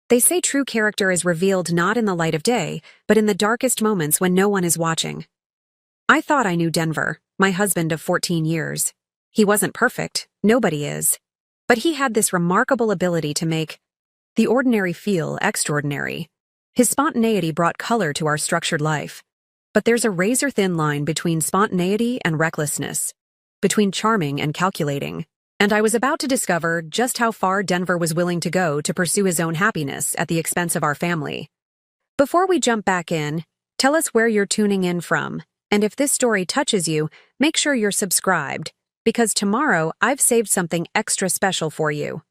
They say true character is revealed not in the light of day, but in the darkest moments when no one is watching. I thought I knew Denver, my husband of 14 years. He wasn't perfect, nobody is. But he had this remarkable ability to make the ordinary feel extraordinary. His spontaneity brought color to our structured life. But there's a razor-thin line between spontaneity and recklessness, between charming and calculating. And I was about to discover just how far Denver was willing to go to pursue his own happiness at the expense of our family. Before we jump back in, tell us where you're tuning in from, and if this story touches you, make sure you're subscribed, because tomorrow I've saved something extra special for you.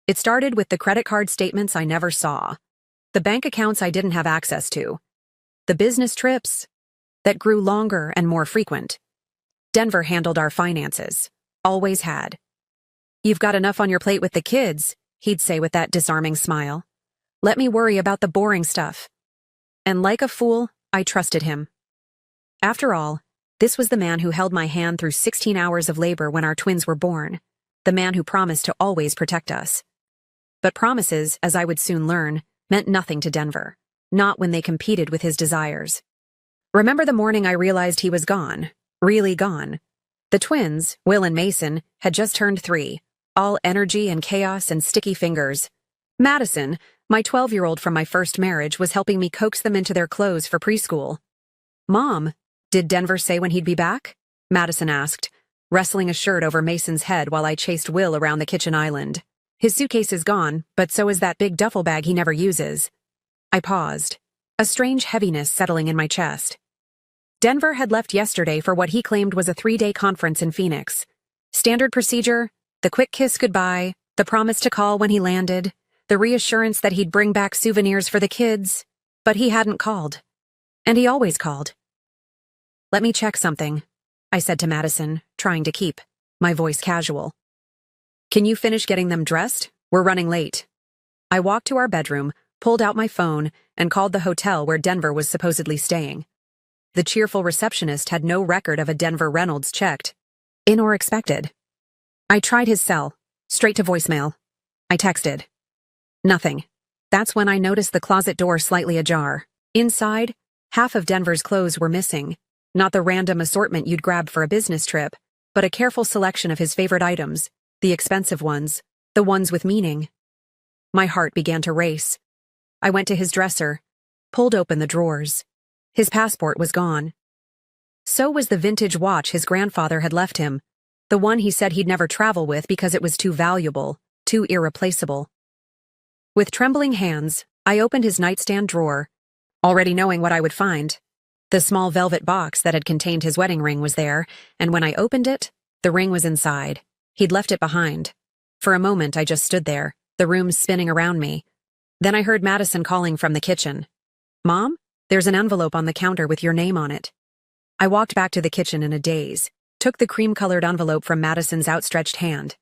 It started with the credit card statements I never saw, the bank accounts I didn't have access to, the business trips that grew longer and more frequent. Denver handled our finances. Always had. "You've got enough on your plate with the kids," he'd say with that disarming smile. "Let me worry about the boring stuff." And like a fool, I trusted him. After all, this was the man who held my hand through 16 hours of labor when our twins were born, the man who promised to always protect us. But promises, as I would soon learn, meant nothing to Denver, not when they competed with his desires. Remember the morning I realized he was gone, really gone. The twins, Will and Mason, had just turned 3, all energy and chaos and sticky fingers. Madison, my 12-year-old from my first marriage, was helping me coax them into their clothes for preschool. "Mom, did Denver say when he'd be back?" Madison asked, wrestling a shirt over Mason's head while I chased Will around the kitchen island. "His suitcase is gone, but so is that big duffel bag he never uses." I paused, a strange heaviness settling in my chest. Denver had left yesterday for what he claimed was a 3-day conference in Phoenix. Standard procedure, the quick kiss goodbye, the promise to call when he landed, the reassurance that he'd bring back souvenirs for the kids, but he hadn't called. And he always called. "Let me check something," I said to Madison, trying to keep my voice casual. "Can you finish getting them dressed? We're running late." I walked to our bedroom, pulled out my phone, and called the hotel where Denver was supposedly staying. The cheerful receptionist had no record of a Denver Reynolds checked, in or expected. I tried his cell, straight to voicemail. I texted. Nothing. That's when I noticed the closet door slightly ajar. Inside, half of Denver's clothes were missing. Not the random assortment you'd grab for a business trip, but a careful selection of his favorite items, the expensive ones, the ones with meaning. My heart began to race. I went to his dresser, pulled open the drawers. His passport was gone. So was the vintage watch his grandfather had left him, the one he said he'd never travel with because it was too valuable, too irreplaceable. With trembling hands, I opened his nightstand drawer, already knowing what I would find. The small velvet box that had contained his wedding ring was there, and when I opened it, the ring was inside. He'd left it behind. For a moment, I just stood there, the room spinning around me. Then I heard Madison calling from the kitchen. "Mom? There's an envelope on the counter with your name on it." I walked back to the kitchen in a daze, took the cream-colored envelope from Madison's outstretched hand.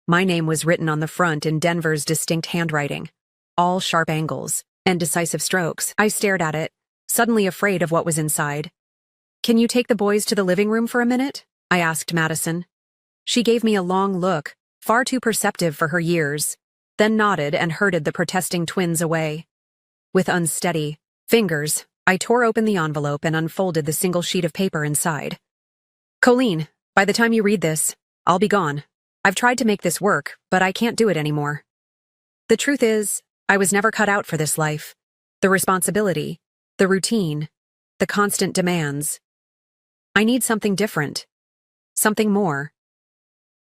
My name was written on the front in Denver's distinct handwriting, all sharp angles and decisive strokes. I stared at it, suddenly afraid of what was inside. "Can you take the boys to the living room for a minute?" I asked Madison. She gave me a long look, far too perceptive for her years, then nodded and herded the protesting twins away. With unsteady fingers, I tore open the envelope and unfolded the single sheet of paper inside. "Colleen, by the time you read this, I'll be gone. I've tried to make this work, but I can't do it anymore. The truth is, I was never cut out for this life. The responsibility, the routine, the constant demands. I need something different. Something more.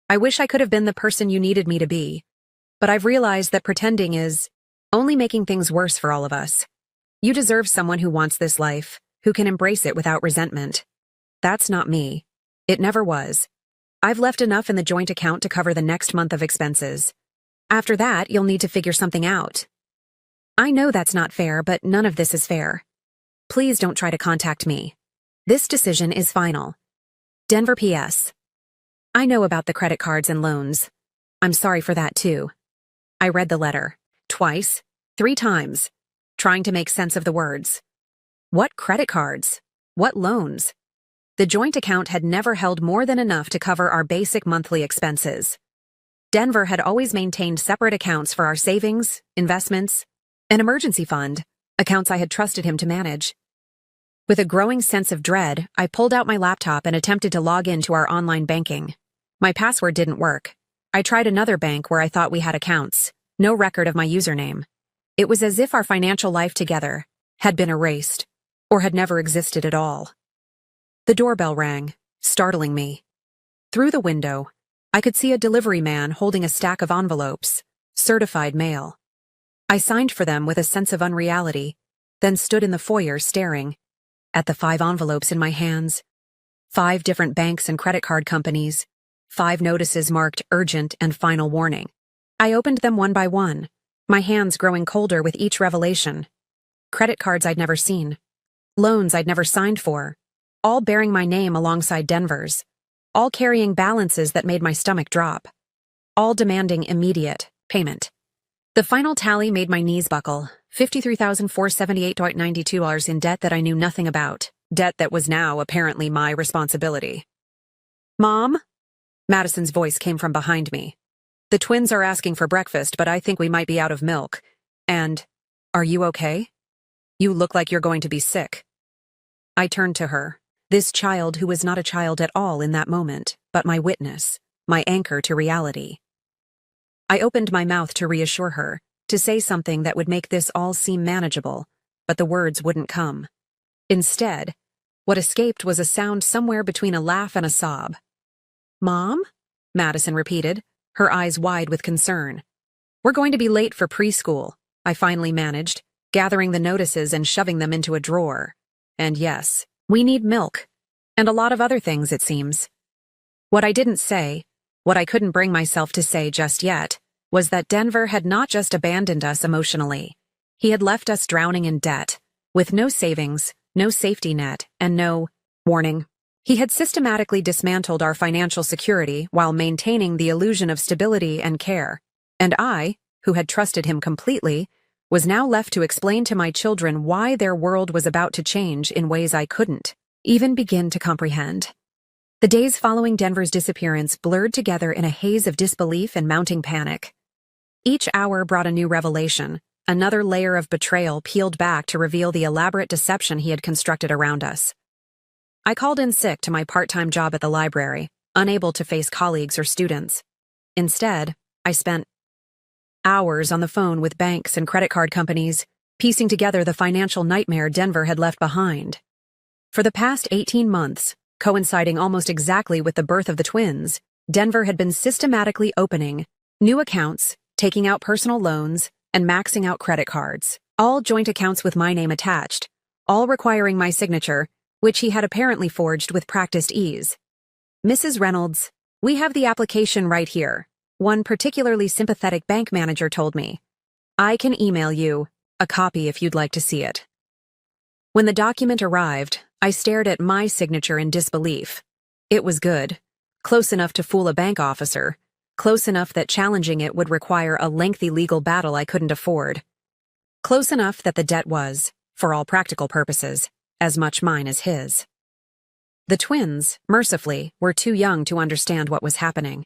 I wish I could have been the person you needed me to be, but I've realized that pretending is only making things worse for all of us. You deserve someone who wants this life, who can embrace it without resentment. That's not me. It never was. I've left enough in the joint account to cover the next month of expenses. After that, you'll need to figure something out. I know that's not fair, but none of this is fair. Please don't try to contact me. This decision is final. Denver PS. I know about the credit cards and loans. I'm sorry for that too. I read the letter. Twice. 3 times. Trying to make sense of the words. What credit cards? What loans? The joint account had never held more than enough to cover our basic monthly expenses. Denver had always maintained separate accounts for our savings, investments, An emergency fund, accounts I had trusted him to manage. With a growing sense of dread, I pulled out my laptop and attempted to log into our online banking. My password didn't work. I tried another bank where I thought we had accounts. No record of my username. It was as if our financial life together had been erased, or had never existed at all. The doorbell rang, startling me. Through the window, I could see a delivery man holding a stack of envelopes, certified mail. I signed for them with a sense of unreality, then stood in the foyer staring at the 5 envelopes in my hands. 5 different banks and credit card companies, 5 notices marked urgent and final warning. I opened them one by one, my hands growing colder with each revelation. Credit cards I'd never seen. Loans I'd never signed for. All bearing my name alongside Denver's. All carrying balances that made my stomach drop. All demanding immediate payment. The final tally made my knees buckle. $53,478.92 in debt that I knew nothing about. Debt that was now apparently my responsibility. Mom? Madison's voice came from behind me. The twins are asking for breakfast, but I think we might be out of milk. And, are you okay? You look like you're going to be sick. I turned to her, this child who was not a child at all in that moment, but my witness, my anchor to reality. I opened my mouth to reassure her, to say something that would make this all seem manageable, but the words wouldn't come. Instead, what escaped was a sound somewhere between a laugh and a sob. Mom? Madison repeated, her eyes wide with concern. We're going to be late for preschool, I finally managed, gathering the notices and shoving them into a drawer. And yes, we need milk. And a lot of other things, it seems. What I didn't say, what I couldn't bring myself to say just yet, was that Denver had not just abandoned us emotionally. He had left us drowning in debt, with no savings, no safety net, and no warning. He had systematically dismantled our financial security while maintaining the illusion of stability and care. And I, who had trusted him completely, was now left to explain to my children why their world was about to change in ways I couldn't even begin to comprehend. The days following Denver's disappearance blurred together in a haze of disbelief and mounting panic. Each hour brought a new revelation, another layer of betrayal peeled back to reveal the elaborate deception he had constructed around us. I called in sick to my part-time job at the library, unable to face colleagues or students. Instead, I spent hours on the phone with banks and credit card companies, piecing together the financial nightmare Denver had left behind. For the past 18 months, coinciding almost exactly with the birth of the twins, Denver had been systematically opening new accounts, taking out personal loans, and maxing out credit cards, all joint accounts with my name attached, all requiring my signature, which he had apparently forged with practiced ease. Mrs. Reynolds, we have the application right here, one particularly sympathetic bank manager told me. I can email you a copy if you'd like to see it. When the document arrived, I stared at my signature in disbelief. It was good, close enough to fool a bank officer, close enough that challenging it would require a lengthy legal battle I couldn't afford. Close enough that the debt was, for all practical purposes, as much mine as his. The twins, mercifully, were too young to understand what was happening.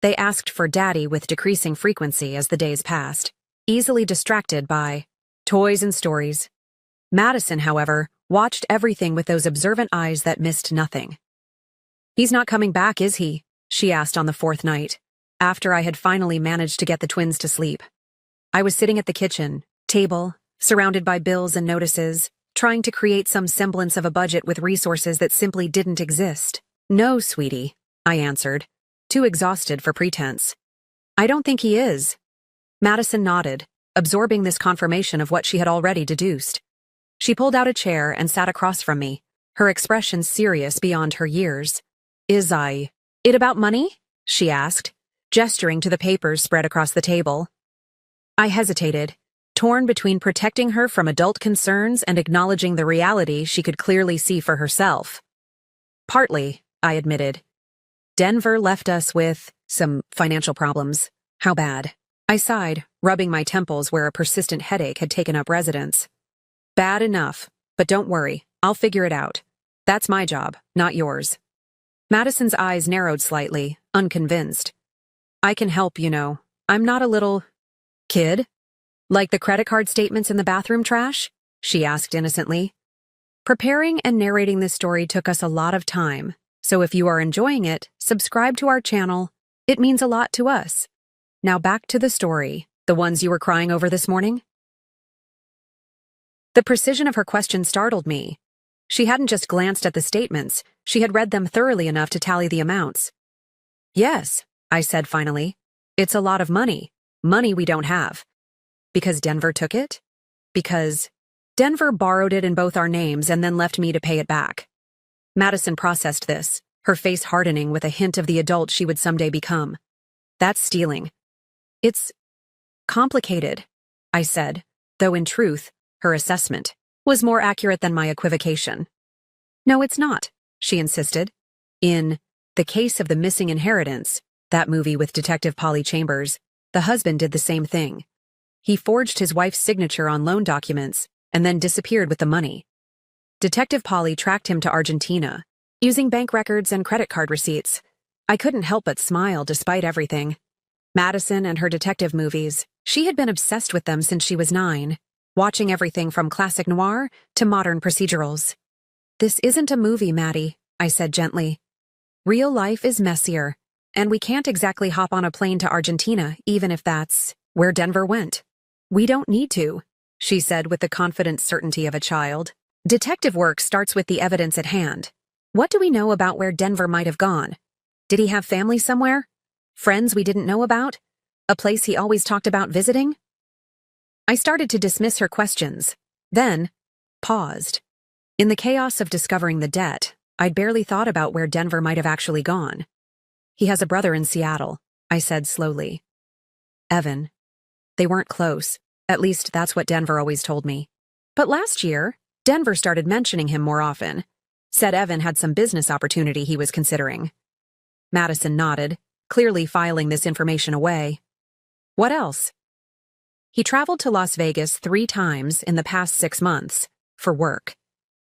They asked for Daddy with decreasing frequency as the days passed, easily distracted by toys and stories. Madison, however, watched everything with those observant eyes that missed nothing. He's not coming back, is he? She asked on the 4th night, after I had finally managed to get the twins to sleep. I was sitting at the kitchen table, surrounded by bills and notices, trying to create some semblance of a budget with resources that simply didn't exist. No, sweetie, I answered, too exhausted for pretense. I don't think he is. Madison nodded, absorbing this confirmation of what she had already deduced. She pulled out a chair and sat across from me, her expression serious beyond her years. Is it about money? She asked, gesturing to the papers spread across the table. I hesitated, torn between protecting her from adult concerns and acknowledging the reality she could clearly see for herself. Partly, I admitted. Denver left us with some financial problems. How bad? I sighed, rubbing my temples where a persistent headache had taken up residence. Bad enough, but don't worry, I'll figure it out. That's my job, not yours. Madison's eyes narrowed slightly, unconvinced. I can help, you know. I'm not a little kid. Like the credit card statements in the bathroom trash? She asked innocently. Preparing and narrating this story took us a lot of time, so if you are enjoying it, subscribe to our channel. It means a lot to us. Now back to the story, the ones you were crying over this morning. The precision of her question startled me. She hadn't just glanced at the statements, she had read them thoroughly enough to tally the amounts. Yes, I said finally. It's a lot of money. Money we don't have. Because Denver took it? Because Denver borrowed it in both our names and then left me to pay it back. Madison processed this, her face hardening with a hint of the adult she would someday become. That's stealing. It's complicated, I said, though in truth, her assessment was more accurate than my equivocation. No, it's not, she insisted. In The Case of the Missing Inheritance, that movie with Detective Polly Chambers, the husband did the same thing. He forged his wife's signature on loan documents and then disappeared with the money. Detective Polly tracked him to Argentina, using bank records and credit card receipts. I couldn't help but smile despite everything. Madison and her detective movies, she had been obsessed with them since she was 9, watching everything from classic noir to modern procedurals. This isn't a movie, Maddie, I said gently. Real life is messier, and we can't exactly hop on a plane to Argentina, even if that's where Denver went. We don't need to, she said with the confident certainty of a child. Detective work starts with the evidence at hand. What do we know about where Denver might have gone? Did he have family somewhere? Friends we didn't know about? A place he always talked about visiting? I started to dismiss her questions, then paused. In the chaos of discovering the debt, I'd barely thought about where Denver might have actually gone. He has a brother in Seattle, I said slowly. Evan. They weren't close, at least that's what Denver always told me. But last year, Denver started mentioning him more often. Said Evan had some business opportunity he was considering. Madison nodded, clearly filing this information away. What else? He traveled to Las Vegas 3 times in the past 6 months, for work.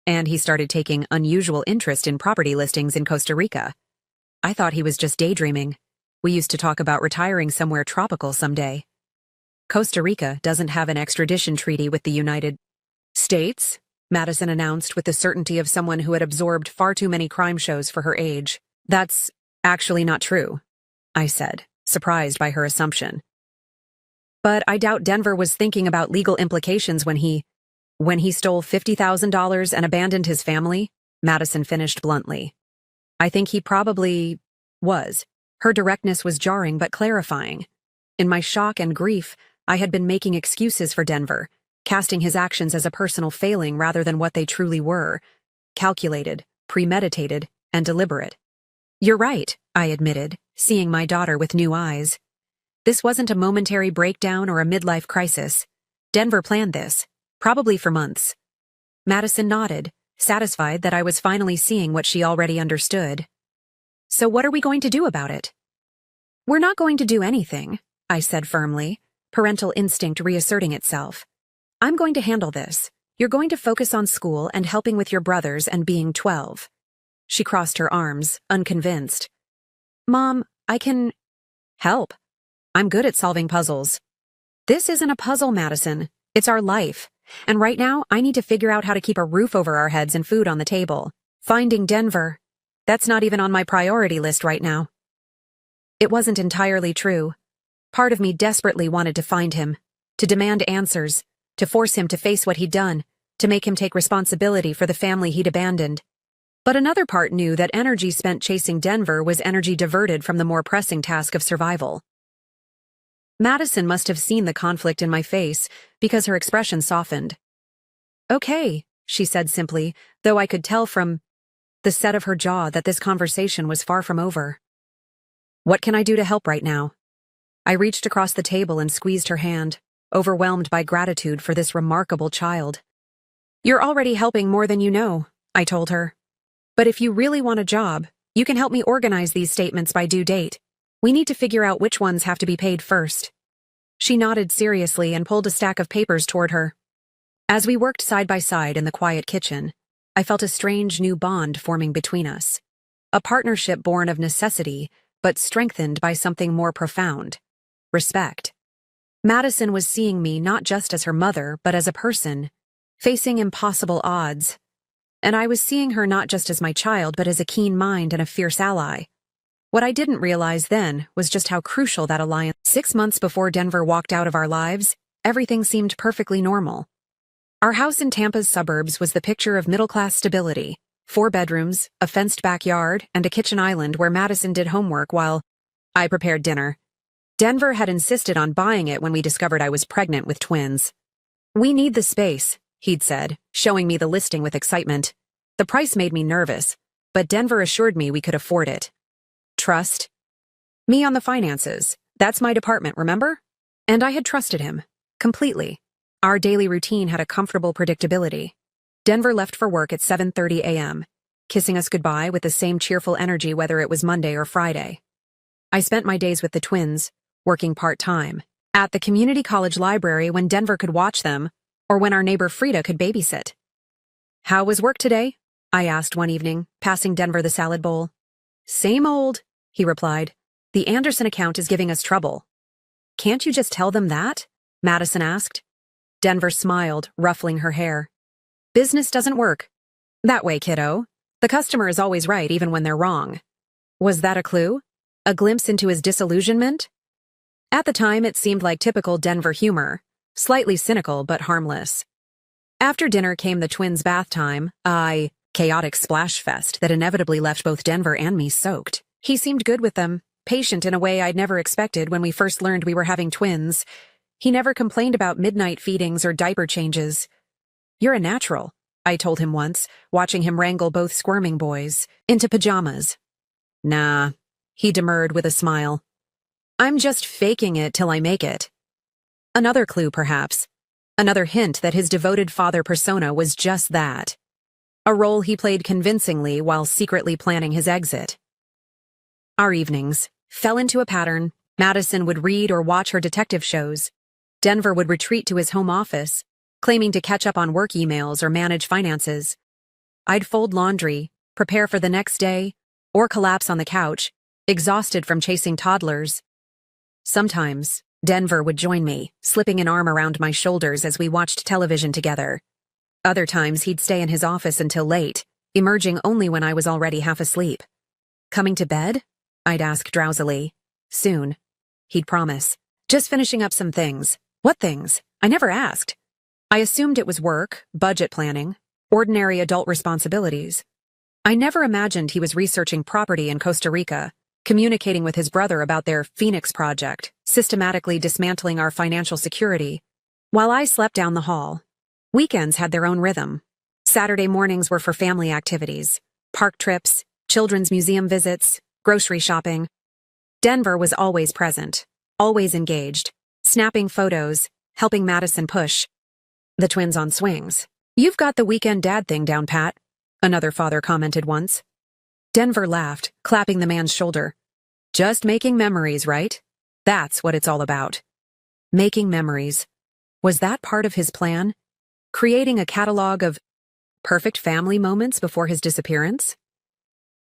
And he started taking unusual interest in property listings in Costa Rica. I thought he was just daydreaming. We used to talk about retiring somewhere tropical someday. Costa Rica doesn't have an extradition treaty with the United States, Madison announced with the certainty of someone who had absorbed far too many crime shows for her age. That's actually not true, I said, surprised by her assumption. But I doubt Denver was thinking about legal implications when he stole $50,000 and abandoned his family, Madison finished bluntly. I think he probably was. Her directness was jarring but clarifying. In my shock and grief, I had been making excuses for Denver, casting his actions as a personal failing rather than what they truly were, calculated, premeditated, and deliberate. You're right, I admitted, seeing my daughter with new eyes. This wasn't a momentary breakdown or a midlife crisis. Denver planned this, probably for months. Madison nodded, satisfied that I was finally seeing what she already understood. So what are we going to do about it? We're not going to do anything, I said firmly, parental instinct reasserting itself. I'm going to handle this. You're going to focus on school and helping with your brothers and being 12. She crossed her arms, unconvinced. Mom, I can help. I'm good at solving puzzles. This isn't a puzzle, Madison. It's our life. And right now, I need to figure out how to keep a roof over our heads and food on the table. Finding Denver. That's not even on my priority list right now. It wasn't entirely true. Part of me desperately wanted to find him, to demand answers, to force him to face what he'd done, to make him take responsibility for the family he'd abandoned. But another part knew that energy spent chasing Denver was energy diverted from the more pressing task of survival. Madison must have seen the conflict in my face because her expression softened. Okay, she said simply, though I could tell from the set of her jaw that this conversation was far from over. What can I do to help right now? I reached across the table and squeezed her hand, overwhelmed by gratitude for this remarkable child. You're already helping more than you know, I told her. But if you really want a job, you can help me organize these statements by due date. We need to figure out which ones have to be paid first. She nodded seriously and pulled a stack of papers toward her. As we worked side by side in the quiet kitchen, I felt a strange new bond forming between us. A partnership born of necessity, but strengthened by something more profound. Respect. Madison was seeing me not just as her mother, but as a person, facing impossible odds. And I was seeing her not just as my child, but as a keen mind and a fierce ally. What I didn't realize then was just how crucial that alliance. 6 months before Denver walked out of our lives, everything seemed perfectly normal. Our house in Tampa's suburbs was the picture of middle-class stability. 4 bedrooms, a fenced backyard, and a kitchen island where Madison did homework while I prepared dinner. Denver had insisted on buying it when we discovered I was pregnant with twins. "We need the space," he'd said, showing me the listing with excitement. The price made me nervous, but Denver assured me we could afford it. Trust me on the finances. That's my department, remember? And I had trusted him. Completely. Our daily routine had a comfortable predictability. Denver left for work at 7:30 a.m., kissing us goodbye with the same cheerful energy whether it was Monday or Friday. I spent my days with the twins, working part-time, at the community college library when Denver could watch them, or when our neighbor Frida could babysit. "How was work today?" I asked one evening, passing Denver the salad bowl. "Same old," he replied. "The Anderson account is giving us trouble." "Can't you just tell them that?" Madison asked. Denver smiled, ruffling her hair. "Business doesn't work that way, kiddo. The customer is always right even when they're wrong." Was that a clue? A glimpse into his disillusionment? At the time, it seemed like typical Denver humor, slightly cynical but harmless. After dinner came the twins' bath time, a chaotic splash fest that inevitably left both Denver and me soaked. He seemed good with them, patient in a way I'd never expected when we first learned we were having twins. He never complained about midnight feedings or diaper changes. "You're a natural," I told him once, watching him wrangle both squirming boys into pajamas. "Nah," he demurred with a smile. "I'm just faking it till I make it." Another clue, perhaps. Another hint that his devoted father persona was just that. A role he played convincingly while secretly planning his exit. Our evenings fell into a pattern. Madison would read or watch her detective shows. Denver would retreat to his home office, claiming to catch up on work emails or manage finances. I'd fold laundry, prepare for the next day, or collapse on the couch, exhausted from chasing toddlers. Sometimes, Denver would join me, slipping an arm around my shoulders as we watched television together. Other times he'd stay in his office until late, emerging only when I was already half asleep. "Coming to bed?" I'd ask drowsily. "Soon," he'd promise. "Just finishing up some things." "What things?" I never asked. I assumed it was work, budget planning, ordinary adult responsibilities. I never imagined he was researching property in Costa Rica, communicating with his brother about their Phoenix project, systematically dismantling our financial security, while I slept down the hall. Weekends had their own rhythm. Saturday mornings were for family activities, park trips, children's museum visits, grocery shopping. Denver was always present, always engaged, snapping photos, helping Madison push the twins on swings. "You've got the weekend dad thing down pat," another father commented once. Denver laughed, clapping the man's shoulder. "Just making memories, right? That's what it's all about." Making memories. Was that part of his plan? Creating a catalog of perfect family moments before his disappearance?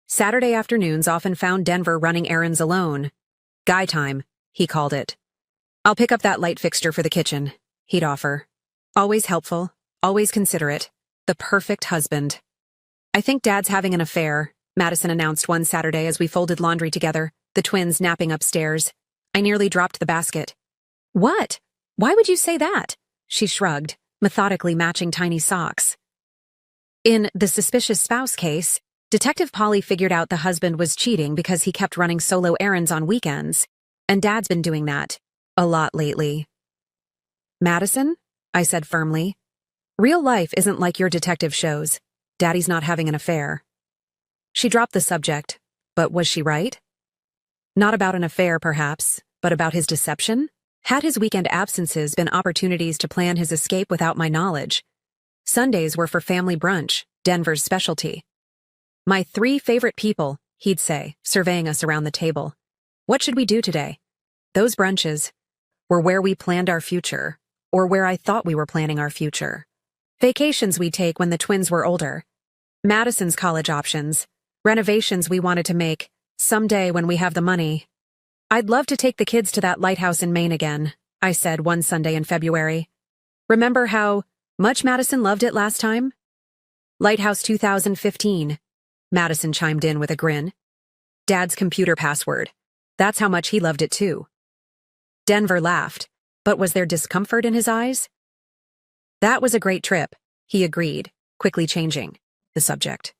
Saturday afternoons often found Denver running errands alone. "Guy time," he called it. "I'll pick up that light fixture for the kitchen," he'd offer. Always helpful, always considerate. The perfect husband. "I think Dad's having an affair," Madison announced one Saturday as we folded laundry together, the twins napping upstairs. I nearly dropped the basket. "What? Why would you say that?" She shrugged, methodically matching tiny socks. In the suspicious spouse case, Detective Polly figured out the husband was cheating because he kept running solo errands on weekends, and Dad's been doing that a lot lately. "Madison," I said firmly, "real life isn't like your detective shows. Daddy's not having an affair." She dropped the subject, but was she right? Not about an affair, perhaps, but about his deception? Had his weekend absences been opportunities to plan his escape without my knowledge? Sundays were for family brunch, Denver's specialty. "My 3 favorite people," he'd say, surveying us around the table. "What should we do today?" Those brunches were where we planned our future, or where I thought we were planning our future. Vacations we'd take when the twins were older. Madison's college options. Renovations we wanted to make, someday when we have the money. "I'd love to take the kids to that lighthouse in Maine again," I said one Sunday in February. Remember how much Madison loved it last time? Lighthouse 2015. Madison chimed in with a grin. Dad's computer password. That's how much he loved it too. Denver laughed, but was there discomfort in his eyes? That was a great trip, he agreed, quickly changing the subject.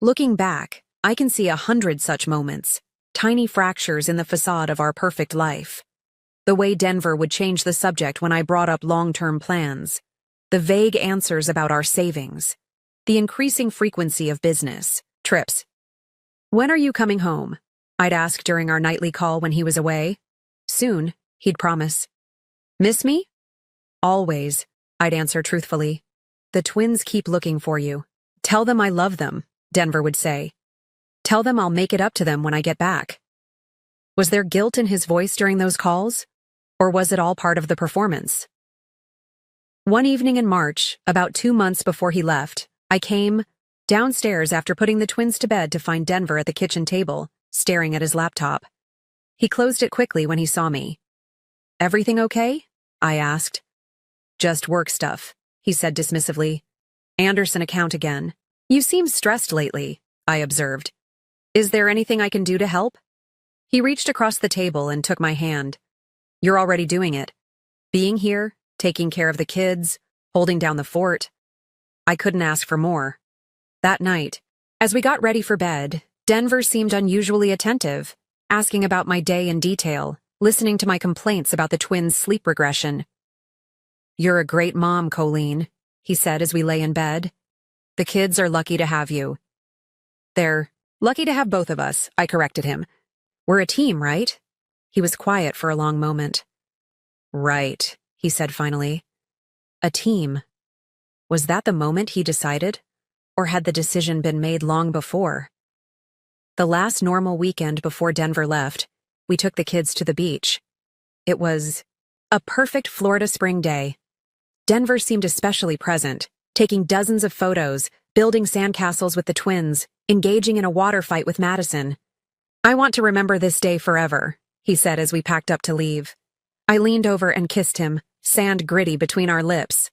Looking back, I can see 100 such moments, tiny fractures in the facade of our perfect life. The way Denver would change the subject when I brought up long-term plans, the vague answers about our savings, the increasing frequency of business, trips. When are you coming home? I'd ask during our nightly call when he was away. Soon, he'd promise. Miss me? Always, I'd answer truthfully. The twins keep looking for you. Tell them I love them, Denver would say. Tell them I'll make it up to them when I get back. Was there guilt in his voice during those calls? Or was it all part of the performance? One evening in March, about 2 months before he left, I came downstairs after putting the twins to bed to find Denver at the kitchen table, staring at his laptop. He closed it quickly when he saw me. Everything okay? I asked. Just work stuff, he said dismissively. Anderson account again. You seem stressed lately, I observed. Is there anything I can do to help? He reached across the table and took my hand. You're already doing it. Being here, taking care of the kids, holding down the fort. I couldn't ask for more. That night, as we got ready for bed, Denver seemed unusually attentive, asking about my day in detail, listening to my complaints about the twins' sleep regression. You're a great mom, Colleen, he said as we lay in bed. The kids are lucky to have you. They're lucky to have both of us, I corrected him. We're a team, right? He was quiet for a long moment. Right, he said finally. A team. Was that the moment he decided? Or had the decision been made long before? The last normal weekend before Denver left, we took the kids to the beach. It was a perfect Florida spring day. Denver seemed especially present, taking dozens of photos, building sandcastles with the twins, engaging in a water fight with Madison. I want to remember this day forever, he said as we packed up to leave. I leaned over and kissed him, sand gritty between our lips.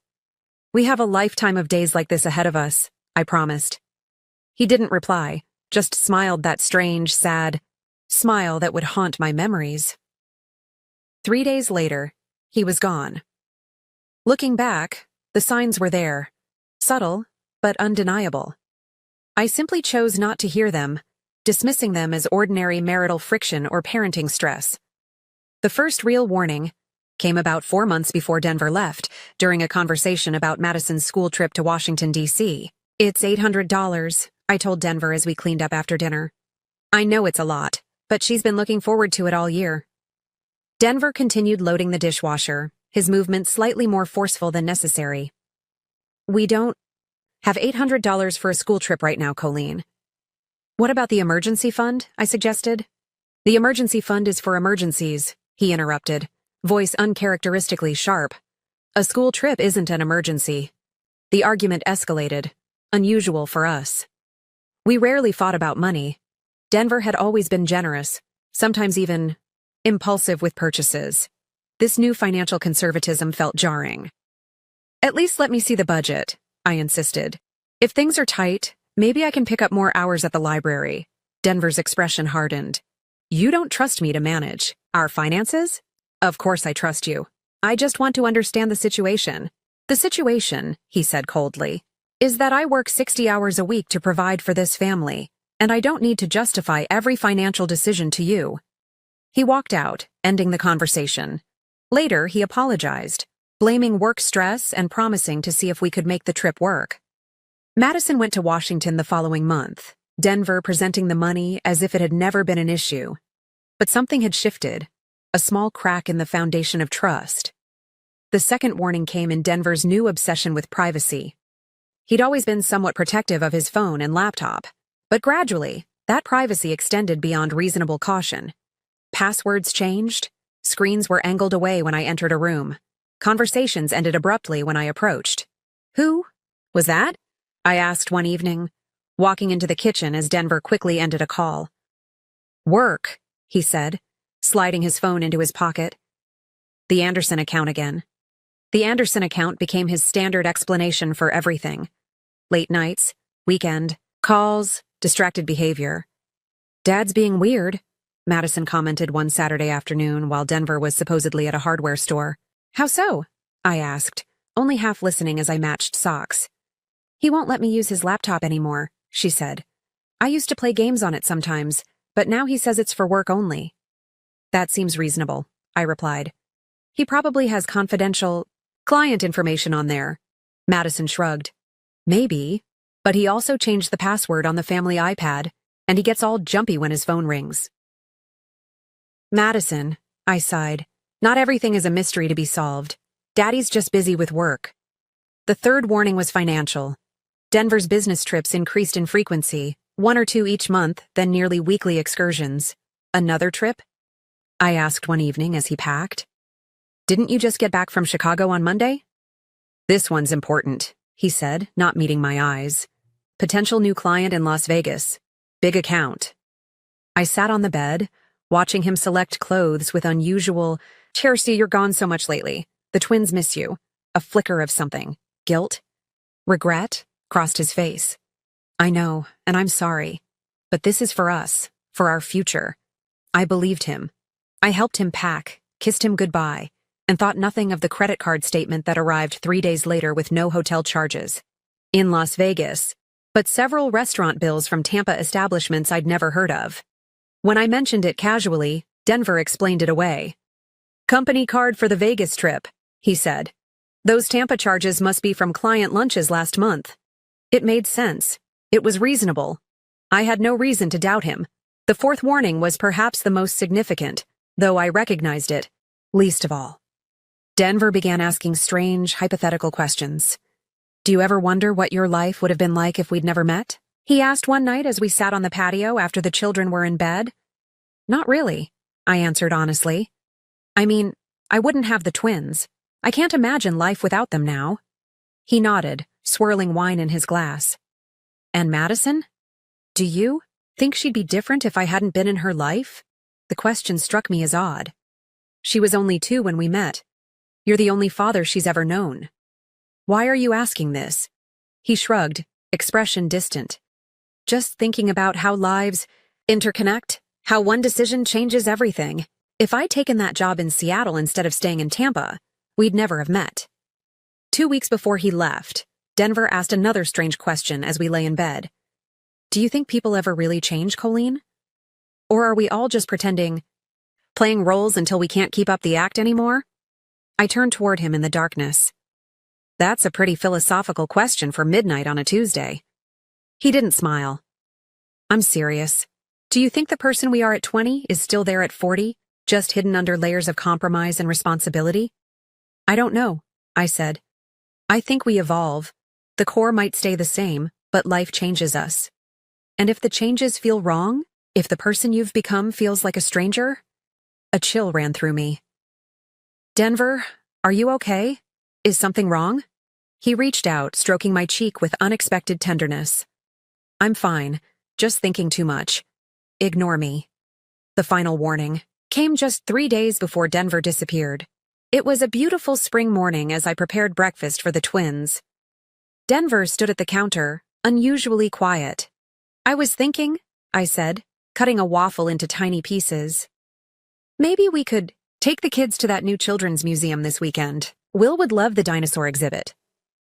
We have a lifetime of days like this ahead of us, I promised. He didn't reply, just smiled that strange, sad smile that would haunt my memories. 3 days later, he was gone. Looking back, the signs were there, subtle, but undeniable. I simply chose not to hear them, dismissing them as ordinary marital friction or parenting stress. The first real warning came about 4 months before Denver left, during a conversation about Madison's school trip to Washington, D.C. It's $800, I told Denver as we cleaned up after dinner. I know it's a lot, but she's been looking forward to it all year. Denver continued loading the dishwasher, his movements slightly more forceful than necessary. We don't have $800 for a school trip right now, Colleen. What about the emergency fund? I suggested. The emergency fund is for emergencies, he interrupted, voice uncharacteristically sharp. A school trip isn't an emergency. The argument escalated, unusual for us. We rarely fought about money. Denver had always been generous, sometimes even impulsive with purchases. This new financial conservatism felt jarring. At least let me see the budget, I insisted. If things are tight, maybe I can pick up more hours at the library. Denver's expression hardened. You don't trust me to manage our finances? Of course I trust you. I just want to understand the situation. The situation, he said coldly, is that I work 60 hours a week to provide for this family, and I don't need to justify every financial decision to you. He walked out, ending the conversation. Later, he apologized, blaming work stress and promising to see if we could make the trip work. Madison went to Washington the following month, Denver presenting the money as if it had never been an issue. But something had shifted, a small crack in the foundation of trust. The second warning came in Denver's new obsession with privacy. He'd always been somewhat protective of his phone and laptop, but gradually, that privacy extended beyond reasonable caution. Passwords changed, screens were angled away when I entered a room. Conversations ended abruptly when I approached. Who was that? I asked one evening, walking into the kitchen as Denver quickly ended a call. Work, he said, sliding his phone into his pocket. The Anderson account again. The Anderson account became his standard explanation for everything. Late nights, weekend, calls, distracted behavior. Dad's being weird, Madison commented one Saturday afternoon while Denver was supposedly at a hardware store. How so? I asked, only half listening as I matched socks. He won't let me use his laptop anymore, she said. I used to play games on it sometimes, but now he says it's for work only. That seems reasonable, I replied. He probably has confidential client information on there. Madison shrugged. Maybe, but he also changed the password on the family iPad, and he gets all jumpy when his phone rings. Madison, I sighed. Not everything is a mystery to be solved. Daddy's just busy with work. The third warning was financial. Denver's business trips increased in frequency, 1 or 2 each month, then nearly weekly excursions. Another trip? I asked one evening as he packed. Didn't you just get back from Chicago on Monday? This one's important, he said, not meeting my eyes. Potential new client in Las Vegas. Big account. I sat on the bed, watching him select clothes with unusual, Chelsea, you're gone so much lately. The twins miss you. A flicker of something. Guilt? Regret? Crossed his face. I know, and I'm sorry. But this is for us, for our future. I believed him. I helped him pack, kissed him goodbye, and thought nothing of the credit card statement that arrived 3 days later with no hotel charges. In Las Vegas, but several restaurant bills from Tampa establishments I'd never heard of. When I mentioned it casually, Denver explained it away. Company card for the Vegas trip, he said. Those Tampa charges must be from client lunches last month. It made sense. It was reasonable. I had no reason to doubt him. The fourth warning was perhaps the most significant, though I recognized it, least of all. Denver began asking strange, hypothetical questions. Do you ever wonder what your life would have been like if we'd never met? He asked one night as we sat on the patio after the children were in bed. Not really, I answered honestly. I mean, I wouldn't have the twins. I can't imagine life without them now. He nodded, swirling wine in his glass. And Madison? Do you think she'd be different if I hadn't been in her life? The question struck me as odd. She was only 2 when we met. You're the only father she's ever known. Why are you asking this? He shrugged, expression distant. Just thinking about how lives interconnect, how one decision changes everything. If I'd taken that job in Seattle instead of staying in Tampa, we'd never have met. 2 weeks before he left, Denver asked another strange question as we lay in bed. Do you think people ever really change, Colleen? Or are we all just pretending, playing roles until we can't keep up the act anymore? I turned toward him in the darkness. That's a pretty philosophical question for midnight on a Tuesday. He didn't smile. I'm serious. Do you think the person we are at 20 is still there at 40, just hidden under layers of compromise and responsibility? I don't know, I said. I think we evolve. The core might stay the same, but life changes us. And if the changes feel wrong, if the person you've become feels like a stranger, a chill ran through me. Denver, are you okay? Is something wrong? He reached out, stroking my cheek with unexpected tenderness. I'm fine, just thinking too much. Ignore me. The final warning came just 3 days before Denver disappeared. It was a beautiful spring morning as I prepared breakfast for the twins. Denver stood at the counter, unusually quiet. I was thinking, I said, cutting a waffle into tiny pieces. Maybe we could take the kids to that new children's museum this weekend. Will would love the dinosaur exhibit.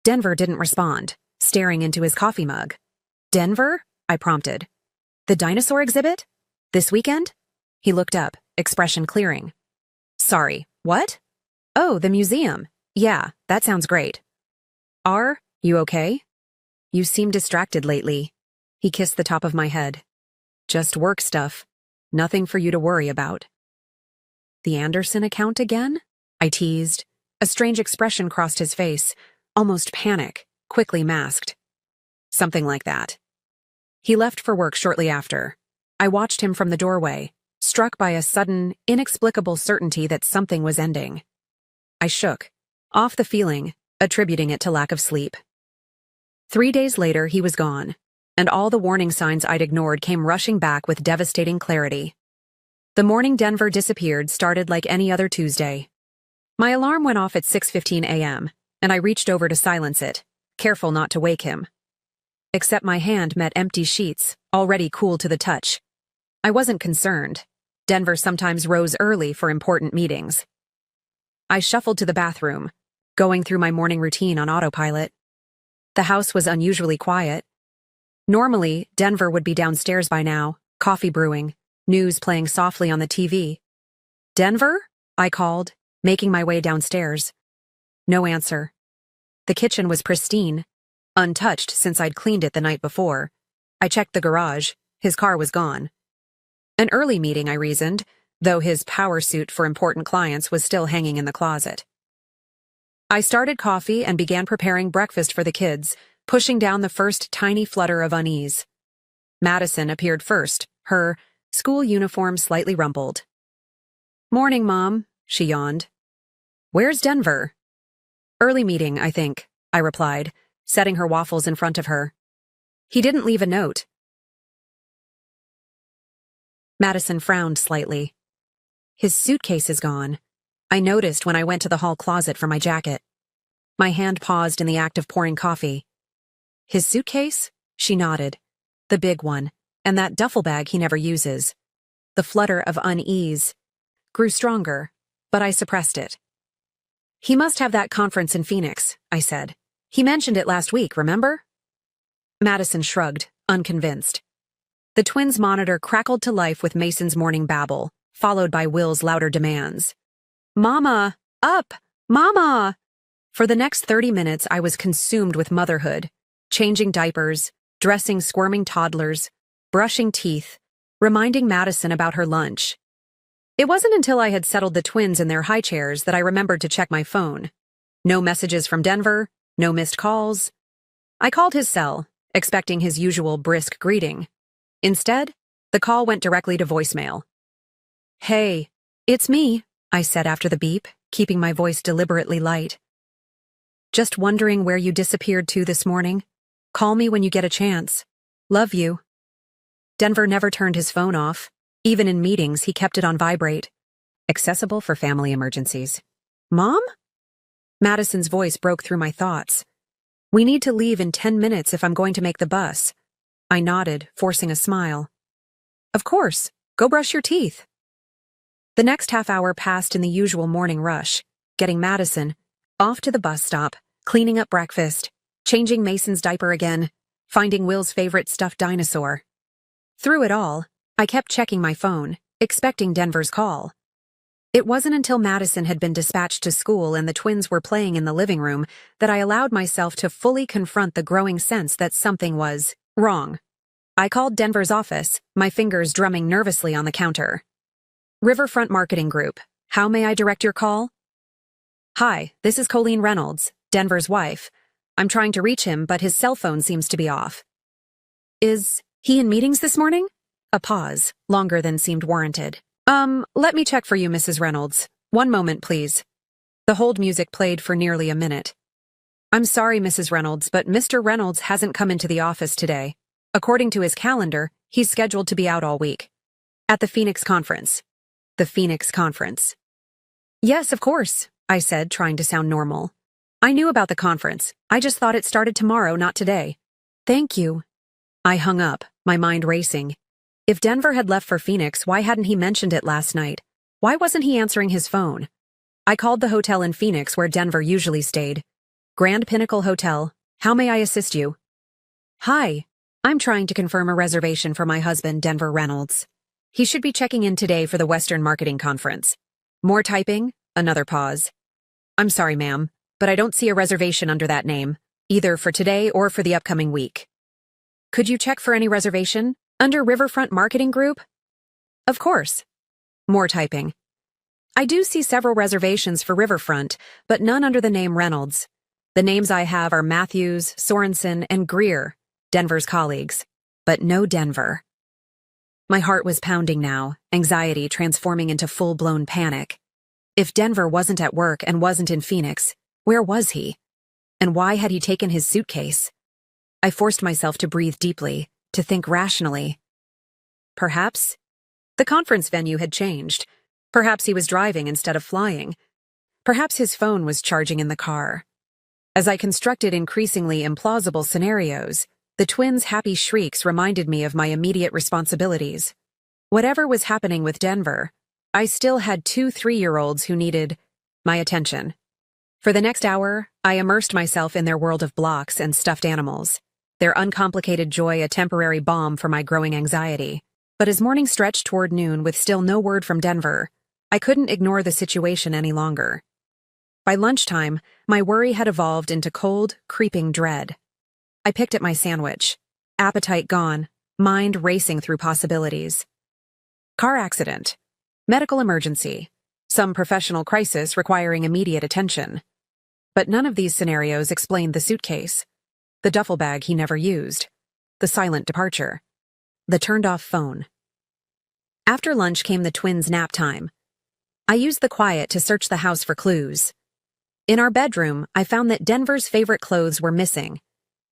Denver didn't respond, staring into his coffee mug. Denver? I prompted. The dinosaur exhibit? This weekend? He looked up, expression clearing. Sorry, what? Oh, the museum. Yeah, that sounds great. Are you okay? You seem distracted lately. He kissed the top of my head. Just work stuff. Nothing for you to worry about. The Anderson account again? I teased. A strange expression crossed his face, almost panic, quickly masked. Something like that. He left for work shortly after. I watched him from the doorway, struck by a sudden, inexplicable certainty that something was ending. I shook, off the feeling, attributing it to lack of sleep. 3 days later, he was gone, and all the warning signs I'd ignored came rushing back with devastating clarity. The morning Denver disappeared started like any other Tuesday. My alarm went off at 6:15 a.m., and I reached over to silence it, careful not to wake him. Except my hand met empty sheets, already cool to the touch. I wasn't concerned. Denver sometimes rose early for important meetings. I shuffled to the bathroom, going through my morning routine on autopilot. The house was unusually quiet. Normally, Denver would be downstairs by now, coffee brewing, news playing softly on the TV. "Denver?" I called, making my way downstairs. No answer. The kitchen was pristine, untouched since I'd cleaned it the night before. I checked the garage. His car was gone. An early meeting, I reasoned, though his power suit for important clients was still hanging in the closet. I started coffee and began preparing breakfast for the kids, pushing down the first tiny flutter of unease. Madison appeared first, her school uniform slightly rumpled. "Morning, Mom," she yawned. "Where's Denver?" "Early meeting, I think," I replied, setting her waffles in front of her. "He didn't leave a note." Madison frowned slightly. "His suitcase is gone," I noticed when I went to the hall closet for my jacket. My hand paused in the act of pouring coffee. "His suitcase?" She nodded. "The big one, and that duffel bag he never uses." The flutter of unease grew stronger, but I suppressed it. "He must have that conference in Phoenix," I said. "He mentioned it last week, remember?" Madison shrugged, unconvinced. The twins' monitor crackled to life with Mason's morning babble, followed by Will's louder demands. "Mama! Up! Mama!" For the next 30 minutes, I was consumed with motherhood, changing diapers, dressing squirming toddlers, brushing teeth, reminding Madison about her lunch. It wasn't until I had settled the twins in their high chairs that I remembered to check my phone. No messages from Denver, no missed calls. I called his cell, expecting his usual brisk greeting. Instead, the call went directly to voicemail. "Hey, it's me," I said after the beep, keeping my voice deliberately light. "Just wondering where you disappeared to this morning. Call me when you get a chance. Love you." Denver never turned his phone off. Even in meetings, he kept it on vibrate. Accessible for family emergencies. "Mom?" Madison's voice broke through my thoughts. "We need to leave in 10 minutes if I'm going to make the bus." I nodded, forcing a smile. "Of course. Go brush your teeth." The next half hour passed in the usual morning rush, getting Madison off to the bus stop, cleaning up breakfast, changing Mason's diaper again, finding Will's favorite stuffed dinosaur. Through it all, I kept checking my phone, expecting Denver's call. It wasn't until Madison had been dispatched to school and the twins were playing in the living room that I allowed myself to fully confront the growing sense that something was wrong. I called Denver's office, my fingers drumming nervously on the counter. "Riverfront Marketing Group, how may I direct your call?" "Hi, this is Colleen Reynolds, Denver's wife. I'm trying to reach him, but his cell phone seems to be off." "Is he in meetings this morning?" A pause, longer than seemed warranted. Let me check for you, Mrs. Reynolds. One moment, please." The hold music played for nearly a minute. "I'm sorry, Mrs. Reynolds, but Mr. Reynolds hasn't come into the office today. According to his calendar, he's scheduled to be out all week. At the Phoenix conference." The Phoenix conference. "Yes, of course," I said, trying to sound normal. "I knew about the conference. I just thought it started tomorrow, not today." "Thank you." I hung up, my mind racing. If Denver had left for Phoenix, why hadn't he mentioned it last night? Why wasn't he answering his phone? I called the hotel in Phoenix where Denver usually stayed. "Grand Pinnacle Hotel. How may I assist you?" "Hi. I'm trying to confirm a reservation for my husband, Denver Reynolds. He should be checking in today for the Western Marketing Conference." More typing, another pause. "I'm sorry, ma'am, but I don't see a reservation under that name, either for today or for the upcoming week." "Could you check for any reservation under Riverfront Marketing Group?" "Of course." More typing. "I do see several reservations for Riverfront, but none under the name Reynolds. The names I have are Matthews, Sorensen, and Greer, Denver's colleagues, but no Denver." My heart was pounding now, anxiety transforming into full-blown panic. If Denver wasn't at work and wasn't in Phoenix, where was he? And why had he taken his suitcase? I forced myself to breathe deeply, to think rationally. Perhaps the conference venue had changed. Perhaps he was driving instead of flying. Perhaps his phone was charging in the car. As I constructed increasingly implausible scenarios, the twins' happy shrieks reminded me of my immediate responsibilities. Whatever was happening with Denver, I still had 2 3-year-olds who needed my attention. For the next hour, I immersed myself in their world of blocks and stuffed animals, their uncomplicated joy a temporary balm for my growing anxiety. But as morning stretched toward noon with still no word from Denver, I couldn't ignore the situation any longer. By lunchtime, my worry had evolved into cold, creeping dread. I picked at my sandwich, appetite gone, mind racing through possibilities. Car accident, medical emergency, some professional crisis requiring immediate attention. But none of these scenarios explained the suitcase, the duffel bag he never used, the silent departure, the turned-off phone. After lunch came the twins' nap time. I used the quiet to search the house for clues. In our bedroom, I found that Denver's favorite clothes were missing.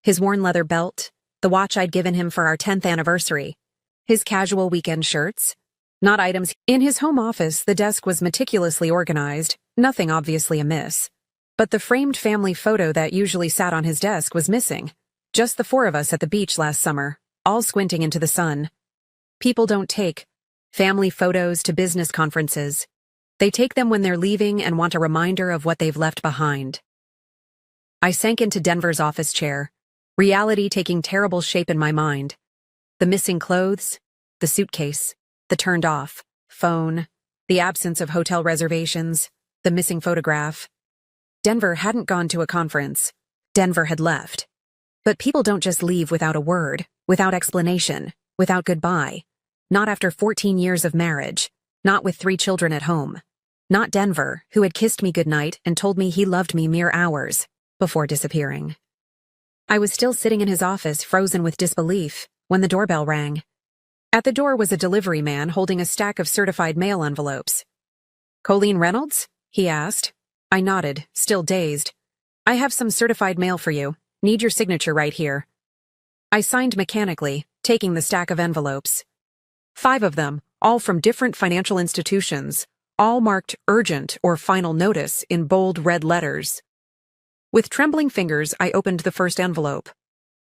His worn leather belt, the watch I'd given him for our 10th anniversary, his casual weekend shirts, not items. In his home office, the desk was meticulously organized, nothing obviously amiss. But the framed family photo that usually sat on his desk was missing. Just the 4 of us at the beach last summer, all squinting into the sun. People don't take family photos to business conferences. They take them when they're leaving and want a reminder of what they've left behind. I sank into Denver's office chair, reality taking terrible shape in my mind. The missing clothes, the suitcase, the turned-off phone, the absence of hotel reservations, the missing photograph. Denver hadn't gone to a conference. Denver had left. But people don't just leave without a word, without explanation, without goodbye. Not after 14 years of marriage. Not with 3 children at home. Not Denver, who had kissed me goodnight and told me he loved me mere hours before disappearing. I was still sitting in his office, frozen with disbelief, when the doorbell rang. At the door was a delivery man holding a stack of certified mail envelopes. "Colleen Reynolds?" he asked. I nodded, still dazed. "I have some certified mail for you. Need your signature right here." I signed mechanically, taking the stack of envelopes. 5 of them, all from different financial institutions, all marked urgent or final notice in bold red letters. With trembling fingers, I opened the first envelope.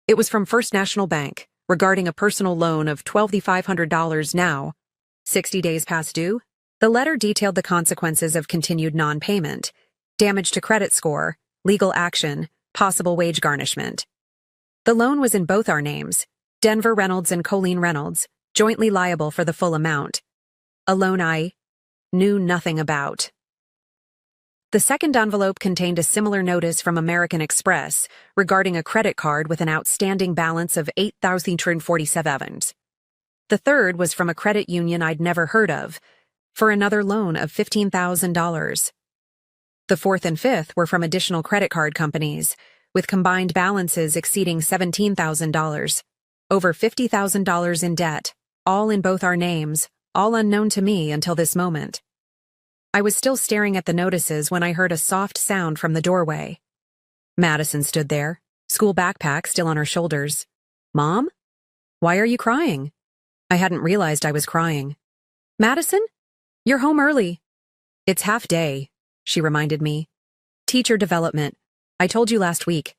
It was from First National Bank, regarding a personal loan of $2,500 now, 60 days past due. The letter detailed the consequences of continued non-payment, damage to credit score, legal action, possible wage garnishment. The loan was in both our names, Denver Reynolds and Colleen Reynolds, jointly liable for the full amount. A loan I knew nothing about. The second envelope contained a similar notice from American Express regarding a credit card with an outstanding balance of $8,347. The third was from a credit union I'd never heard of, for another loan of $15,000. The fourth and fifth were from additional credit card companies, with combined balances exceeding $17,000, over $50,000 in debt, all in both our names, all unknown to me until this moment. I was still staring at the notices when I heard a soft sound from the doorway. Madison stood there, school backpack still on her shoulders. "Mom? Why are you crying?" I hadn't realized I was crying. "Madison? You're home early." "It's half day," she reminded me. "Teacher development. I told you last week."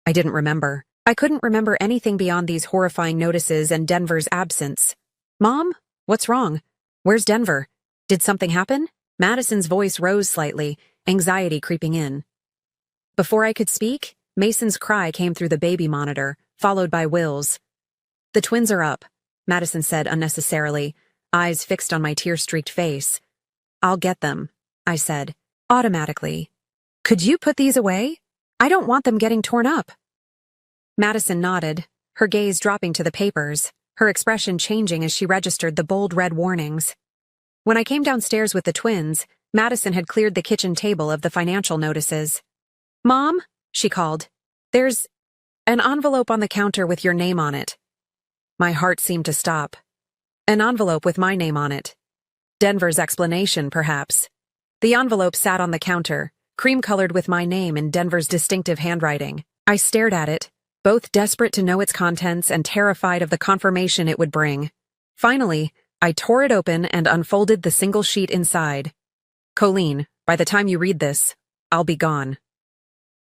I didn't remember. I couldn't remember anything beyond these horrifying notices and Denver's absence. "Mom? What's wrong? Where's Denver? Did something happen?" Madison's voice rose slightly, anxiety creeping in. Before I could speak, Mason's cry came through the baby monitor, followed by Will's. "The twins are up," Madison said unnecessarily, eyes fixed on my tear-streaked face. "I'll get them," I said, automatically. "Could you put these away? I don't want them getting torn up." Madison nodded, her gaze dropping to the papers, her expression changing as she registered the bold red warnings. When I came downstairs with the twins, Madison had cleared the kitchen table of the financial notices. "Mom," she called, "there's an envelope on the counter with your name on it." My heart seemed to stop. An envelope with my name on it. Denver's explanation, perhaps. The envelope sat on the counter, cream-colored with my name in Denver's distinctive handwriting. I stared at it, both desperate to know its contents and terrified of the confirmation it would bring. Finally, I tore it open and unfolded the single sheet inside. "Colleen, By the time you read this, I'll be gone.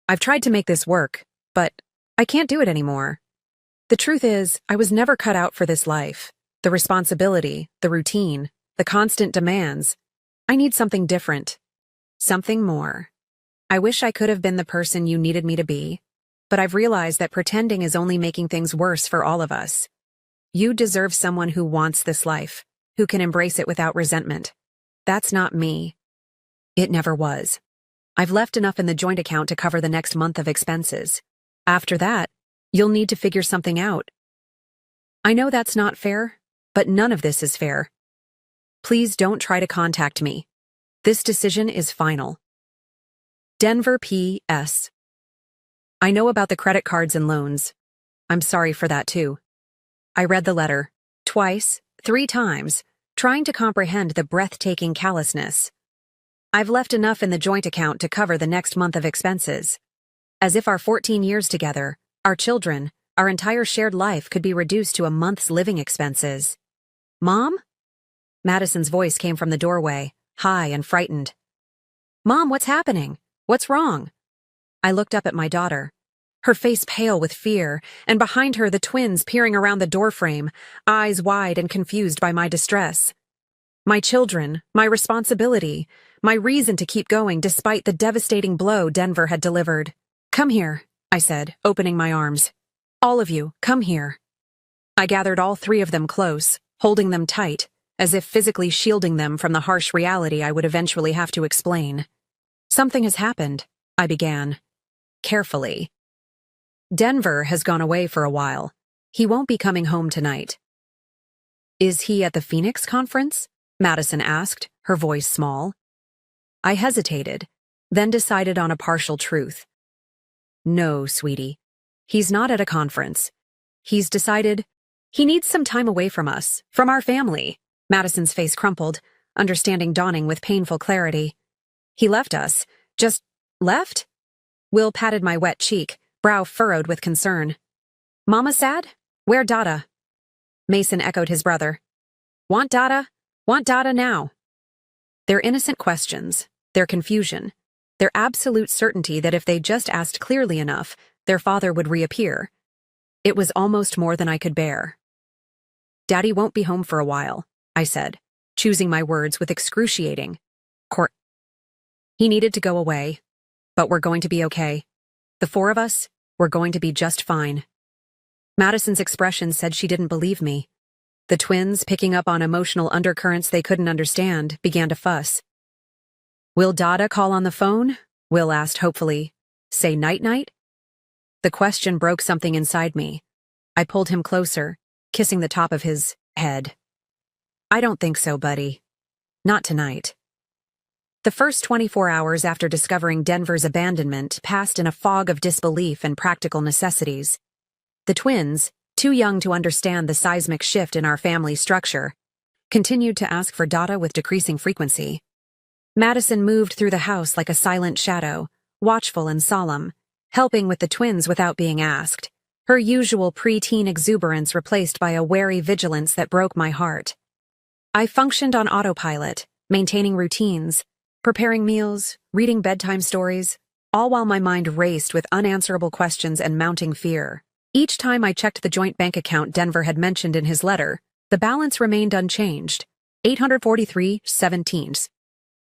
I've tried to make this work, but I can't do it anymore. The truth is, I was never cut out for this life. The responsibility, the routine, the constant demands. I need something different. Something more. I wish I could have been the person you needed me to be, but I've realized that pretending is only making things worse for all of us. You deserve someone who wants this life, who can embrace it without resentment. That's not me. It never was. I've left enough in the joint account to cover the next month of expenses. After that, you'll need to figure something out. I know that's not fair, but none of this is fair. Please don't try to contact me. This decision is final. Denver P.S. I know about the credit cards and loans. I'm sorry for that too. I read the letter, twice, 3 times, trying to comprehend the breathtaking callousness. I've left enough in the joint account to cover the next month of expenses. As if our 14 years together, our children, our entire shared life could be reduced to a month's living expenses. Mom? Madison's voice came from the doorway, high and frightened. Mom, what's happening? What's wrong? I looked up at my daughter, her face pale with fear, and behind her the twins peering around the doorframe, eyes wide and confused by my distress. My children, my responsibility, my reason to keep going despite the devastating blow Denver had delivered. Come here, I said, opening my arms. All of you, come here. I gathered all 3 of them close, holding them tight, as if physically shielding them from the harsh reality I would eventually have to explain. Something has happened, I began. Carefully. Denver has gone away for a while. He won't be coming home tonight. Is he at the Phoenix conference? Madison asked, her voice small. I hesitated, then decided on a partial truth. No, sweetie. He's not at a conference. He's decided he needs some time away from us, from our family. Madison's face crumpled, understanding dawning with painful clarity. He left us. Just left? Will patted my wet cheek, brow furrowed with concern. Mama sad? Where Dada? Mason echoed his brother. Want Dada? Want Dada now. Their innocent questions, their confusion, their absolute certainty that if they just asked clearly enough, their father would reappear. It was almost more than I could bear. Daddy won't be home for a while, I said, choosing my words with excruciating. He needed to go away, but we're going to be okay. The 4 of us, we're going to be just fine. Madison's expression said she didn't believe me. The twins, picking up on emotional undercurrents they couldn't understand, began to fuss. Will Dada call on the phone? Will asked hopefully. Say night-night? The question broke something inside me. I pulled him closer, kissing the top of his head. I don't think so, buddy. Not tonight. The first 24 hours after discovering Denver's abandonment passed in a fog of disbelief and practical necessities. The twins, too young to understand the seismic shift in our family structure, continued to ask for Dada with decreasing frequency. Madison moved through the house like a silent shadow, watchful and solemn, helping with the twins without being asked, her usual preteen exuberance replaced by a wary vigilance that broke my heart. I functioned on autopilot, maintaining routines, preparing meals, reading bedtime stories, all while my mind raced with unanswerable questions and mounting fear. Each time I checked the joint bank account Denver had mentioned in his letter, the balance remained unchanged, $843.17.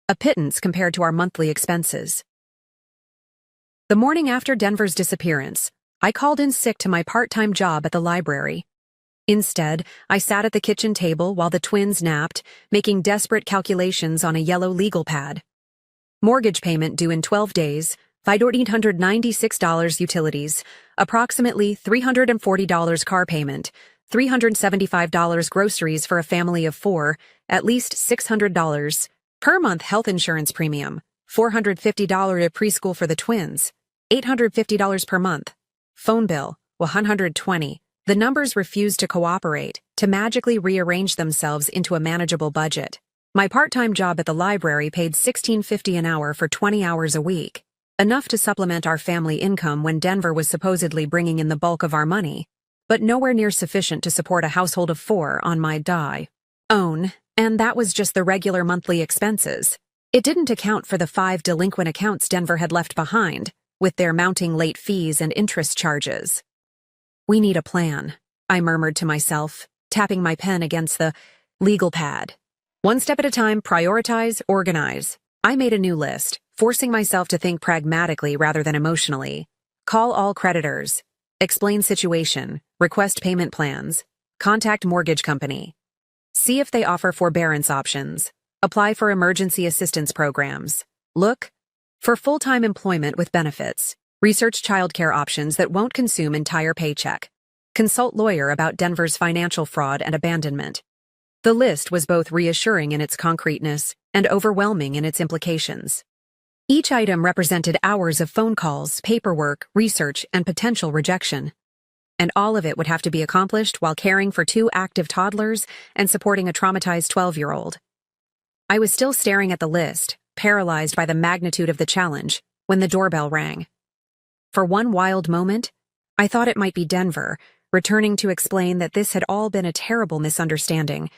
A pittance compared to our monthly expenses. The morning after Denver's disappearance, I called in sick to my part-time job at the library. Instead, I sat at the kitchen table while the twins napped, making desperate calculations on a yellow legal pad. Mortgage payment due in 12 days, $596 utilities, approximately $340 car payment, $375 groceries for a family of 4, at least $600 per month health insurance premium, $450 to preschool for the twins, $850 per month. Phone bill, $120. The numbers refused to cooperate, to magically rearrange themselves into a manageable budget. My part-time job at the library paid $16.50 an hour for 20 hours a week, enough to supplement our family income when Denver was supposedly bringing in the bulk of our money, but nowhere near sufficient to support a household of 4 on my own, and that was just the regular monthly expenses. It didn't account for the 5 delinquent accounts Denver had left behind, with their mounting late fees and interest charges. "We need a plan," I murmured to myself, tapping my pen against the legal pad. "One step at a time, prioritize, organize." I made a new list, forcing myself to think pragmatically rather than emotionally. Call all creditors. Explain situation. Request payment plans. Contact mortgage company. See if they offer forbearance options. Apply for emergency assistance programs. Look for full-time employment with benefits. Research childcare options that won't consume entire paycheck. Consult lawyer about Denver's financial fraud and abandonment. The list was both reassuring in its concreteness and overwhelming in its implications. Each item represented hours of phone calls, paperwork, research, and potential rejection. And all of it would have to be accomplished while caring for 2 active toddlers and supporting a traumatized 12-year-old. I was still staring at the list, paralyzed by the magnitude of the challenge, when the doorbell rang. For one wild moment, I thought it might be Denver, returning to explain that this had all been a terrible misunderstanding.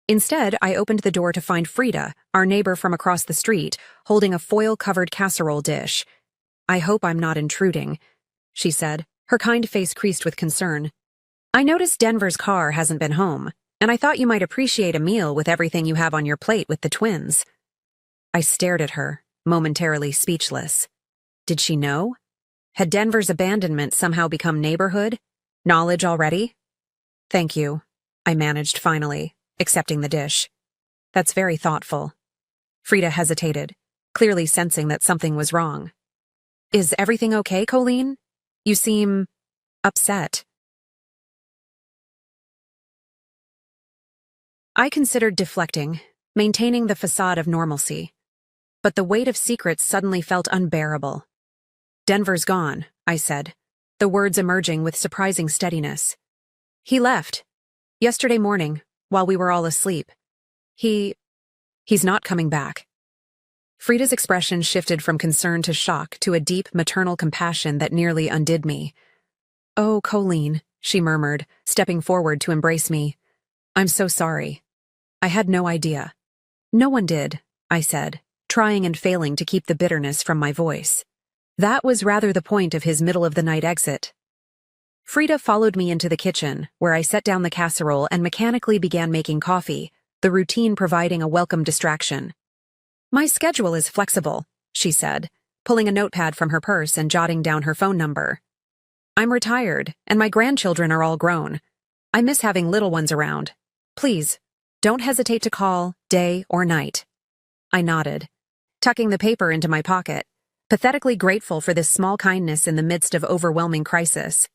Instead, I opened the door to find Frida, our neighbor from across the street, holding a foil-covered casserole dish. "I hope I'm not intruding," she said, her kind face creased with concern. "I noticed Denver's car hasn't been home, and I thought you might appreciate a meal with everything you have on your plate with the twins." I stared at her, momentarily speechless. Did she know? Had Denver's abandonment somehow become neighborhood? Knowledge already? "Thank you," I managed finally, accepting the dish. "That's very thoughtful." Frida hesitated, clearly sensing that something was wrong. "Is everything okay, Colleen? You seem upset." I considered deflecting, maintaining the facade of normalcy. But the weight of secrets suddenly felt unbearable. "Denver's gone," I said, the words emerging with surprising steadiness. "He left. Yesterday morning, while we were all asleep. He's not coming back." Frida's expression shifted from concern to shock to a deep maternal compassion that nearly undid me. "Oh, Colleen," she murmured, stepping forward to embrace me. "I'm so sorry. I had no idea." "No one did," I said, trying and failing to keep the bitterness from my voice. That was rather the point of his middle-of-the-night exit. Frida followed me into the kitchen, where I set down the casserole and mechanically began making coffee, the routine providing a welcome distraction. "My schedule is flexible," she said, pulling a notepad from her purse and jotting down her phone number. "I'm retired, and my grandchildren are all grown. I miss having little ones around. Please, don't hesitate to call, day or night." I nodded, tucking the paper into my pocket, pathetically grateful for this small kindness in the midst of overwhelming crisis.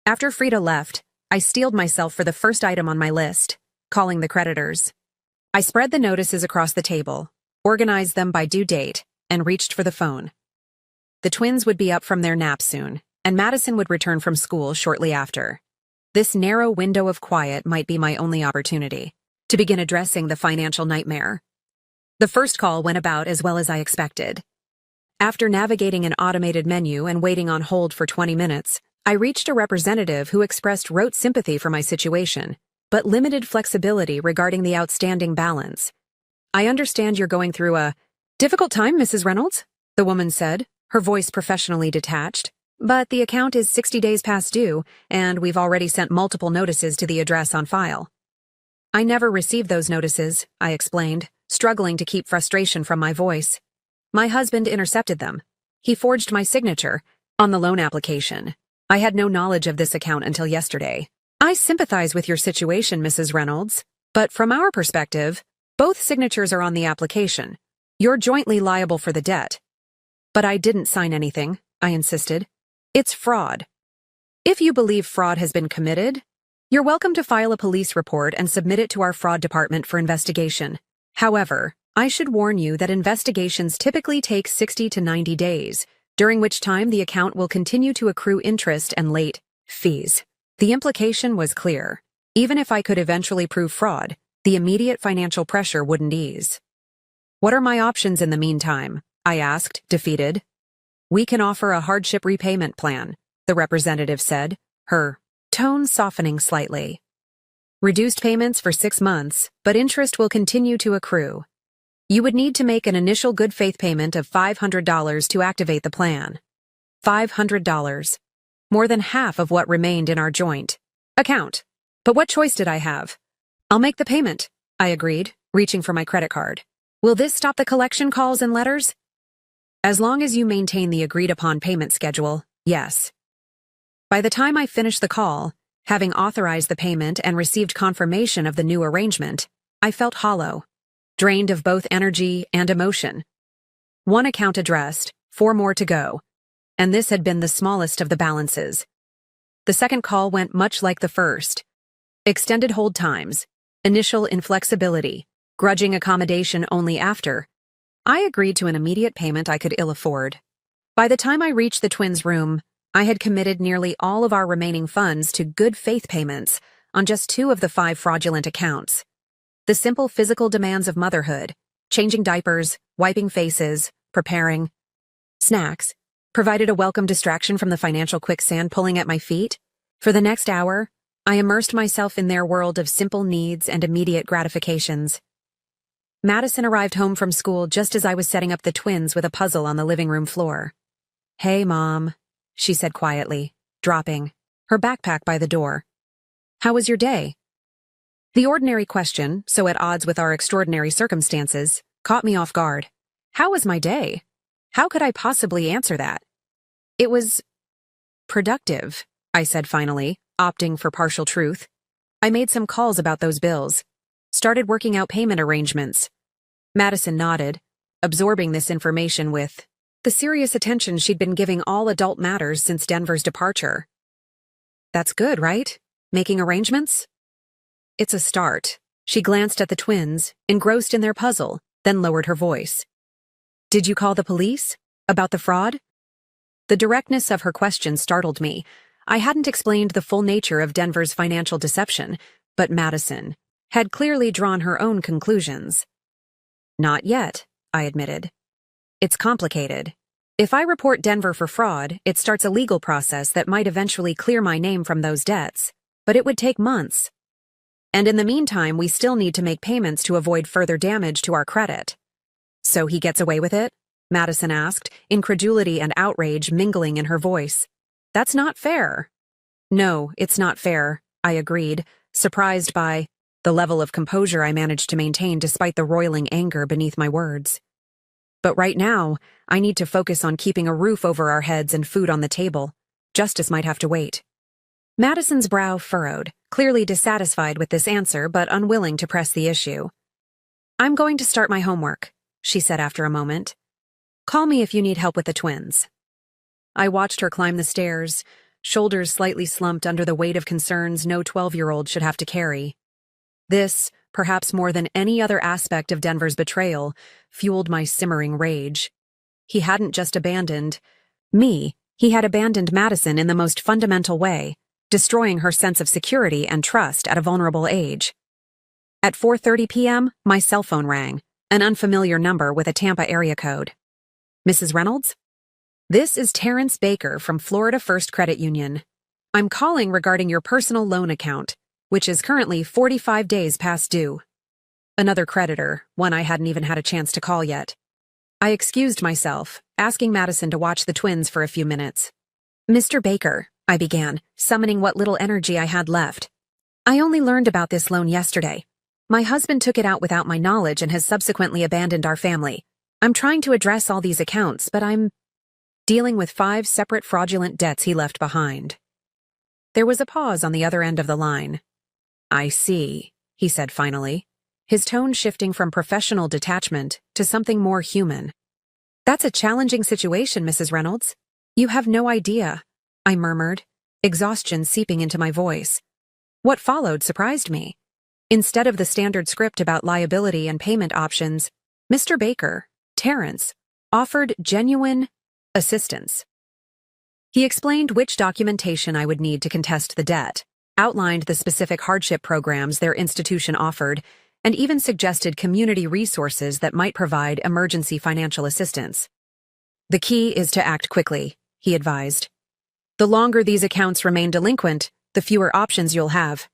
After Frida left, I steeled myself for the first item on my list, calling the creditors. I spread the notices across the table, organized them by due date, and reached for the phone. The twins would be up from their nap soon, and Madison would return from school shortly after. This narrow window of quiet might be my only opportunity to begin addressing the financial nightmare. The first call went about as well as I expected. After navigating an automated menu and waiting on hold for 20 minutes, I reached a representative who expressed rote sympathy for my situation, but limited flexibility regarding the outstanding balance. "I understand you're going through a difficult time, Mrs. Reynolds," the woman said, her voice professionally detached. "But the account is 60 days past due, and we've already sent multiple notices to the address on file." "I never received those notices," I explained, struggling to keep frustration from my voice. "My husband intercepted them. He forged my signature on the loan application. I had no knowledge of this account until yesterday." "I sympathize with your situation, Mrs. Reynolds, but from our perspective, both signatures are on the application. You're jointly liable for the debt." "But I didn't sign anything," I insisted. "It's fraud. If you believe fraud has been committed, you're welcome to file a police report and submit it to our fraud department for investigation. However, I should warn you that investigations typically take 60 to 90 days, during which time the account will continue to accrue interest and late fees." The implication was clear. Even if I could eventually prove fraud, the immediate financial pressure wouldn't ease. "What are my options in the meantime?" I asked, defeated. "We can offer a hardship repayment plan," the representative said, her tone softening slightly. "Reduced payments for 6 months, but interest will continue to accrue." You would need to make an initial good faith payment of $500 to activate the plan. $500. More than half of what remained in our joint account. But what choice did I have? I'll make the payment, I agreed, reaching for my credit card. Will this stop the collection calls and letters? As long as you maintain the agreed-upon payment schedule, yes. By the time I finished the call, having authorized the payment and received confirmation of the new arrangement, I felt hollow, drained of both energy and emotion. One account addressed, 4 more to go, and this had been the smallest of the balances. The second call went much like the first. Extended hold times, initial inflexibility, grudging accommodation only after. I agreed to an immediate payment I could ill afford. By the time I reached the twins' room, I had committed nearly all of our remaining funds to good faith payments on just 2 of the 5 fraudulent accounts. The simple physical demands of motherhood, changing diapers, wiping faces, preparing snacks, provided a welcome distraction from the financial quicksand pulling at my feet. For the next hour, I immersed myself in their world of simple needs and immediate gratifications. Madison arrived home from school just as I was setting up the twins with a puzzle on the living room floor. "Hey, Mom," she said quietly, dropping her backpack by the door. "How was your day?" The ordinary question, so at odds with our extraordinary circumstances, caught me off guard. How was my day? How could I possibly answer that? It was productive, I said finally, opting for partial truth. I made some calls about those bills. Started working out payment arrangements. Madison nodded, absorbing this information with the serious attention she'd been giving all adult matters since Denver's departure. "That's good, right? Making arrangements?" "It's a start." She glanced at the twins, engrossed in their puzzle, then lowered her voice. "Did you call the police? About the fraud?" The directness of her question startled me. I hadn't explained the full nature of Denver's financial deception, but Madison had clearly drawn her own conclusions. "Not yet," I admitted. "It's complicated. If I report Denver for fraud, it starts a legal process that might eventually clear my name from those debts, but it would take months. And in the meantime, we still need to make payments to avoid further damage to our credit." "So he gets away with it?" Madison asked, incredulity and outrage mingling in her voice. "That's not fair." "No, it's not fair," I agreed, surprised by the level of composure I managed to maintain despite the roiling anger beneath my words. "But right now, I need to focus on keeping a roof over our heads and food on the table. Justice might have to wait." Madison's brow furrowed, clearly dissatisfied with this answer but unwilling to press the issue. "I'm going to start my homework," she said after a moment. "Call me if you need help with the twins." I watched her climb the stairs, shoulders slightly slumped under the weight of concerns no 12-year-old should have to carry. This, perhaps more than any other aspect of Denver's betrayal, fueled my simmering rage. He hadn't just abandoned me, he had abandoned Madison in the most fundamental way, destroying her sense of security and trust at a vulnerable age. At 4:30 p.m., my cell phone rang, an unfamiliar number with a Tampa area code. "Mrs. Reynolds?" "This is Terrence Baker from Florida First Credit Union. I'm calling regarding your personal loan account, which is currently 45 days past due." Another creditor, one I hadn't even had a chance to call yet. I excused myself, asking Madison to watch the twins for a few minutes. "Mr. Baker," I began, summoning what little energy I had left. "I only learned about this loan yesterday. My husband took it out without my knowledge and has subsequently abandoned our family. I'm trying to address all these accounts, but I'm dealing with 5 separate fraudulent debts he left behind." There was a pause on the other end of the line. "I see," he said finally, his tone shifting from professional detachment to something more human. "That's a challenging situation, Mrs. Reynolds. You have no idea," I murmured, exhaustion seeping into my voice. What followed surprised me. Instead of the standard script about liability and payment options, Mr. Baker, Terrence, offered genuine assistance. He explained which documentation I would need to contest the debt, outlined the specific hardship programs their institution offered, and even suggested community resources that might provide emergency financial assistance. "The key is to act quickly," he advised. "The longer these accounts remain delinquent, the fewer options you'll have.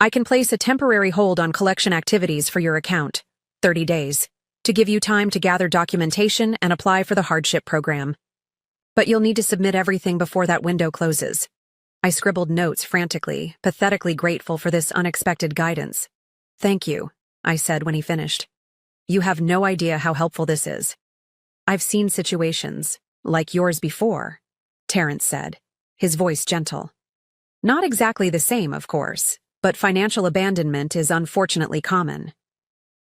I can place a temporary hold on collection activities for your account, 30 days. to give you time to gather documentation and apply for the hardship program. But you'll need to submit everything before that window closes. I scribbled notes frantically, pathetically grateful for this unexpected guidance. Thank you, I said when he finished. You have no idea how helpful this is. I've seen situations like yours before, Terrence said, his voice gentle. Not exactly the same, of course, but financial abandonment is unfortunately common.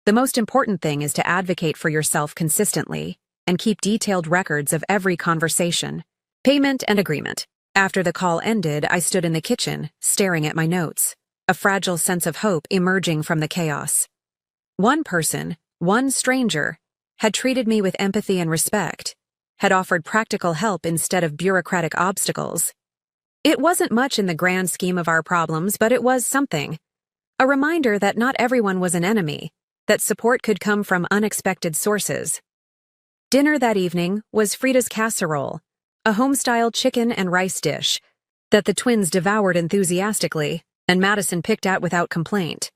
The most important thing is to advocate for yourself consistently and keep detailed records of every conversation, payment, and agreement. After the call ended, I stood in the kitchen, staring at my notes, a fragile sense of hope emerging from the chaos. One person, one stranger, had treated me with empathy and respect, had offered practical help instead of bureaucratic obstacles. It wasn't much in the grand scheme of our problems, but it was something. A reminder that not everyone was an enemy, that support could come from unexpected sources. Dinner that evening was Frida's casserole, a home-style chicken and rice dish that the twins devoured enthusiastically and Madison picked at without complaint.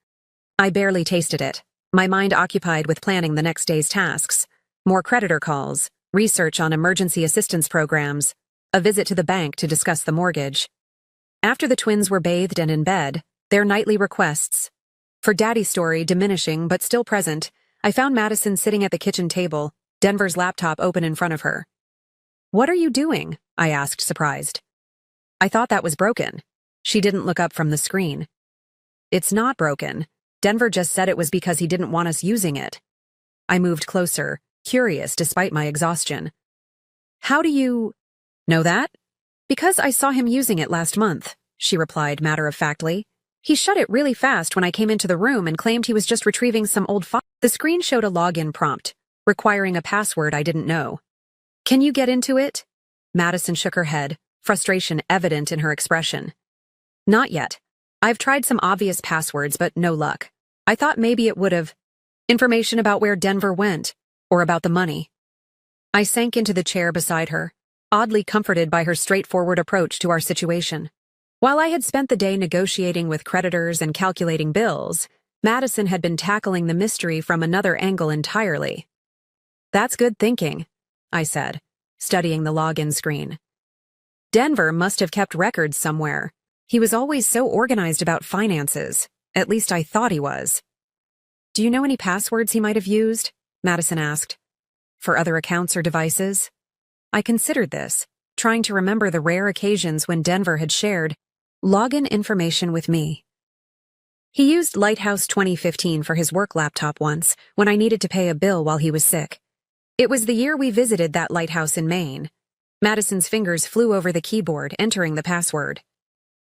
I barely tasted it, my mind occupied with planning the next day's tasks, more creditor calls, research on emergency assistance programs, a visit to the bank to discuss the mortgage. After the twins were bathed and in bed, their nightly requests for Daddy's story diminishing but still present, I found Madison sitting at the kitchen table, Denver's laptop open in front of her. "What are you doing?" I asked, surprised. "I thought that was broken." She didn't look up from the screen. "It's not broken. Denver just said it was because he didn't want us using it." I moved closer, curious despite my exhaustion. "How do you know that?" "Because I saw him using it last month," she replied matter-of-factly. "He shut it really fast when I came into the room and claimed he was just retrieving some old file." The screen showed a login prompt, requiring a password I didn't know. "Can you get into it?" Madison shook her head, frustration evident in her expression. "Not yet. I've tried some obvious passwords, but no luck. I thought maybe it would have information about where Denver went, or about the money." I sank into the chair beside her, oddly comforted by her straightforward approach to our situation. While I had spent the day negotiating with creditors and calculating bills, Madison had been tackling the mystery from another angle entirely. "That's good thinking," I said, studying the login screen. "Denver must have kept records somewhere. He was always so organized about finances. At least I thought he was." "Do you know any passwords he might have used?" Madison asked. "For other accounts or devices?" I considered this, trying to remember the rare occasions when Denver had shared login information with me. He used Lighthouse 2015 for his work laptop once, when I needed to pay a bill while he was sick. It was the year we visited that lighthouse in Maine. Madison's fingers flew over the keyboard, entering the password.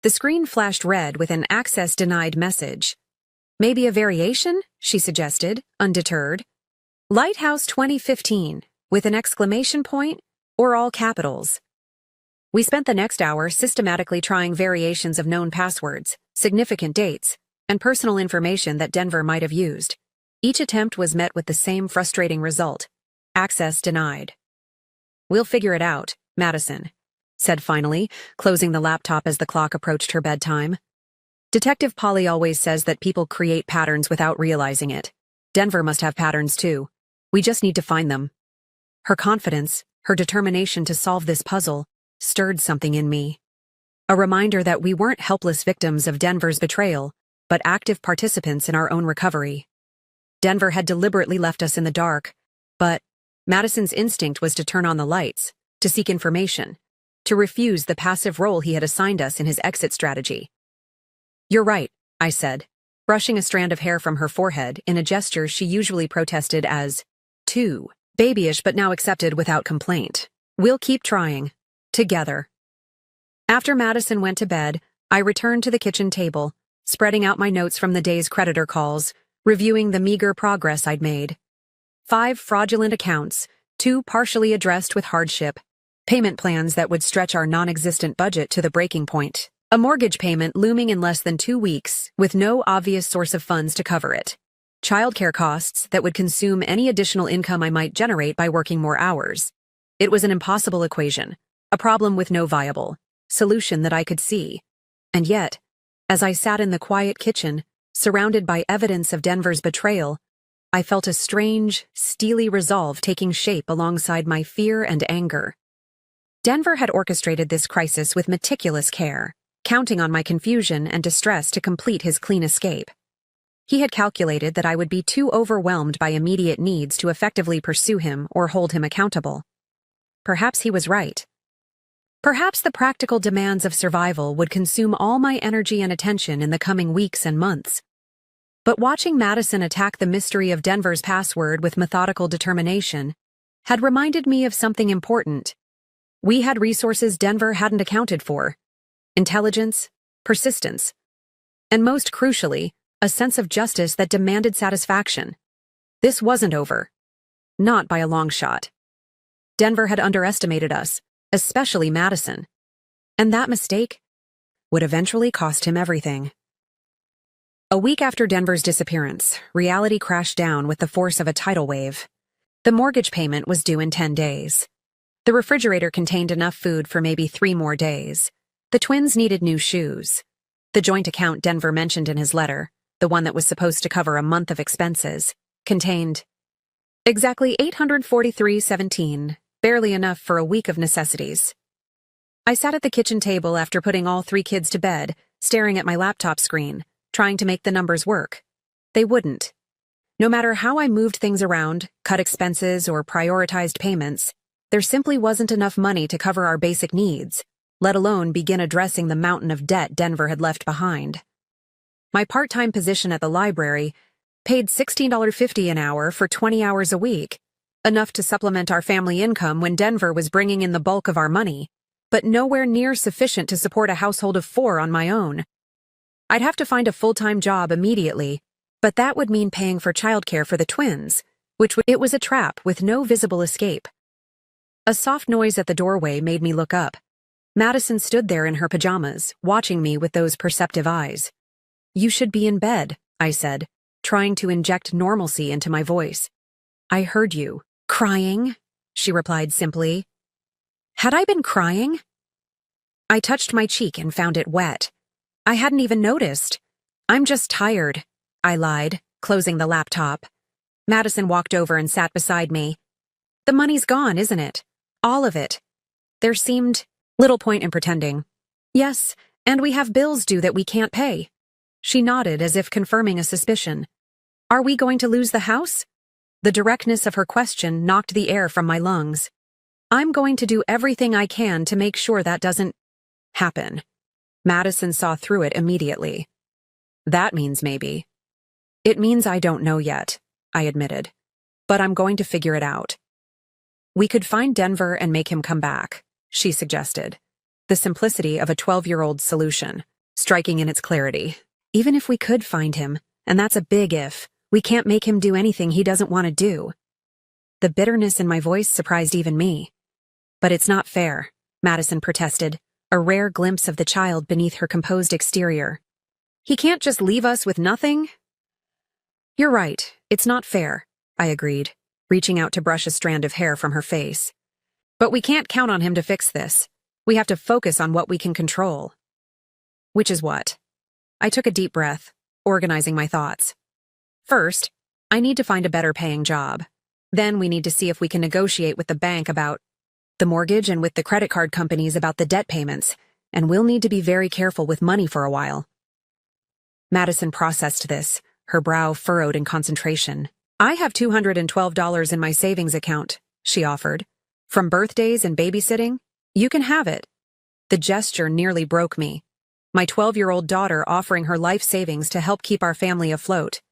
The screen flashed red with an access denied message. "Maybe a variation?" she suggested, undeterred. "Lighthouse 2015, with an exclamation point, or all capitals." We spent the next hour systematically trying variations of known passwords, significant dates, and personal information that Denver might have used. Each attempt was met with the same frustrating result: access denied. "We'll figure it out," Madison said finally, closing the laptop as the clock approached her bedtime. "Detective Polly always says that people create patterns without realizing it. Denver must have patterns too. We just need to find them." Her confidence, her determination to solve this puzzle, stirred something in me. A reminder that we weren't helpless victims of Denver's betrayal, but active participants in our own recovery. Denver had deliberately left us in the dark, but Madison's instinct was to turn on the lights, to seek information, to refuse the passive role he had assigned us in his exit strategy. "You're right," I said, brushing a strand of hair from her forehead in a gesture she usually protested as too babyish but now accepted without complaint. "We'll keep trying. Together." After Madison went to bed, I returned to the kitchen table, spreading out my notes from the day's creditor calls, reviewing the meager progress I'd made. 5 fraudulent accounts, 2 partially addressed with hardship, payment plans that would stretch our non-existent budget to the breaking point, a mortgage payment looming in less than 2 weeks with no obvious source of funds to cover it, childcare costs that would consume any additional income I might generate by working more hours. It was an impossible equation, a problem with no viable solution that I could see. And yet, as I sat in the quiet kitchen, surrounded by evidence of Denver's betrayal, I felt a strange, steely resolve taking shape alongside my fear and anger. Denver had orchestrated this crisis with meticulous care, counting on my confusion and distress to complete his clean escape. He had calculated that I would be too overwhelmed by immediate needs to effectively pursue him or hold him accountable. Perhaps he was right. Perhaps the practical demands of survival would consume all my energy and attention in the coming weeks and months. But watching Madison attack the mystery of Denver's password with methodical determination had reminded me of something important. We had resources Denver hadn't accounted for: intelligence, persistence, and most crucially, a sense of justice that demanded satisfaction. This wasn't over. Not by a long shot. Denver had underestimated us, especially Madison. And that mistake would eventually cost him everything. A week after Denver's disappearance, reality crashed down with the force of a tidal wave. The mortgage payment was due in 10 days. The refrigerator contained enough food for maybe 3 more days. The twins needed new shoes. The joint account Denver mentioned in his letter, the one that was supposed to cover a month of expenses, contained exactly $843.17, barely enough for a week of necessities. I sat at the kitchen table after putting all 3 kids to bed, staring at my laptop screen, trying to make the numbers work. They wouldn't. No matter how I moved things around, cut expenses, or prioritized payments, there simply wasn't enough money to cover our basic needs, let alone begin addressing the mountain of debt Denver had left behind. My part-time position at the library paid $16.50 an hour for 20 hours a week, enough to supplement our family income when Denver was bringing in the bulk of our money, but nowhere near sufficient to support a household of 4 on my own. I'd have to find a full-time job immediately, but that would mean paying for childcare for the twins, it was a trap with no visible escape. A soft noise at the doorway made me look up. Madison stood there in her pajamas, watching me with those perceptive eyes. "You should be in bed," I said, trying to inject normalcy into my voice. "I heard you. Crying?" she replied simply. Had I been crying? I touched my cheek and found it wet. I hadn't even noticed. "I'm just tired," I lied, closing the laptop. Madison walked over and sat beside me. "The money's gone, isn't it? All of it." There seemed little point in pretending. "Yes, and we have bills due that we can't pay." She nodded as if confirming a suspicion. "Are we going to lose the house?" The directness of her question knocked the air from my lungs. "I'm going to do everything I can to make sure that doesn't happen." Madison saw through it immediately. "That means maybe." "It means I don't know yet," I admitted. "But I'm going to figure it out." "We could find Denver and make him come back," she suggested. The simplicity of a 12-year-old solution, striking in its clarity. Even if we could find him, and that's a big if, we can't make him do anything he doesn't want to do. The bitterness in my voice surprised even me. "But it's not fair," Madison protested, a rare glimpse of the child beneath her composed exterior. "He can't just leave us with nothing." "You're right, it's not fair," I agreed, reaching out to brush a strand of hair from her face. "But we can't count on him to fix this. We have to focus on what we can control." "Which is what?" I took a deep breath, organizing my thoughts. "First, I need to find a better paying job. Then we need to see if we can negotiate with the bank about the mortgage and with the credit card companies about the debt payments, and we'll need to be very careful with money for a while." Madison processed this, her brow furrowed in concentration. "I have $212 in my savings account," she offered. "From birthdays and babysitting, you can have it." The gesture nearly broke me. My 12-year-old daughter offering her life savings to help keep our family afloat.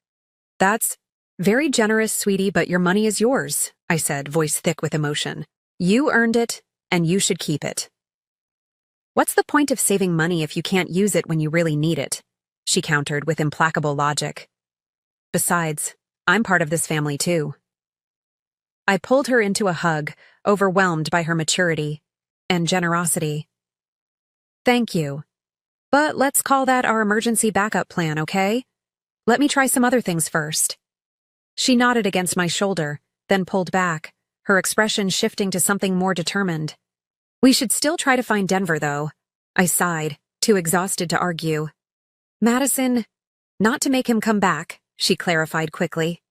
"That's very generous, sweetie, but your money is yours," I said, voice thick with emotion. "You earned it, and you should keep it." "What's the point of saving money if you can't use it when you really need it?" she countered with implacable logic. "Besides, I'm part of this family too." I pulled her into a hug, overwhelmed by her maturity and generosity. "Thank you. But let's call that our emergency backup plan, okay? Let me try some other things first." She nodded against my shoulder, then pulled back, her expression shifting to something more determined. "We should still try to find Denver, though." I sighed, too exhausted to argue. "Madison, not to make him come back," she clarified quickly.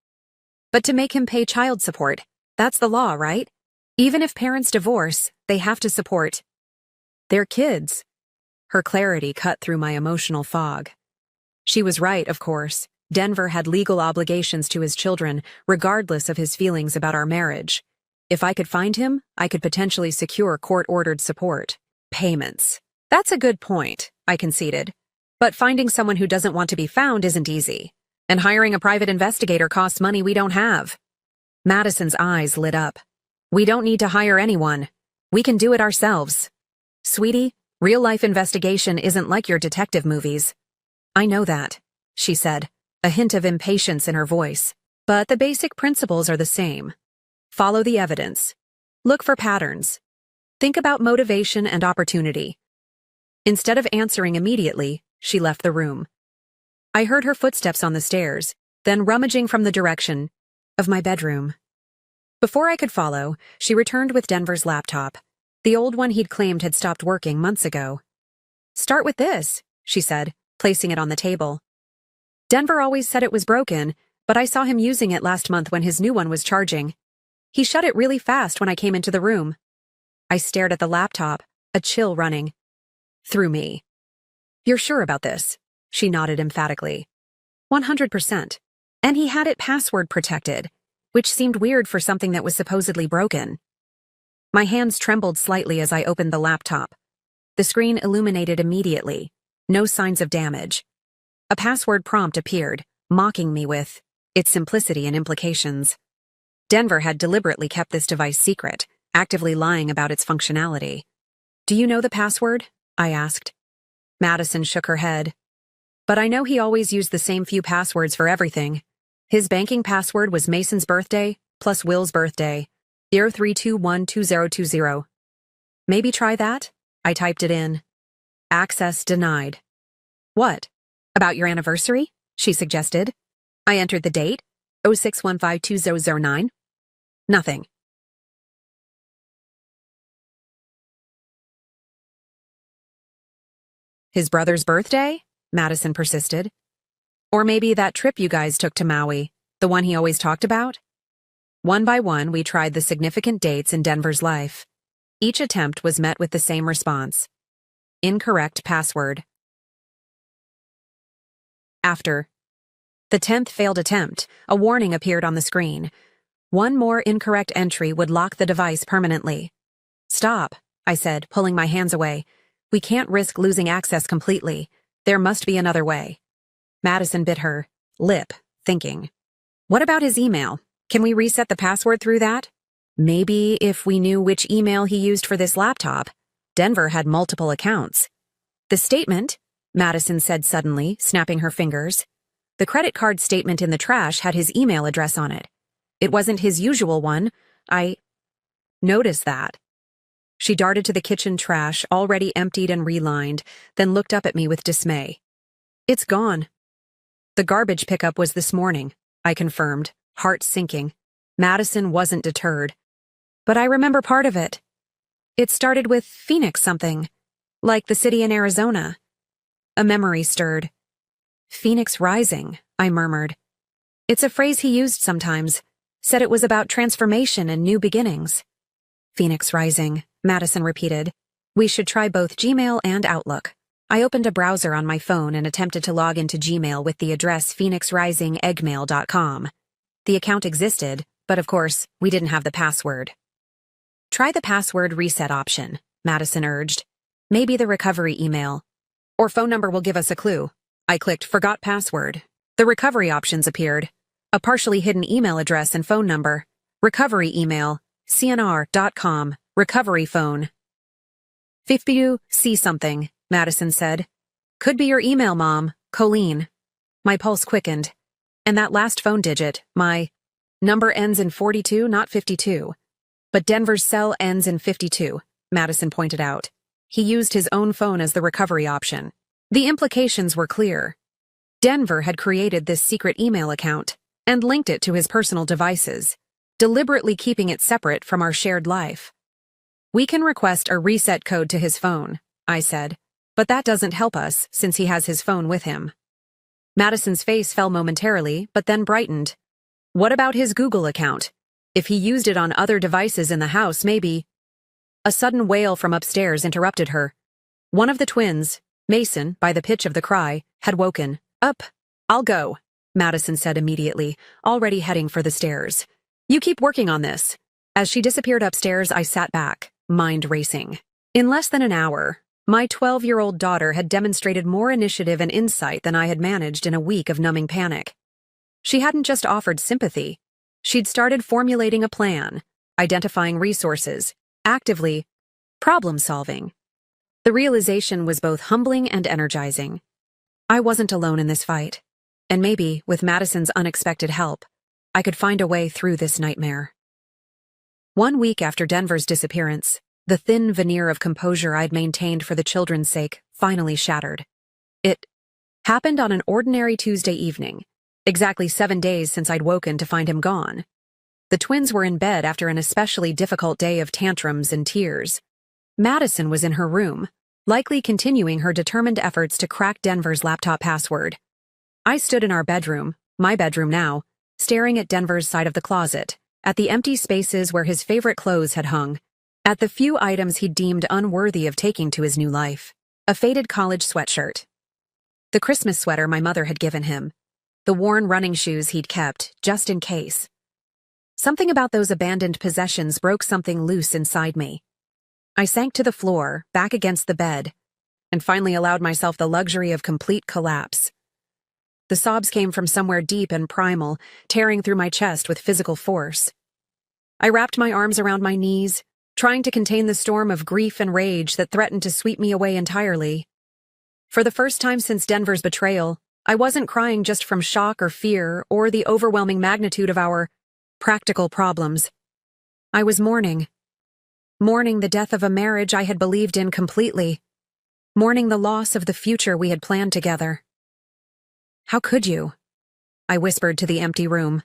But to make him pay child support, that's the law, right? Even if parents divorce, they have to support their kids. Her clarity cut through my emotional fog. She was right, of course. Denver had legal obligations to his children, regardless of his feelings about our marriage. If I could find him, I could potentially secure court-ordered support. Payments. That's a good point, I conceded. But finding someone who doesn't want to be found isn't easy. And hiring a private investigator costs money we don't have. Madison's eyes lit up. We don't need to hire anyone. We can do it ourselves. Sweetie, real-life investigation isn't like your detective movies. I know that, she said, a hint of impatience in her voice. But the basic principles are the same. Follow the evidence. Look for patterns. Think about motivation and opportunity. Instead of answering immediately, she left the room. I heard her footsteps on the stairs, then rummaging from the direction of my bedroom. Before I could follow, she returned with Denver's laptop. The old one he'd claimed had stopped working months ago. Start with this, she said, placing it on the table. Denver always said it was broken, but I saw him using it last month when his new one was charging. He shut it really fast when I came into the room. I stared at the laptop, a chill running through me. You're sure about this? She nodded emphatically. 100%. And he had it password protected, which seemed weird for something that was supposedly broken. My hands trembled slightly as I opened the laptop. The screen illuminated immediately. No signs of damage. A password prompt appeared, mocking me with its simplicity and implications. Denver had deliberately kept this device secret, actively lying about its functionality. Do you know the password? I asked. Madison shook her head. But I know he always used the same few passwords for everything. His banking password was Mason's birthday plus Will's birthday, 03212020. Maybe try that? I typed it in. Access denied. What? About your anniversary? She suggested. I entered the date, 06152009. Nothing. His brother's birthday? Madison persisted. Or maybe that trip you guys took to Maui, the one he always talked about? One by one, we tried the significant dates in Denver's life. Each attempt was met with the same response. Incorrect password. After the 10th failed attempt, a warning appeared on the screen. One more incorrect entry would lock the device permanently. Stop, I said, pulling my hands away. We can't risk losing access completely. There must be another way. Madison bit her lip, thinking. What about his email? Can we reset the password through that? Maybe if we knew which email he used for this laptop. Denver had multiple accounts. The statement, Madison said suddenly, snapping her fingers. The credit card statement in the trash had his email address on it. It wasn't his usual one. I noticed that. She darted to the kitchen trash, already emptied and relined, then looked up at me with dismay. It's gone. The garbage pickup was this morning, I confirmed, heart sinking. Madison wasn't deterred. But I remember part of it. It started with Phoenix something, like the city in Arizona. A memory stirred. Phoenix Rising, I murmured. It's a phrase he used sometimes. Said it was about transformation and new beginnings. Phoenix Rising, Madison repeated. We should try both Gmail and Outlook. I opened a browser on my phone and attempted to log into Gmail with the address phoenixrisingeggmail.com. The account existed, but of course, we didn't have the password. Try the password reset option, Madison urged. Maybe the recovery email or phone number will give us a clue. I clicked Forgot Password. The recovery options appeared. A partially hidden email address and phone number. Recovery email, cnr.com, recovery phone. 52 see something, Madison said. Could be your email, Mom, Colleen. My pulse quickened. And that last phone digit, my number ends in 42, not 52. But Denver's cell ends in 52, Madison pointed out. He used his own phone as the recovery option. The implications were clear. Denver had created this secret email account and linked it to his personal devices, deliberately keeping it separate from our shared life. We can request a reset code to his phone, I said, but that doesn't help us since he has his phone with him. Madison's face fell momentarily, but then brightened. What about his Google account? If he used it on other devices in the house, maybe. A sudden wail from upstairs interrupted her. One of the twins, Mason, by the pitch of the cry, had woken. Up. I'll go, Madison said immediately, already heading for the stairs. You keep working on this. As she disappeared upstairs, I sat back, mind racing. In less than an hour, my 12-year-old daughter had demonstrated more initiative and insight than I had managed in a week of numbing panic. She hadn't just offered sympathy. She'd started formulating a plan, identifying resources, actively problem-solving. The realization was both humbling and energizing. I wasn't alone in this fight, and maybe, with Madison's unexpected help, I could find a way through this nightmare. 1 week after Denver's disappearance, the thin veneer of composure I'd maintained for the children's sake finally shattered. It happened on an ordinary Tuesday evening, exactly 7 days since I'd woken to find him gone. The twins were in bed after an especially difficult day of tantrums and tears. Madison was in her room, likely continuing her determined efforts to crack Denver's laptop password. I stood in our bedroom, my bedroom now, staring at Denver's side of the closet, at the empty spaces where his favorite clothes had hung, at the few items he'd deemed unworthy of taking to his new life. A faded college sweatshirt, the Christmas sweater my mother had given him, the worn running shoes he'd kept, just in case. Something about those abandoned possessions broke something loose inside me. I sank to the floor, back against the bed, and finally allowed myself the luxury of complete collapse. The sobs came from somewhere deep and primal, tearing through my chest with physical force. I wrapped my arms around my knees, trying to contain the storm of grief and rage that threatened to sweep me away entirely. For the first time since Denver's betrayal, I wasn't crying just from shock or fear or the overwhelming magnitude of our practical problems. I was mourning. Mourning the death of a marriage I had believed in completely. Mourning the loss of the future we had planned together. How could you? I whispered to the empty room.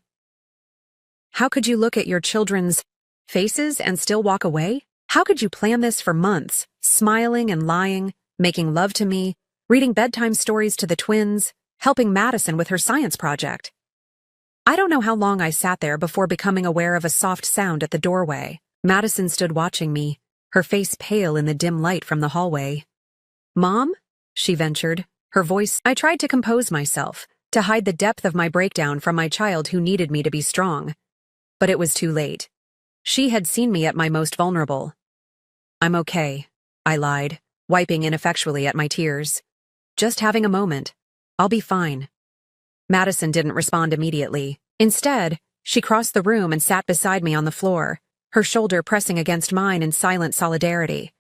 How could you look at your children's faces and still walk away? How could you plan this for months, smiling and lying, making love to me, reading bedtime stories to the twins, helping Madison with her science project? I don't know how long I sat there before becoming aware of a soft sound at the doorway. Madison stood watching me, her face pale in the dim light from the hallway. Mom? She ventured, her voice. I tried to compose myself, to hide the depth of my breakdown from my child who needed me to be strong. But it was too late. She had seen me at my most vulnerable. I'm okay, I lied, wiping ineffectually at my tears. Just having a moment. I'll be fine. Madison didn't respond immediately. Instead, she crossed the room and sat beside me on the floor, her shoulder pressing against mine in silent solidarity.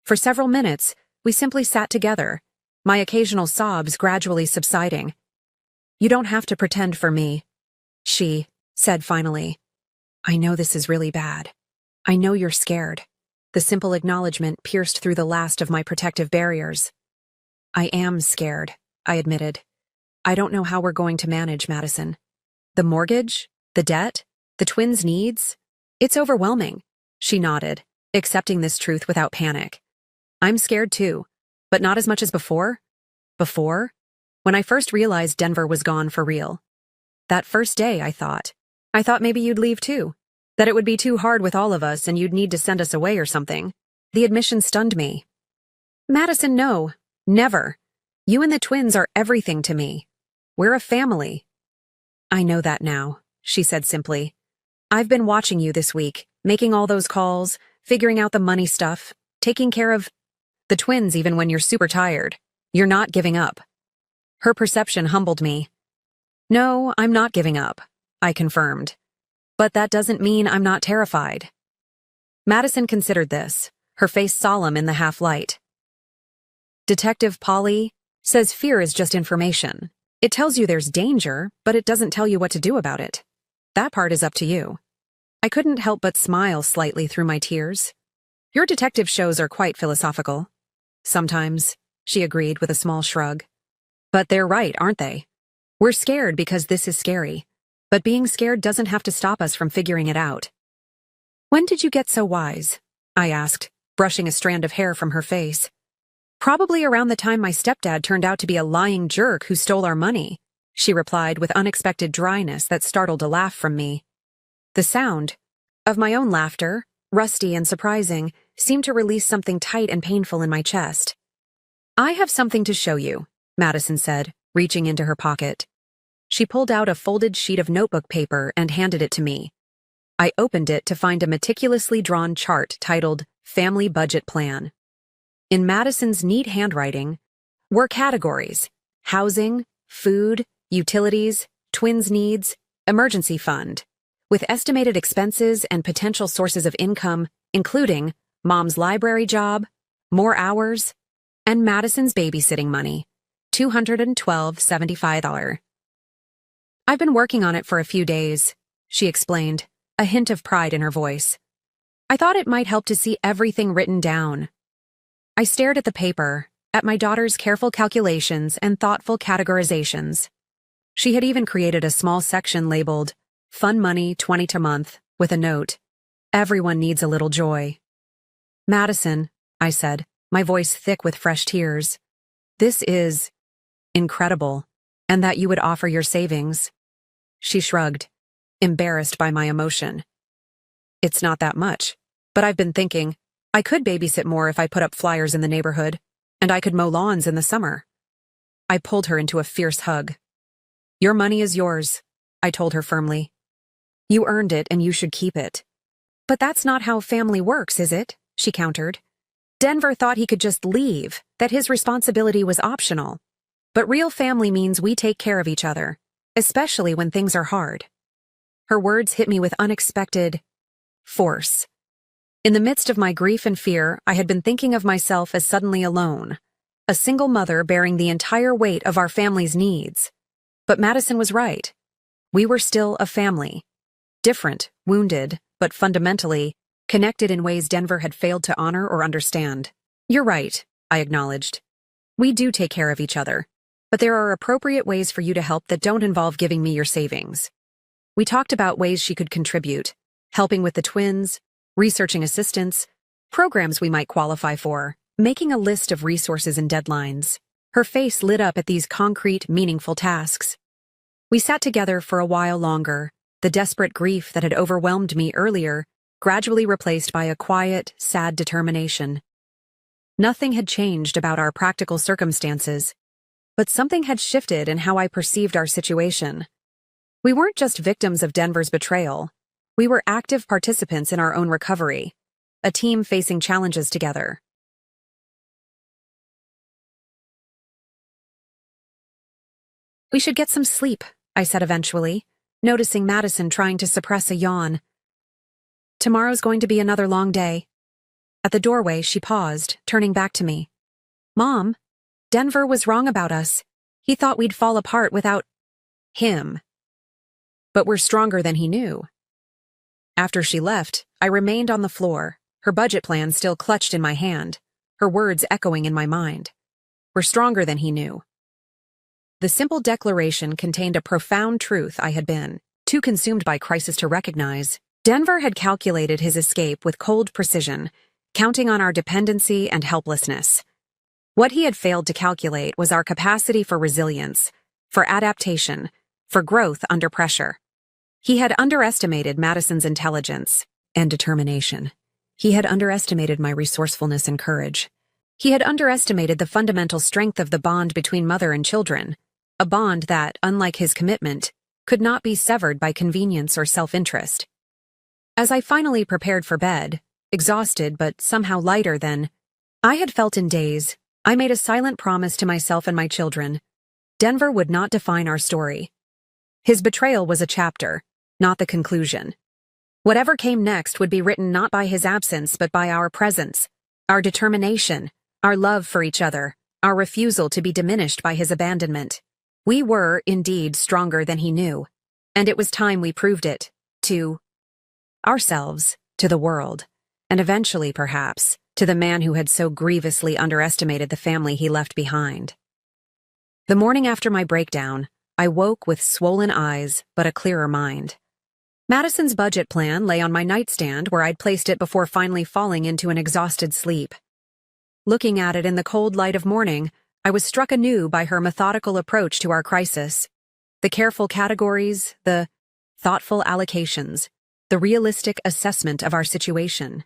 For several minutes, we simply sat together, my occasional sobs gradually subsiding. You don't have to pretend for me, she said finally. I know this is really bad. I know you're scared. The simple acknowledgement pierced through the last of my protective barriers. I am scared, I admitted. I don't know how we're going to manage, Madison. The mortgage? The debt? The twins' needs? It's overwhelming. She nodded, accepting this truth without panic. I'm scared too, but not as much as before. Before? When I first realized Denver was gone for real. That first day, I thought maybe you'd leave too. That it would be too hard with all of us and you'd need to send us away or something. The admission stunned me. Madison, no. Never. You and the twins are everything to me. We're a family. I know that now, she said simply. I've been watching you this week, making all those calls, figuring out the money stuff, taking care of the twins even when you're super tired. You're not giving up. Her perception humbled me. No, I'm not giving up, I confirmed. But that doesn't mean I'm not terrified. Madison considered this, her face solemn in the half-light. Detective Polly says fear is just information. It tells you there's danger, but it doesn't tell you what to do about it. That part is up to you. I couldn't help but smile slightly through my tears. Your detective shows are quite philosophical. Sometimes, she agreed with a small shrug. But they're right, aren't they? We're scared because this is scary. But being scared doesn't have to stop us from figuring it out. When did you get so wise? I asked, brushing a strand of hair from her face. Probably around the time my stepdad turned out to be a lying jerk who stole our money. she replied with unexpected dryness that startled a laugh from me. The sound of my own laughter, rusty and surprising, seemed to release something tight and painful in my chest. "I have something to show you," Madison said, reaching into her pocket. She pulled out a folded sheet of notebook paper and handed it to me. I opened it to find a meticulously drawn chart titled Family Budget Plan. In Madison's neat handwriting were categories: housing, food, utilities, twins' needs, emergency fund, with estimated expenses and potential sources of income, including Mom's library job, more hours, and Madison's babysitting money, $212.75. "I've been working on it for a few days," she explained, a hint of pride in her voice. "I thought it might help to see everything written down." I stared at the paper, at my daughter's careful calculations and thoughtful categorizations. She had even created a small section labeled Fun Money 20 to month, with a note, "Everyone needs a little joy." "Madison," I said, my voice thick with fresh tears, "this is incredible, and that you would offer your savings." She shrugged, embarrassed by my emotion. "It's not that much, but I've been thinking, I could babysit more if I put up flyers in the neighborhood, and I could mow lawns in the summer." I pulled her into a fierce hug. "Your money is yours," I told her firmly. "You earned it and you should keep it." "But that's not how family works, is it?" she countered. "Denver thought he could just leave, that his responsibility was optional. But real family means we take care of each other, especially when things are hard." Her words hit me with unexpected force. In the midst of my grief and fear, I had been thinking of myself as suddenly alone, a single mother bearing the entire weight of our family's needs. But Madison was right. We were still a family. Different, wounded, but fundamentally connected in ways Denver had failed to honor or understand. "You're right," I acknowledged. "We do take care of each other, but there are appropriate ways for you to help that don't involve giving me your savings." We talked about ways she could contribute, helping with the twins, researching assistance, programs we might qualify for, making a list of resources and deadlines. Her face lit up at these concrete, meaningful tasks. We sat together for a while longer, the desperate grief that had overwhelmed me earlier gradually replaced by a quiet, sad determination. Nothing had changed about our practical circumstances, but something had shifted in how I perceived our situation. We weren't just victims of Denver's betrayal. We were active participants in our own recovery, a team facing challenges together. "We should get some sleep," I said eventually, noticing Madison trying to suppress a yawn. "Tomorrow's going to be another long day." At the doorway, she paused, turning back to me. "Mom, Denver was wrong about us. He thought we'd fall apart without him. But we're stronger than he knew." After she left, I remained on the floor, her budget plan still clutched in my hand, her words echoing in my mind. "We're stronger than he knew." The simple declaration contained a profound truth I had been too consumed by crisis to recognize. Denver had calculated his escape with cold precision, counting on our dependency and helplessness. What he had failed to calculate was our capacity for resilience, for adaptation, for growth under pressure. He had underestimated Madison's intelligence and determination. He had underestimated my resourcefulness and courage. He had underestimated the fundamental strength of the bond between mother and children, a bond that, unlike his commitment, could not be severed by convenience or self-interest. As I finally prepared for bed, exhausted but somehow lighter than I had felt in days, I made a silent promise to myself and my children. Denver would not define our story. His betrayal was a chapter, not the conclusion. Whatever came next would be written not by his absence but by our presence, our determination, our love for each other, our refusal to be diminished by his abandonment. We were, indeed, stronger than he knew, and it was time we proved it, to ourselves, to the world, and eventually, perhaps, to the man who had so grievously underestimated the family he left behind. The morning after my breakdown, I woke with swollen eyes but a clearer mind. Madison's budget plan lay on my nightstand where I'd placed it before finally falling into an exhausted sleep. Looking at it in the cold light of morning, I was struck anew by her methodical approach to our crisis. The careful categories, the thoughtful allocations, the realistic assessment of our situation.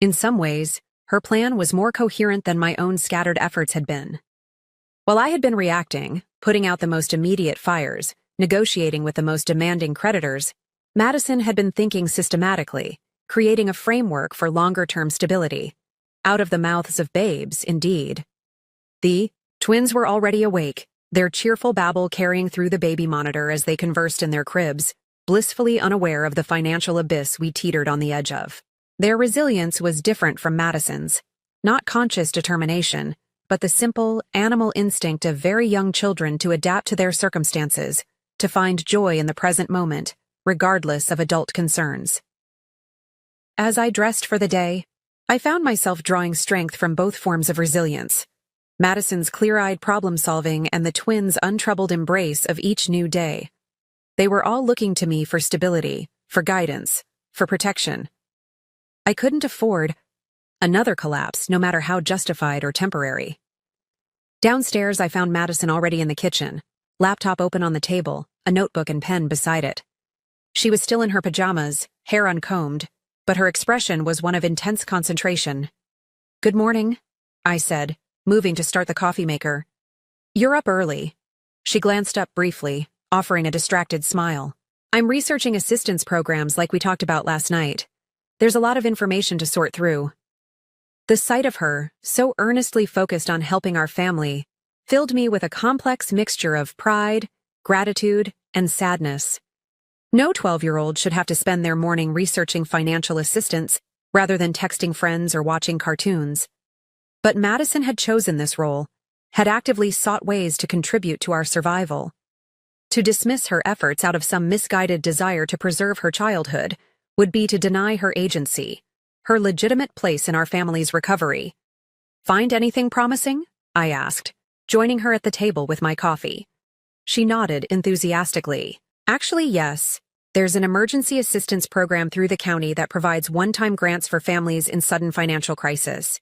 In some ways, her plan was more coherent than my own scattered efforts had been. While I had been reacting, putting out the most immediate fires, negotiating with the most demanding creditors, Madison had been thinking systematically, creating a framework for longer-term stability. Out of the mouths of babes, indeed. The twins were already awake, their cheerful babble carrying through the baby monitor as they conversed in their cribs, blissfully unaware of the financial abyss we teetered on the edge of. Their resilience was different from Madison's, not conscious determination, but the simple, animal instinct of very young children to adapt to their circumstances, to find joy in the present moment, regardless of adult concerns. As I dressed for the day, I found myself drawing strength from both forms of resilience, Madison's clear-eyed problem-solving and the twins' untroubled embrace of each new day. They were all looking to me for stability, for guidance, for protection. I couldn't afford another collapse, no matter how justified or temporary. Downstairs, I found Madison already in the kitchen, laptop open on the table, a notebook and pen beside it. She was still in her pajamas, hair uncombed, but her expression was one of intense concentration. "Good morning," I said, moving to start the coffee maker. "You're up early." She glanced up briefly, offering a distracted smile. "I'm researching assistance programs like we talked about last night. There's a lot of information to sort through." The sight of her, so earnestly focused on helping our family, filled me with a complex mixture of pride, gratitude, and sadness. No 12-year-old should have to spend their morning researching financial assistance rather than texting friends or watching cartoons. But Madison had chosen this role, had actively sought ways to contribute to our survival. To dismiss her efforts out of some misguided desire to preserve her childhood would be to deny her agency, her legitimate place in our family's recovery. "Find anything promising?" I asked, joining her at the table with my coffee. She nodded enthusiastically. "Actually, yes. There's an emergency assistance program through the county that provides one-time grants for families in sudden financial crisis.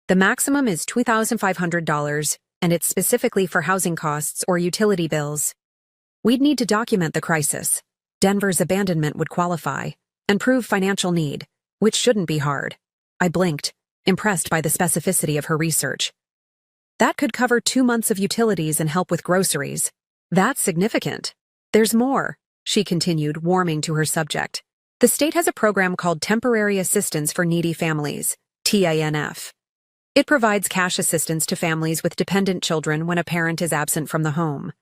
The maximum is $2,500, and it's specifically for housing costs or utility bills. We'd need to document the crisis. Denver's abandonment would qualify, and prove financial need, which shouldn't be hard." I blinked, impressed by the specificity of her research. "That could cover 2 months of utilities and help with groceries. That's significant. There's more," she continued, warming to her subject. "The state has a program called Temporary Assistance for Needy Families, TANF. It provides cash assistance to families with dependent children when a parent is absent from the home.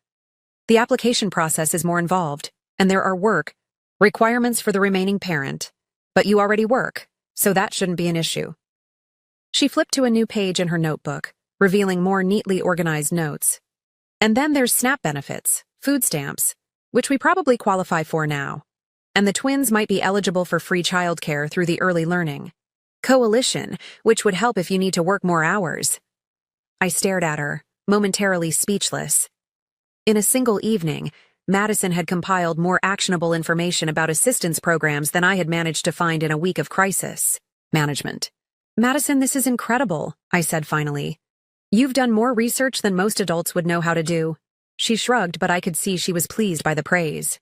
The application process is more involved, and there are work requirements for the remaining parent, but you already work, so that shouldn't be an issue." She flipped to a new page in her notebook, revealing more neatly organized notes. "And then there's SNAP benefits, food stamps, which we probably qualify for now. And the twins might be eligible for free childcare through the early learning coalition, which would help if you need to work more hours." I stared at her, momentarily speechless. In a single evening, Madison had compiled more actionable information about assistance programs than I had managed to find in a week of crisis management. "Madison, this is incredible," I said finally. "You've done more research than most adults would know how to do." She shrugged, but I could see she was pleased by the praise.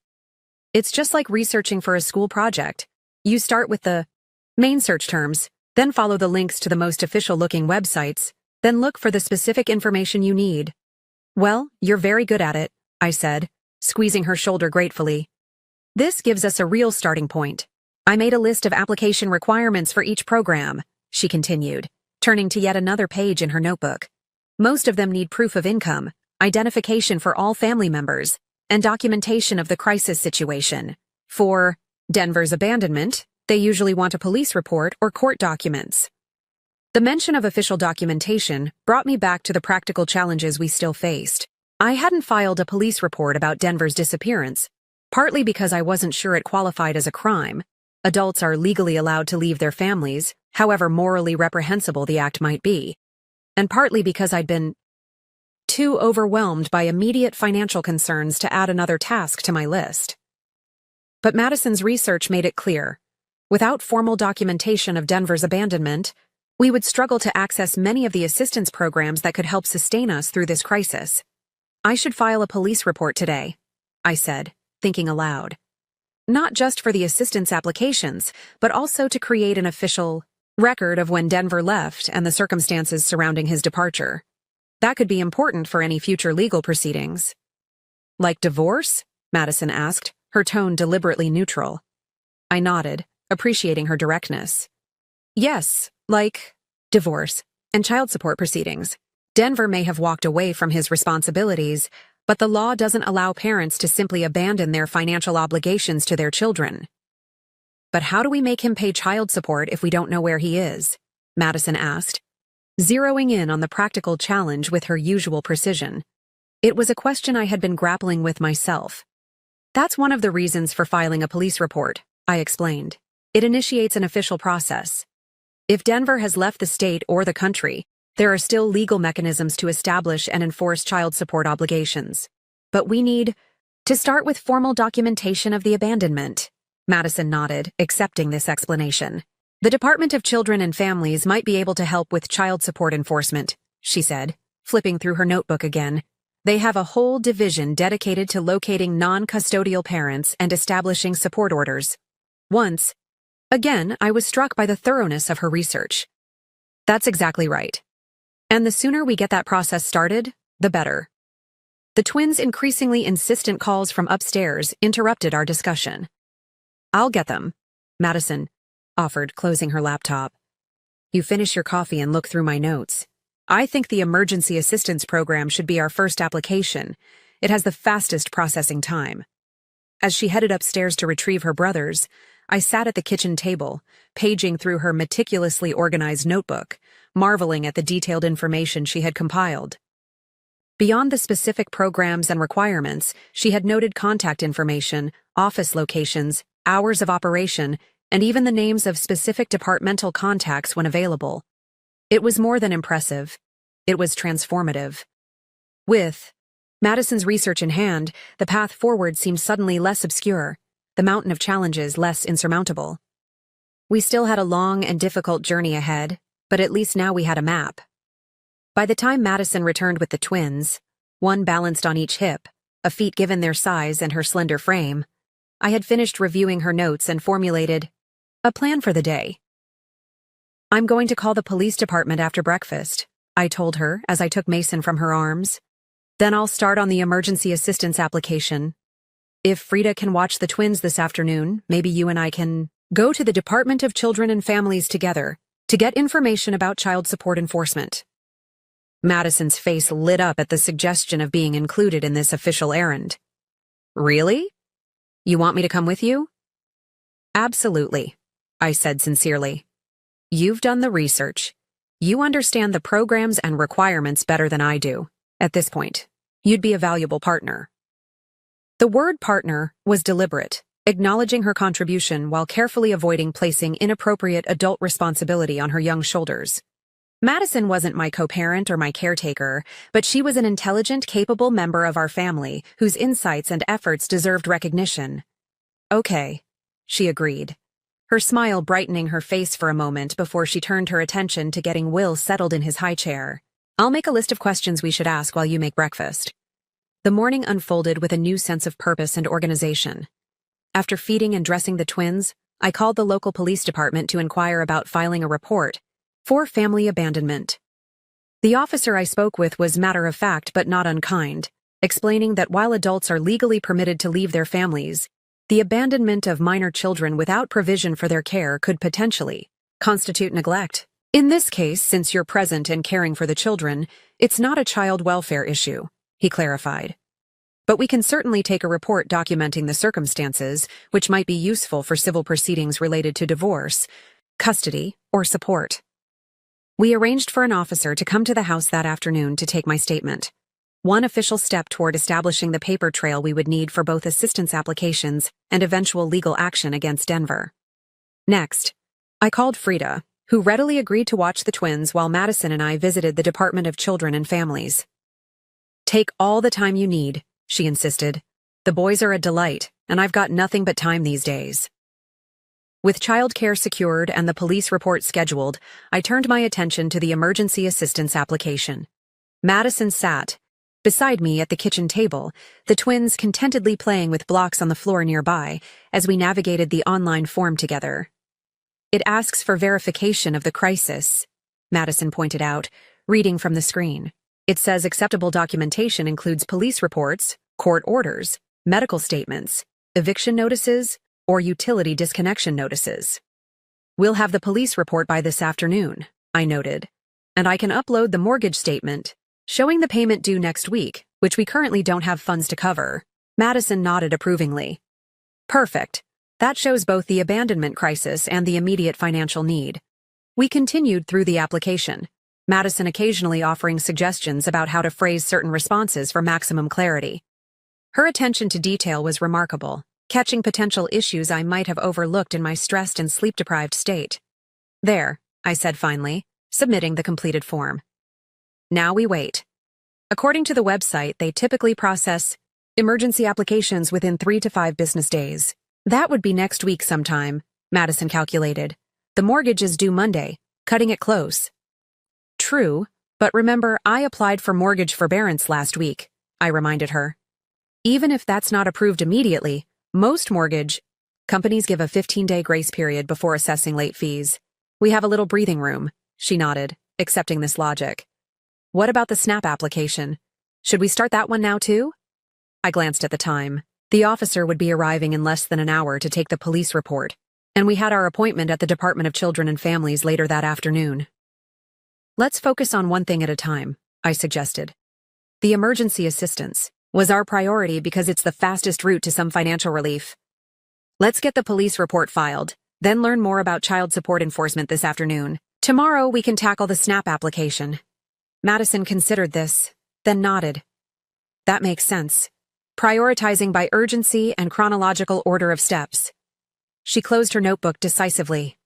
"It's just like researching for a school project. You start with the main search terms, then follow the links to the most official-looking websites, then look for the specific information you need." "Well, you're very good at it," I said, squeezing her shoulder gratefully. "This gives us a real starting point. I made a list of application requirements for each program," she continued, turning to yet another page in her notebook. "Most of them need proof of income, identification for all family members, and documentation of the crisis situation. For Denver's abandonment, they usually want a police report or court documents." The mention of official documentation brought me back to the practical challenges we still faced. I hadn't filed a police report about Denver's disappearance, partly because I wasn't sure it qualified as a crime. Adults are legally allowed to leave their families, however morally reprehensible the act might be, and partly because I'd been too overwhelmed by immediate financial concerns to add another task to my list. But Madison's research made it clear. Without formal documentation of Denver's abandonment, we would struggle to access many of the assistance programs that could help sustain us through this crisis. I should file a police report today, I said, thinking aloud. Not just for the assistance applications, but also to create an official record of when Denver left and the circumstances surrounding his departure. That could be important for any future legal proceedings. Like divorce? Madison asked, her tone deliberately neutral. I nodded, appreciating her directness. Yes, like divorce and child support proceedings. Denver may have walked away from his responsibilities, but the law doesn't allow parents to simply abandon their financial obligations to their children. But how do we make him pay child support if we don't know where he is? Madison asked, zeroing in on the practical challenge with her usual precision. It was a question I had been grappling with myself. That's one of the reasons for filing a police report, I explained. It initiates an official process. If Denver has left the state or the country, there are still legal mechanisms to establish and enforce child support obligations. But we need to start with formal documentation of the abandonment. Madison nodded, accepting this explanation. The Department of Children and Families might be able to help with child support enforcement, she said, flipping through her notebook again. They have a whole division dedicated to locating non-custodial parents and establishing support orders. Once, again, I was struck by the thoroughness of her research. That's exactly right. And the sooner we get that process started, the better. The twins' increasingly insistent calls from upstairs interrupted our discussion. I'll get them, Madison offered, closing her laptop. You finish your coffee and look through my notes. I think the emergency assistance program should be our first application. It has the fastest processing time. As she headed upstairs to retrieve her brothers, I sat at the kitchen table, paging through her meticulously organized notebook, marveling at the detailed information she had compiled. Beyond the specific programs and requirements, she had noted contact information, office locations, hours of operation, and even the names of specific departmental contacts when available. It was more than impressive. It was transformative. With Madison's research in hand, the path forward seemed suddenly less obscure, the mountain of challenges less insurmountable. We still had a long and difficult journey ahead, but at least now we had a map. By the time Madison returned with the twins, one balanced on each hip, a feat given their size and her slender frame, I had finished reviewing her notes and formulated a plan for the day. I'm going to call the police department after breakfast, I told her as I took Mason from her arms. Then I'll start on the emergency assistance application. If Frida can watch the twins this afternoon, maybe you and I can go to the Department of Children and Families together to get information about child support enforcement. Madison's face lit up at the suggestion of being included in this official errand. Really? You want me to come with you? Absolutely, I said sincerely. You've done the research. You understand the programs and requirements better than I do. At this point, you'd be a valuable partner. The word partner was deliberate, acknowledging her contribution while carefully avoiding placing inappropriate adult responsibility on her young shoulders. Madison wasn't my co-parent or my caretaker, but she was an intelligent, capable member of our family whose insights and efforts deserved recognition. Okay, she agreed, her smile brightening her face for a moment before she turned her attention to getting Will settled in his high chair. I'll make a list of questions we should ask while you make breakfast. The morning unfolded with a new sense of purpose and organization. After feeding and dressing the twins, I called the local police department to inquire about filing a report for family abandonment. The officer I spoke with was matter-of-fact but not unkind, explaining that while adults are legally permitted to leave their families, the abandonment of minor children without provision for their care could potentially constitute neglect. In this case, since you're present and caring for the children, it's not a child welfare issue, he clarified. But we can certainly take a report documenting the circumstances, which might be useful for civil proceedings related to divorce, custody, or support. We arranged for an officer to come to the house that afternoon to take my statement. One official step toward establishing the paper trail we would need for both assistance applications and eventual legal action against Denver. Next, I called Frida, who readily agreed to watch the twins while Madison and I visited the Department of Children and Families. Take all the time you need, she insisted. The boys are a delight, and I've got nothing but time these days. With childcare secured and the police report scheduled, I turned my attention to the emergency assistance application. Madison sat, Beside me at the kitchen table, the twins contentedly playing with blocks on the floor nearby as we navigated the online form together. It asks for verification of the crisis, Madison pointed out, reading from the screen. It says acceptable documentation includes police reports, court orders, medical statements, eviction notices, or utility disconnection notices. We'll have the police report by this afternoon, I noted, and I can upload the mortgage statement, showing the payment due next week, which we currently don't have funds to cover. Madison nodded approvingly. Perfect. That shows both the abandonment crisis and the immediate financial need. We continued through the application, Madison occasionally offering suggestions about how to phrase certain responses for maximum clarity. Her attention to detail was remarkable, catching potential issues I might have overlooked in my stressed and sleep-deprived state. There, I said finally, submitting the completed form. Now we wait. According to the website, they typically process emergency applications within 3 to 5 business days. That would be next week sometime, Madison calculated. The mortgage is due Monday, cutting it close. True, but remember, I applied for mortgage forbearance last week, I reminded her. Even if that's not approved immediately, most mortgage companies give a 15-day grace period before assessing late fees. We have a little breathing room, she nodded, accepting this logic. What about the SNAP application? Should we start that one now too? I glanced at the time. The officer would be arriving in less than an hour to take the police report, and we had our appointment at the Department of Children and Families later that afternoon. Let's focus on one thing at a time, I suggested. The emergency assistance was our priority because it's the fastest route to some financial relief. Let's get the police report filed, then learn more about child support enforcement this afternoon. Tomorrow we can tackle the SNAP application. Madison considered this, then nodded. That makes sense. Prioritizing by urgency and chronological order of steps. She closed her notebook decisively.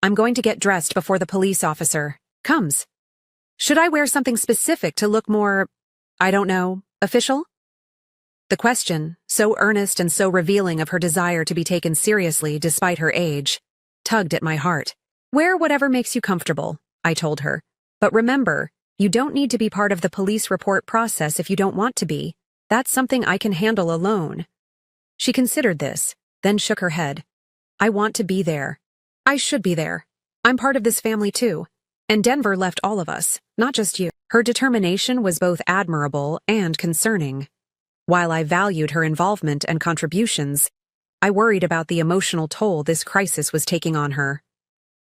I'm going to get dressed before the police officer comes. Should I wear something specific to look more, I don't know, official? The question, so earnest and so revealing of her desire to be taken seriously despite her age, tugged at my heart. Wear whatever makes you comfortable, I told her. But remember, you don't need to be part of the police report process if you don't want to be. That's something I can handle alone. She considered this, then shook her head. I want to be there. I should be there. I'm part of this family too. And Denver left all of us, not just you. Her determination was both admirable and concerning. While I valued her involvement and contributions, I worried about the emotional toll this crisis was taking on her.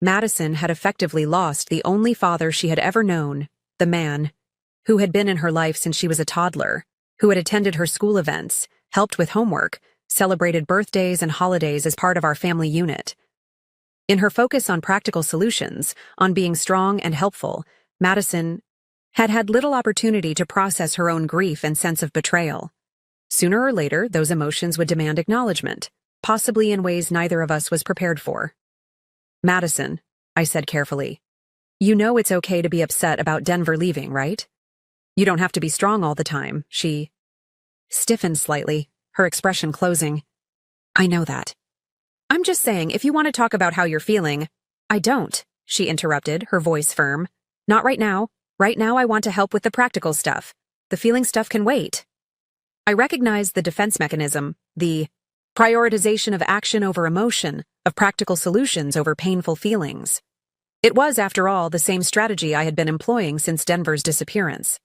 Madison had effectively lost the only father she had ever known, the man who had been in her life since she was a toddler, who had attended her school events, helped with homework, celebrated birthdays and holidays as part of our family unit. In her focus on practical solutions, on being strong and helpful, Madison had had little opportunity to process her own grief and sense of betrayal. Sooner or later, those emotions would demand acknowledgement, possibly in ways neither of us was prepared for. Madison, I said carefully, you know it's okay to be upset about Denver leaving, right? You don't have to be strong all the time, she stiffened slightly, her expression closing. I know that. I'm just saying, if you want to talk about how you're feeling. I don't, she interrupted, her voice firm. Not right now. Right now I want to help with the practical stuff. The feeling stuff can wait. I recognize the defense mechanism, the prioritization of action over emotion, of practical solutions over painful feelings. It was, after all, the same strategy I had been employing since Denver's disappearance.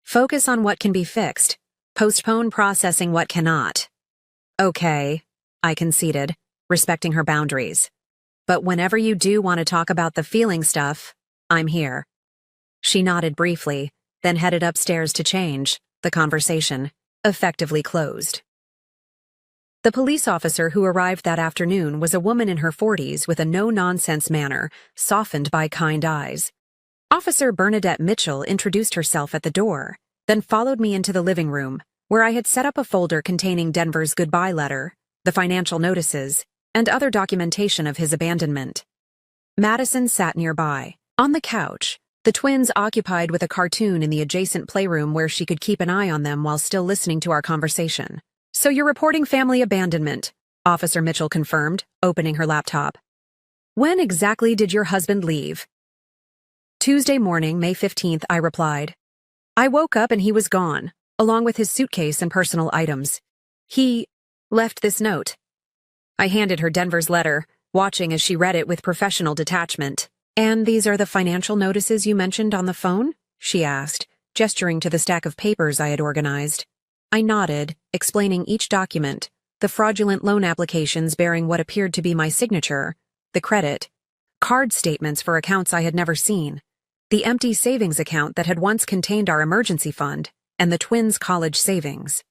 Focus on what can be fixed. Postpone processing what cannot. Okay, I conceded, respecting her boundaries. But whenever you do want to talk about the feeling stuff, I'm here. She nodded briefly, then headed upstairs to change. The conversation effectively closed. The police officer who arrived that afternoon was a woman in her 40s with a no-nonsense manner, softened by kind eyes. Officer Bernadette Mitchell introduced herself at the door, then followed me into the living room, where I had set up a folder containing Denver's goodbye letter, the financial notices, and other documentation of his abandonment. Madison sat nearby, on the couch, the twins occupied with a cartoon in the adjacent playroom where she could keep an eye on them while still listening to our conversation. So you're reporting family abandonment, Officer Mitchell confirmed, opening her laptop. When exactly did your husband leave? Tuesday morning, May 15th, I replied. I woke up and he was gone. along with his suitcase and personal items. He left this note. I handed her Denver's letter, watching as she read it with professional detachment. "And these are the financial notices you mentioned on the phone?" she asked, gesturing to the stack of papers I had organized. I nodded, explaining each document, the fraudulent loan applications bearing what appeared to be my signature, the credit, card statements for accounts I had never seen, the empty savings account that had once contained our emergency fund, and the twins' college savings.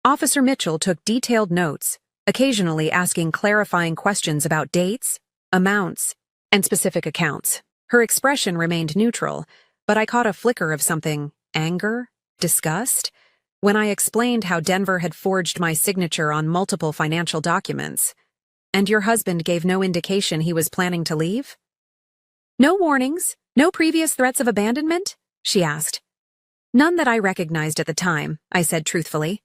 Officer Mitchell took detailed notes, occasionally asking clarifying questions about dates, amounts, and specific accounts. Her expression remained neutral, but I caught a flicker of something, anger, disgust, when I explained how Denver had forged my signature on multiple financial documents. "And your husband gave no indication he was planning to leave?" "No warnings? No previous threats of abandonment?" she asked. "None that I recognized at the time," I said truthfully.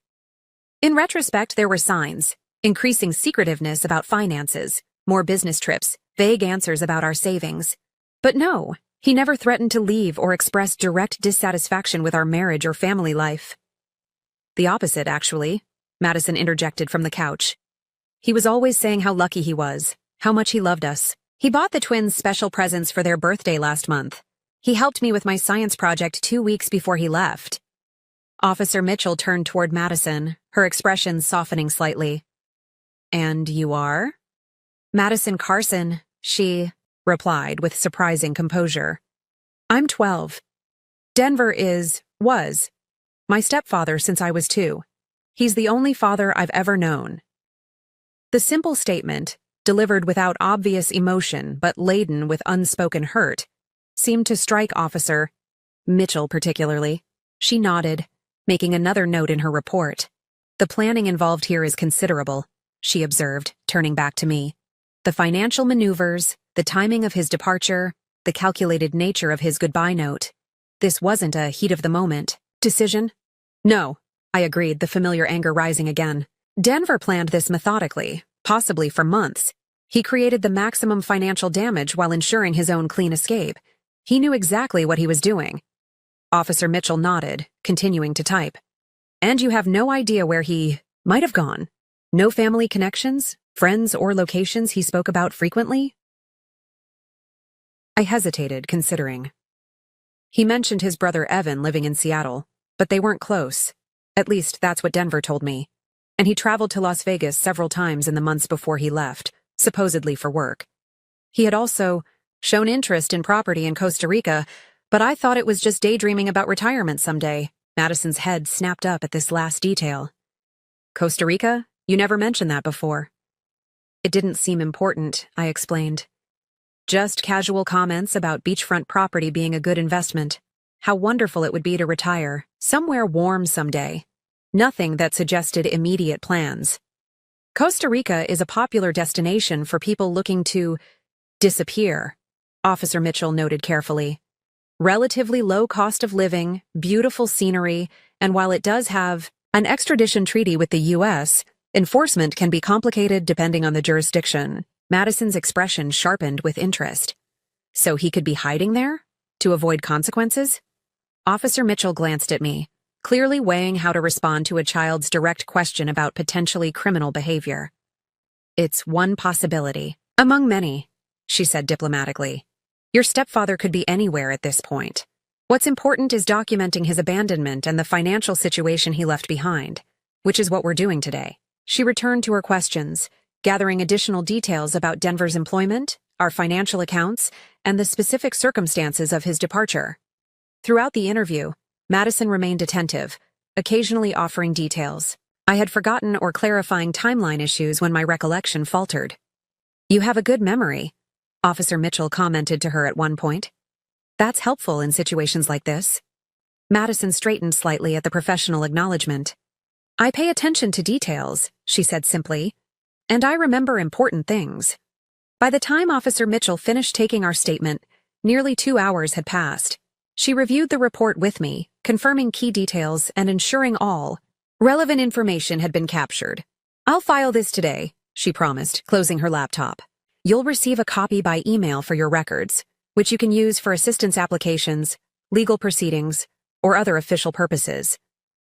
In retrospect, there were signs: increasing secretiveness about finances, more business trips, vague answers about our savings. But no, he never threatened to leave or expressed direct dissatisfaction with our marriage or family life. "The opposite, actually," Madison interjected from the couch. "He was always saying how lucky he was, how much he loved us. He bought the twins special presents for their birthday last month. He helped me with my science project 2 weeks before he left." Officer Mitchell turned toward Madison, her expression softening slightly. "And you are?" "Madison Carson," she replied with surprising composure. "I'm 12. Denver was my stepfather since I was 2. He's the only father I've ever known." The simple statement, delivered without obvious emotion but laden with unspoken hurt, seemed to strike Officer Mitchell particularly. She nodded, making another note in her report. "The planning involved here is considerable," she observed, turning back to me. "The financial maneuvers, the timing of his departure, the calculated nature of his goodbye note. This wasn't a heat-of-the-moment decision." "No," I agreed, the familiar anger rising again. "Denver planned this methodically, possibly for months. He created the maximum financial damage while ensuring his own clean escape. He knew exactly what he was doing." Officer Mitchell nodded, continuing to type. "And you have no idea where he might have gone? No family connections, friends, or locations he spoke about frequently?" I hesitated, considering. He mentioned his brother Evan living in Seattle, but they weren't close. At least that's what Denver told me. And he traveled to Las Vegas several times in the months before he left, supposedly for work. He had also shown interest in property in Costa Rica, but I thought it was just daydreaming about retirement someday. Madison's head snapped up at this last detail. "Costa Rica? You never mentioned that before." "It didn't seem important," I explained. "Just casual comments about beachfront property being a good investment. How wonderful it would be to retire, somewhere warm someday. Nothing that suggested immediate plans. Costa Rica is a popular destination for people looking to disappear," Officer Mitchell noted carefully. "Relatively low cost of living, beautiful scenery, and while it does have an extradition treaty with the U.S., enforcement can be complicated depending on the jurisdiction." Madison's expression sharpened with interest. "So he could be hiding there? To avoid consequences?" Officer Mitchell glanced at me, clearly weighing how to respond to a child's direct question about potentially criminal behavior. "It's one possibility, among many," she said diplomatically. "Your stepfather could be anywhere at this point. What's important is documenting his abandonment and the financial situation he left behind, which is what we're doing today." She returned to her questions, gathering additional details about Denver's employment, our financial accounts, and the specific circumstances of his departure. Throughout the interview, Madison remained attentive, occasionally offering details. I had forgotten or clarifying timeline issues when my recollection faltered. "You have a good memory," Officer Mitchell commented to her at one point. "That's helpful in situations like this." Madison straightened slightly at the professional acknowledgement. "I pay attention to details," she said simply, "and I remember important things." By the time Officer Mitchell finished taking our statement, nearly 2 hours had passed. She reviewed the report with me, confirming key details and ensuring all relevant information had been captured. "I'll file this today," she promised, closing her laptop. "You'll receive a copy by email for your records, which you can use for assistance applications, legal proceedings, or other official purposes.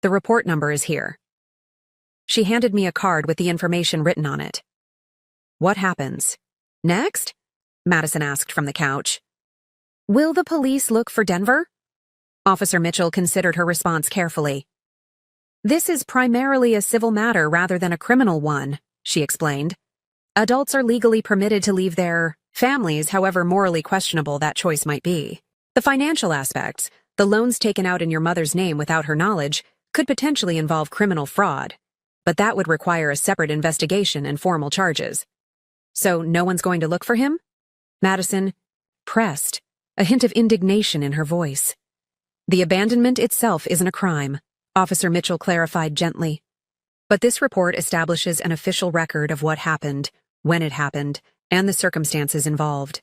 The report number is here. She handed me a card with the information written on it. What happens? Next? Madison asked from the couch. Will the police look for Denver? Officer Mitchell considered her response carefully. This is primarily a civil matter rather than a criminal one, she explained. Adults are legally permitted to leave their families, however morally questionable that choice might be. The financial aspects, the loans taken out in your mother's name without her knowledge, could potentially involve criminal fraud, but that would require a separate investigation and formal charges. So no one's going to look for him? Madison pressed, a hint of indignation in her voice. The abandonment itself isn't a crime, Officer Mitchell clarified gently. But this report establishes an official record of what happened, when it happened, and the circumstances involved.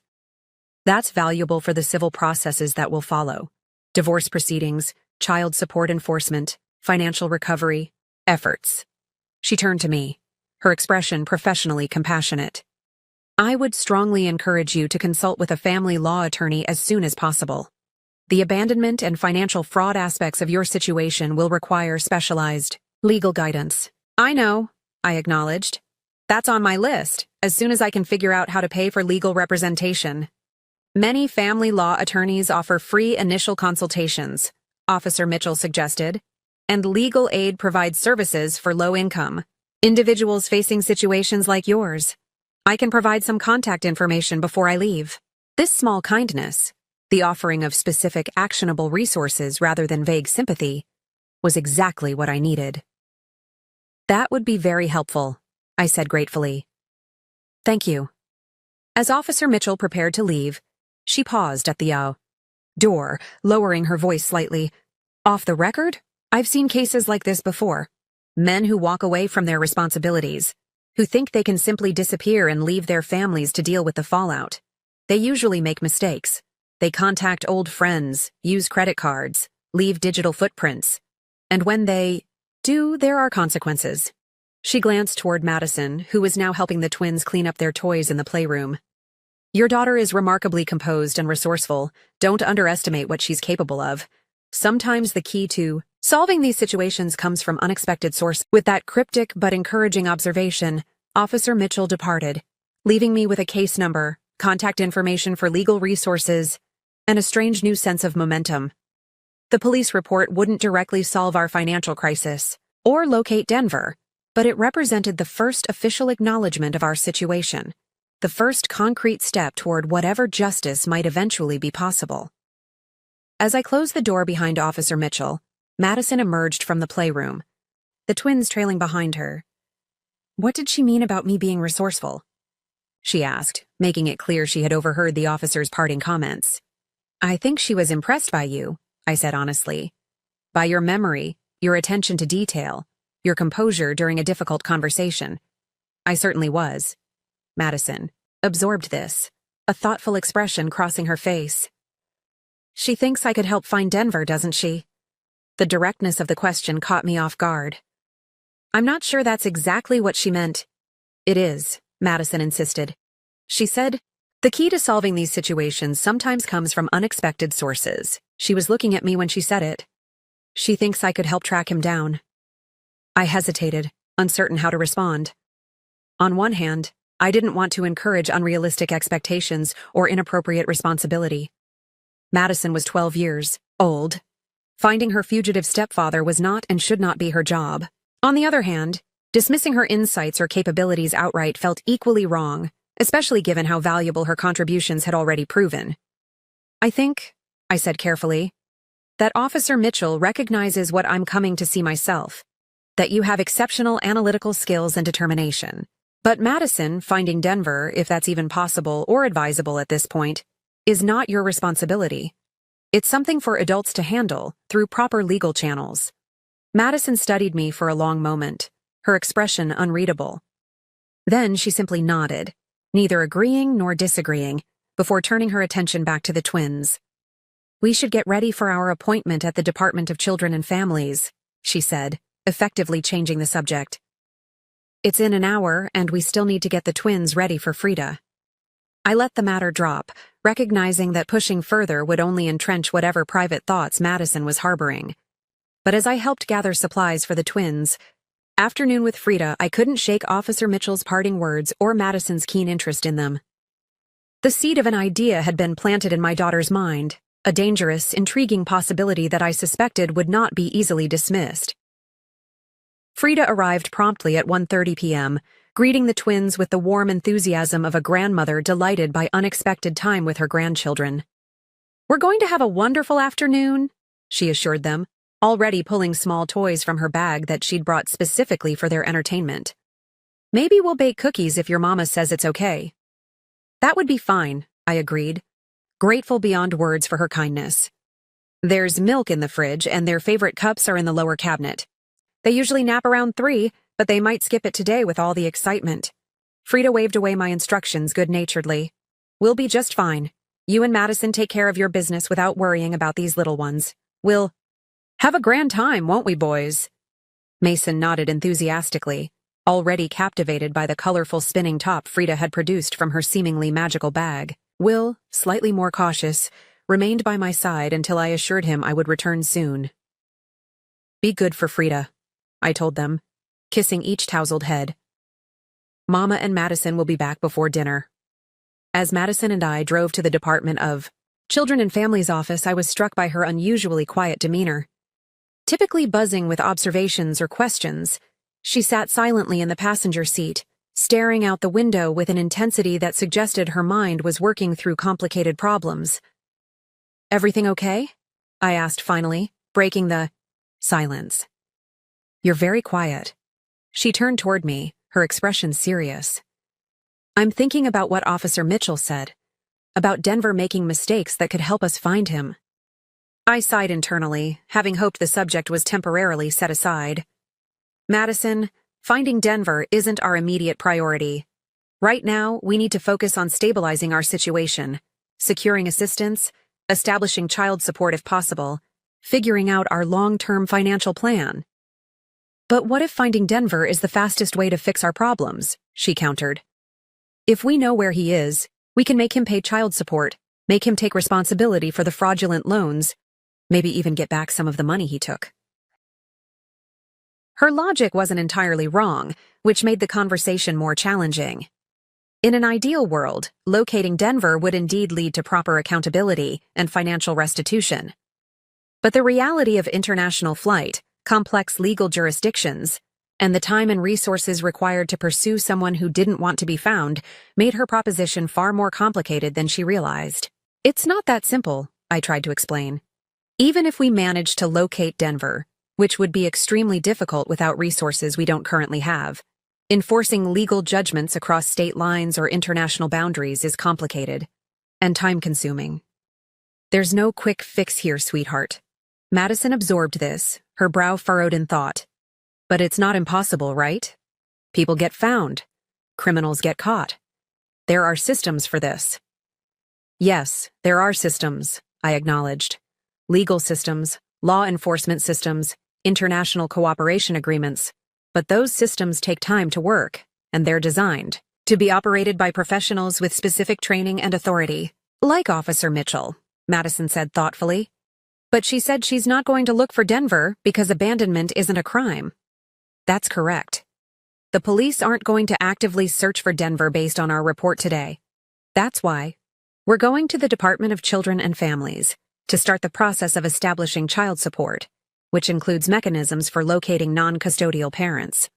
That's valuable for the civil processes that will follow: divorce proceedings, child support enforcement, financial recovery, efforts. She turned to me, her expression professionally compassionate. I would strongly encourage you to consult with a family law attorney as soon as possible. The abandonment and financial fraud aspects of your situation will require specialized legal guidance. I know, I acknowledged. That's on my list, as soon as I can figure out how to pay for legal representation. Many family law attorneys offer free initial consultations, Officer Mitchell suggested, and legal aid provides services for low-income individuals facing situations like yours. I can provide some contact information before I leave. This small kindness, the offering of specific actionable resources rather than vague sympathy, was exactly what I needed. That would be very helpful, I said gratefully. Thank you. As Officer Mitchell prepared to leave, she paused at the door, lowering her voice slightly. Off the record, I've seen cases like this before. Men who walk away from their responsibilities, who think they can simply disappear and leave their families to deal with the fallout. They usually make mistakes. They contact old friends, use credit cards, leave digital footprints. And when they do, there are consequences. She glanced toward Madison, who was now helping the twins clean up their toys in the playroom. Your daughter is remarkably composed and resourceful. Don't underestimate what she's capable of. Sometimes the key to solving these situations comes from unexpected sources. With that cryptic but encouraging observation, Officer Mitchell departed, leaving me with a case number, contact information for legal resources, and a strange new sense of momentum. The police report wouldn't directly solve our financial crisis or locate Denver, but it represented the first official acknowledgement of our situation, the first concrete step toward whatever justice might eventually be possible. As I closed the door behind Officer Mitchell, Madison emerged from the playroom, the twins trailing behind her. What did she mean about me being resourceful? She asked, making it clear she had overheard the officer's parting comments. I think she was impressed by you, I said honestly. By your memory, your attention to detail, your composure during a difficult conversation. I certainly was. Madison absorbed this, a thoughtful expression crossing her face. She thinks I could help find Denver, doesn't she? The directness of the question caught me off guard. I'm not sure that's exactly what she meant. It is, Madison insisted. She said, the key to solving these situations sometimes comes from unexpected sources. She was looking at me when she said it. She thinks I could help track him down. I hesitated, uncertain how to respond. On one hand, I didn't want to encourage unrealistic expectations or inappropriate responsibility. Madison was 12 years old. Finding her fugitive stepfather was not and should not be her job. On the other hand, dismissing her insights or capabilities outright felt equally wrong, especially given how valuable her contributions had already proven. I think, I said carefully, that Officer Mitchell recognizes what I'm coming to see myself, that you have exceptional analytical skills and determination. But Madison, finding Denver, if that's even possible or advisable at this point, is not your responsibility. It's something for adults to handle through proper legal channels. Madison studied me for a long moment, her expression unreadable. Then she simply nodded, neither agreeing nor disagreeing, before turning her attention back to the twins. We should get ready for our appointment at the Department of Children and Families, she said, effectively changing the subject. It's in an hour, and we still need to get the twins ready for Frida. I let the matter drop, recognizing that pushing further would only entrench whatever private thoughts Madison was harboring. But as I helped gather supplies for the twins' afternoon with Frida, I couldn't shake Officer Mitchell's parting words or Madison's keen interest in them. The seed of an idea had been planted in my daughter's mind, a dangerous, intriguing possibility that I suspected would not be easily dismissed. Frida arrived promptly at 1:30 p.m., greeting the twins with the warm enthusiasm of a grandmother delighted by unexpected time with her grandchildren. "We're going to have a wonderful afternoon," she assured them, already pulling small toys from her bag that she'd brought specifically for their entertainment. "Maybe we'll bake cookies if your mama says it's okay." "That would be fine," I agreed, grateful beyond words for her kindness. "There's milk in the fridge and their favorite cups are in the lower cabinet. They usually nap around 3, but they might skip it today with all the excitement." Frida waved away my instructions good-naturedly. "We'll be just fine. You and Madison take care of your business without worrying about these little ones. We'll have a grand time, won't we, boys?" Mason nodded enthusiastically, already captivated by the colorful spinning top Frida had produced from her seemingly magical bag. Will, slightly more cautious, remained by my side until I assured him I would return soon. "Be good for Frida," I told them, kissing each tousled head. "Mama and Madison will be back before dinner." As Madison and I drove to the Department of Children and Families office, I was struck by her unusually quiet demeanor. Typically buzzing with observations or questions, she sat silently in the passenger seat, staring out the window with an intensity that suggested her mind was working through complicated problems. "Everything okay?" I asked finally, breaking the silence. "You're very quiet." She turned toward me, her expression serious. "I'm thinking about what Officer Mitchell said, about Denver making mistakes that could help us find him." I sighed internally, having hoped the subject was temporarily set aside. "Madison, finding Denver isn't our immediate priority. Right now, we need to focus on stabilizing our situation, securing assistance, establishing child support if possible, figuring out our long-term financial plan." "But what if finding Denver is the fastest way to fix our problems?" she countered. "If we know where he is, we can make him pay child support, make him take responsibility for the fraudulent loans, maybe even get back some of the money he took." Her logic wasn't entirely wrong, which made the conversation more challenging. In an ideal world, locating Denver would indeed lead to proper accountability and financial restitution. But the reality of international flight, complex legal jurisdictions, and the time and resources required to pursue someone who didn't want to be found made her proposition far more complicated than she realized. "It's not that simple," I tried to explain. "Even if we managed to locate Denver, which would be extremely difficult without resources we don't currently have, enforcing legal judgments across state lines or international boundaries is complicated and time-consuming. There's no quick fix here, sweetheart." Madison absorbed this, her brow furrowed in thought. "But it's not impossible, right? People get found. Criminals get caught. There are systems for this." "Yes, there are systems," I acknowledged. "Legal systems, law enforcement systems, international cooperation agreements. But those systems take time to work, and they're designed to be operated by professionals with specific training and authority. Like Officer Mitchell," Madison said thoughtfully. "But she said she's not going to look for Denver because abandonment isn't a crime." That's correct. The police aren't going to actively search for Denver based on our report today. That's why we're going to the Department of Children and Families to start the process of establishing child support, which includes mechanisms for locating non-custodial parents.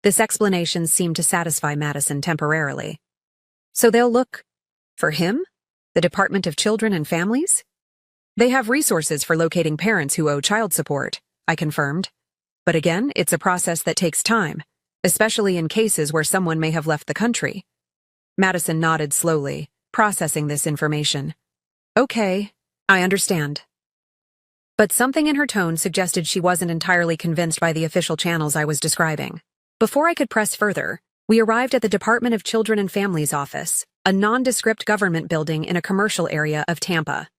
This explanation seemed to satisfy Madison temporarily. "So they'll look for him? The Department of Children and Families?" "They have resources for locating parents who owe child support," I confirmed. "But again, it's a process that takes time, especially in cases where someone may have left the country." Madison nodded slowly, processing this information. "Okay, I understand." But something in her tone suggested she wasn't entirely convinced by the official channels I was describing. Before I could press further, we arrived at the Department of Children and Families office, a nondescript government building in a commercial area of Tampa.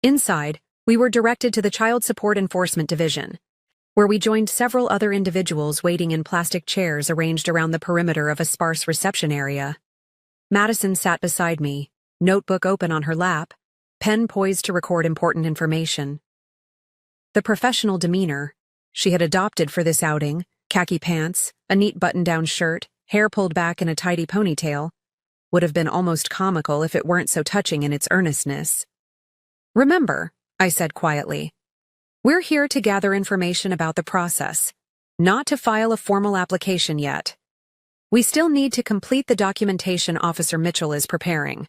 Inside, we were directed to the Child Support Enforcement Division, where we joined several other individuals waiting in plastic chairs arranged around the perimeter of a sparse reception area. Madison sat beside me, notebook open on her lap, pen poised to record important information. The professional demeanor she had adopted for this outing, khaki pants, a neat button-down shirt, hair pulled back in a tidy ponytail, would have been almost comical if it weren't so touching in its earnestness. "Remember," I said quietly, "we're here to gather information about the process, not to file a formal application yet. We still need to complete the documentation Officer Mitchell is preparing."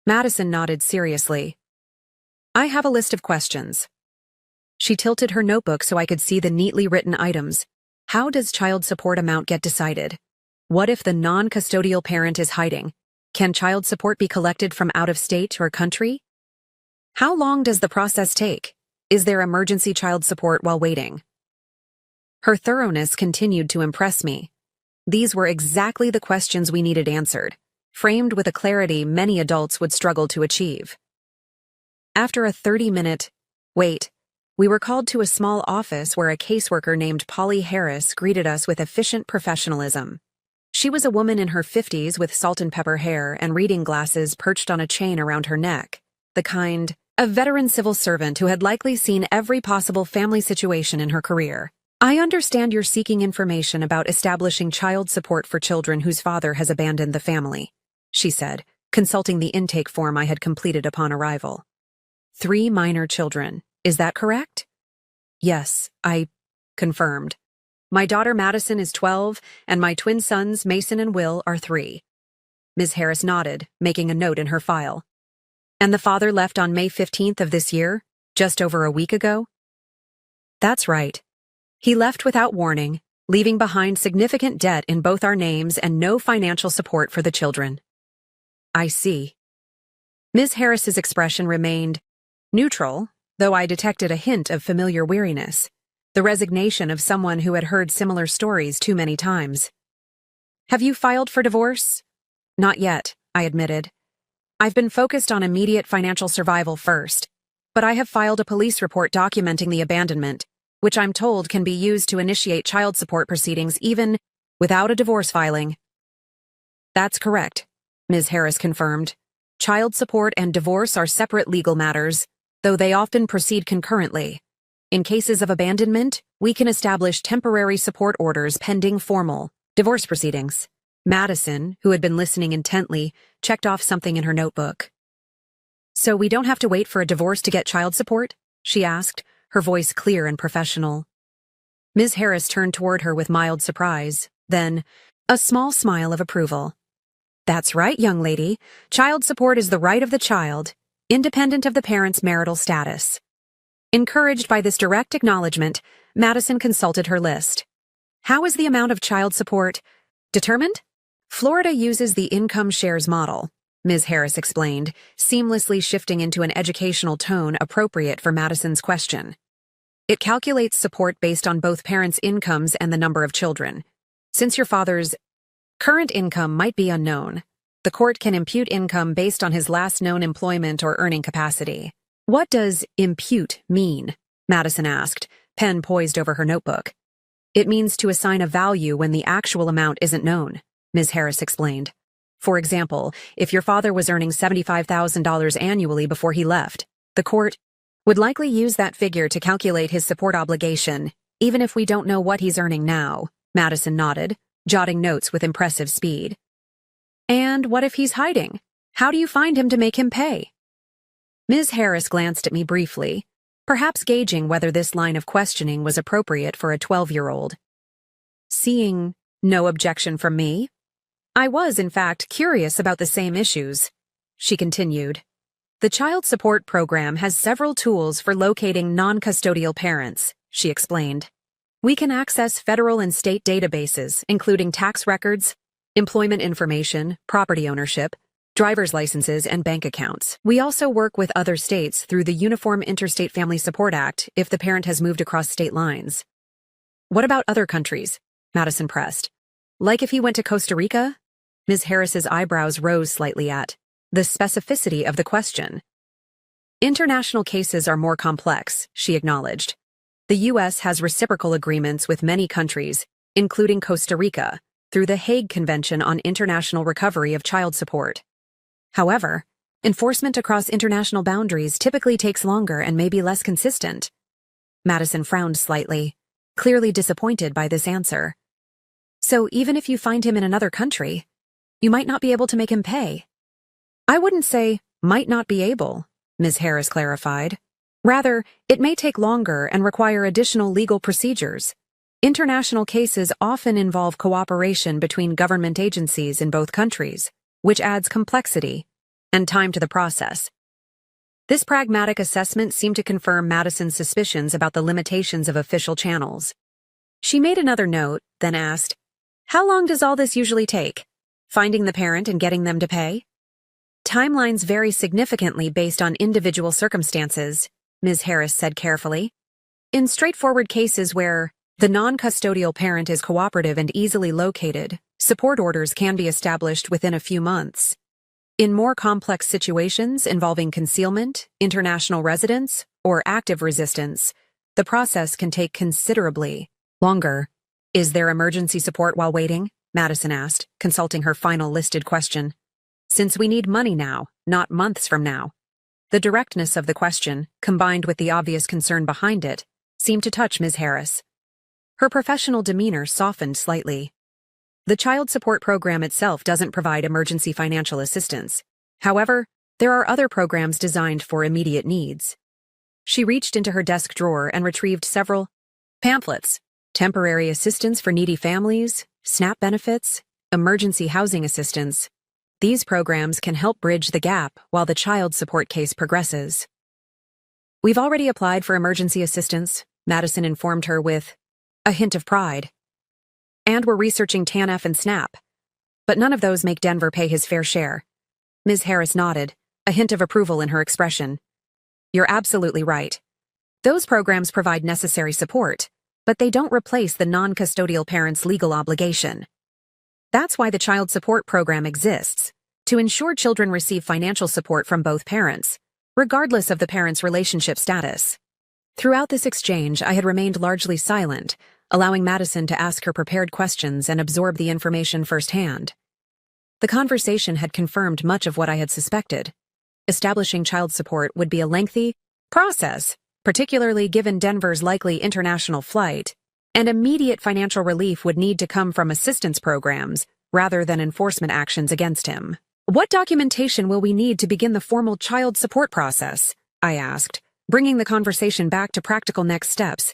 Madison nodded seriously. "I have a list of questions." She tilted her notebook so I could see the neatly written items. How does child support amount get decided? What if the non-custodial parent is hiding? Can child support be collected from out of state or country? How long does the process take? Is there emergency child support while waiting? Her thoroughness continued to impress me. These were exactly the questions we needed answered, framed with a clarity many adults would struggle to achieve. After a 30-minute wait, we were called to a small office where a caseworker named Polly Harris greeted us with efficient professionalism. She was a woman in her 50s with salt and pepper hair and reading glasses perched on a chain around her neck, the kind, a veteran civil servant who had likely seen every possible family situation in her career. "I understand you're seeking information about establishing child support for children whose father has abandoned the family," she said, consulting the intake form I had completed upon arrival. 3 minor children. Is that correct? "Yes," I confirmed. "My daughter Madison is 12, and my twin sons Mason and Will are 3. Ms. Harris nodded, making a note in her file. "And the father left on May 15th of this year, just over a week ago?" "That's right. He left without warning, leaving behind significant debt in both our names and no financial support for the children." "I see." Ms. Harris's expression remained neutral, though I detected a hint of familiar weariness, the resignation of someone who had heard similar stories too many times. "Have you filed for divorce?" "Not yet," I admitted. "I've been focused on immediate financial survival first, but I have filed a police report documenting the abandonment, which I'm told can be used to initiate child support proceedings even without a divorce filing." "That's correct," Ms. Harris confirmed. "Child support and divorce are separate legal matters, though they often proceed concurrently. In cases of abandonment, we can establish temporary support orders pending formal divorce proceedings." Madison, who had been listening intently, checked off something in her notebook. "So we don't have to wait for a divorce to get child support?" she asked, her voice clear and professional. Ms. Harris turned toward her with mild surprise, then a small smile of approval. "That's right, young lady. Child support is the right of the child, independent of the parent's marital status." Encouraged by this direct acknowledgement, Madison consulted her list. "How is the amount of child support determined?" "Florida uses the income shares model," Ms. Harris explained, seamlessly shifting into an educational tone appropriate for Madison's question. "It calculates support based on both parents' incomes and the number of children. Since your father's current income might be unknown, the court can impute income based on his last known employment or earning capacity." "What does impute mean?" Madison asked, pen poised over her notebook. "It means to assign a value when the actual amount isn't known," Ms. Harris explained. "For example, if your father was earning $75,000 annually before he left, the court would likely use that figure to calculate his support obligation, even if we don't know what he's earning now." Madison nodded, jotting notes with impressive speed. "And what if he's hiding? How do you find him to make him pay?" Ms. Harris glanced at me briefly, perhaps gauging whether this line of questioning was appropriate for a 12-year-old. Seeing no objection from me, I was, in fact, curious about the same issues. She continued. "The child support program has several tools for locating non-custodial parents," she explained. "We can access federal and state databases, including tax records, employment information, property ownership, driver's licenses, and bank accounts. We also work with other states through the Uniform Interstate Family Support Act if the parent has moved across state lines." "What about other countries?" Madison pressed. "Like if he went to Costa Rica?" Ms. Harris's eyebrows rose slightly at the specificity of the question. "International cases are more complex," she acknowledged. "The U.S. has reciprocal agreements with many countries, including Costa Rica, through the Hague Convention on International Recovery of Child Support. However, enforcement across international boundaries typically takes longer and may be less consistent. Madison frowned slightly, clearly disappointed by this answer. So even if you find him in another country, you might not be able to make him pay. I wouldn't say might not be able, Ms. Harris clarified. Rather, it may take longer and require additional legal procedures. International cases often involve cooperation between government agencies in both countries, which adds complexity and time to the process. This pragmatic assessment seemed to confirm Madison's suspicions about the limitations of official channels. She made another note, then asked, "How long does all this usually take? Finding the parent and getting them to pay?" "Timelines vary significantly based on individual circumstances," Ms. Harris said carefully. "In straightforward cases where the non-custodial parent is cooperative and easily located, support orders can be established within a few months. In more complex situations involving concealment, international residence, or active resistance, the process can take considerably longer." "Is there emergency support while waiting?" Madison asked, consulting her final listed question. "Since we need money now, not months from now." The directness of the question, combined with the obvious concern behind it, seemed to touch Ms. Harris. Her professional demeanor softened slightly. The child support program itself doesn't provide emergency financial assistance. However, there are other programs designed for immediate needs. She reached into her desk drawer and retrieved several pamphlets: temporary assistance for needy families, SNAP benefits, emergency housing assistance. These programs can help bridge the gap while the child support case progresses. "We've already applied for emergency assistance," Madison informed her with a hint of pride. "And we're researching TANF and SNAP. But none of those make Denver pay his fair share." Ms. Harris nodded, a hint of approval in her expression. "You're absolutely right. Those programs provide necessary support, but they don't replace the non-custodial parent's legal obligation. That's why the child support program exists, to ensure children receive financial support from both parents, regardless of the parent's relationship status." Throughout this exchange, I had remained largely silent, allowing Madison to ask her prepared questions and absorb the information firsthand. The conversation had confirmed much of what I had suspected. Establishing child support would be a lengthy process, particularly given Denver's likely international flight, and immediate financial relief would need to come from assistance programs rather than enforcement actions against him. "What documentation will we need to begin the formal child support process?" I asked, bringing the conversation back to practical next steps.